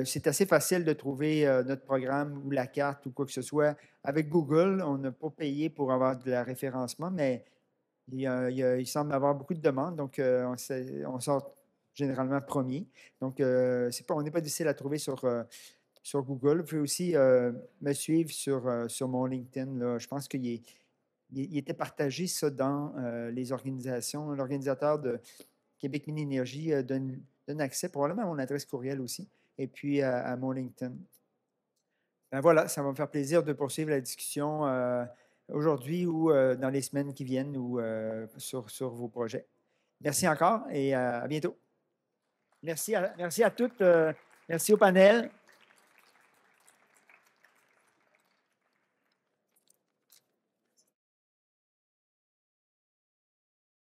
c'est assez facile de trouver notre programme ou la carte ou quoi que ce soit. Avec Google, on n'a pas payé pour avoir de la référencement, mais il semble y avoir beaucoup de demandes, donc on sort généralement premier. Donc, on n'est pas difficile à trouver sur Google. Vous pouvez aussi me suivre sur mon LinkedIn. Là. Je pense qu'il était partagé ça dans les organisations. L'organisateur de Québec Mine Énergie donne accès probablement à mon adresse courriel aussi, et puis à mon LinkedIn. Ben voilà, ça va me faire plaisir de poursuivre la discussion aujourd'hui ou dans les semaines qui viennent ou sur vos projets. Merci encore et à bientôt. Merci à toutes. Merci au panel.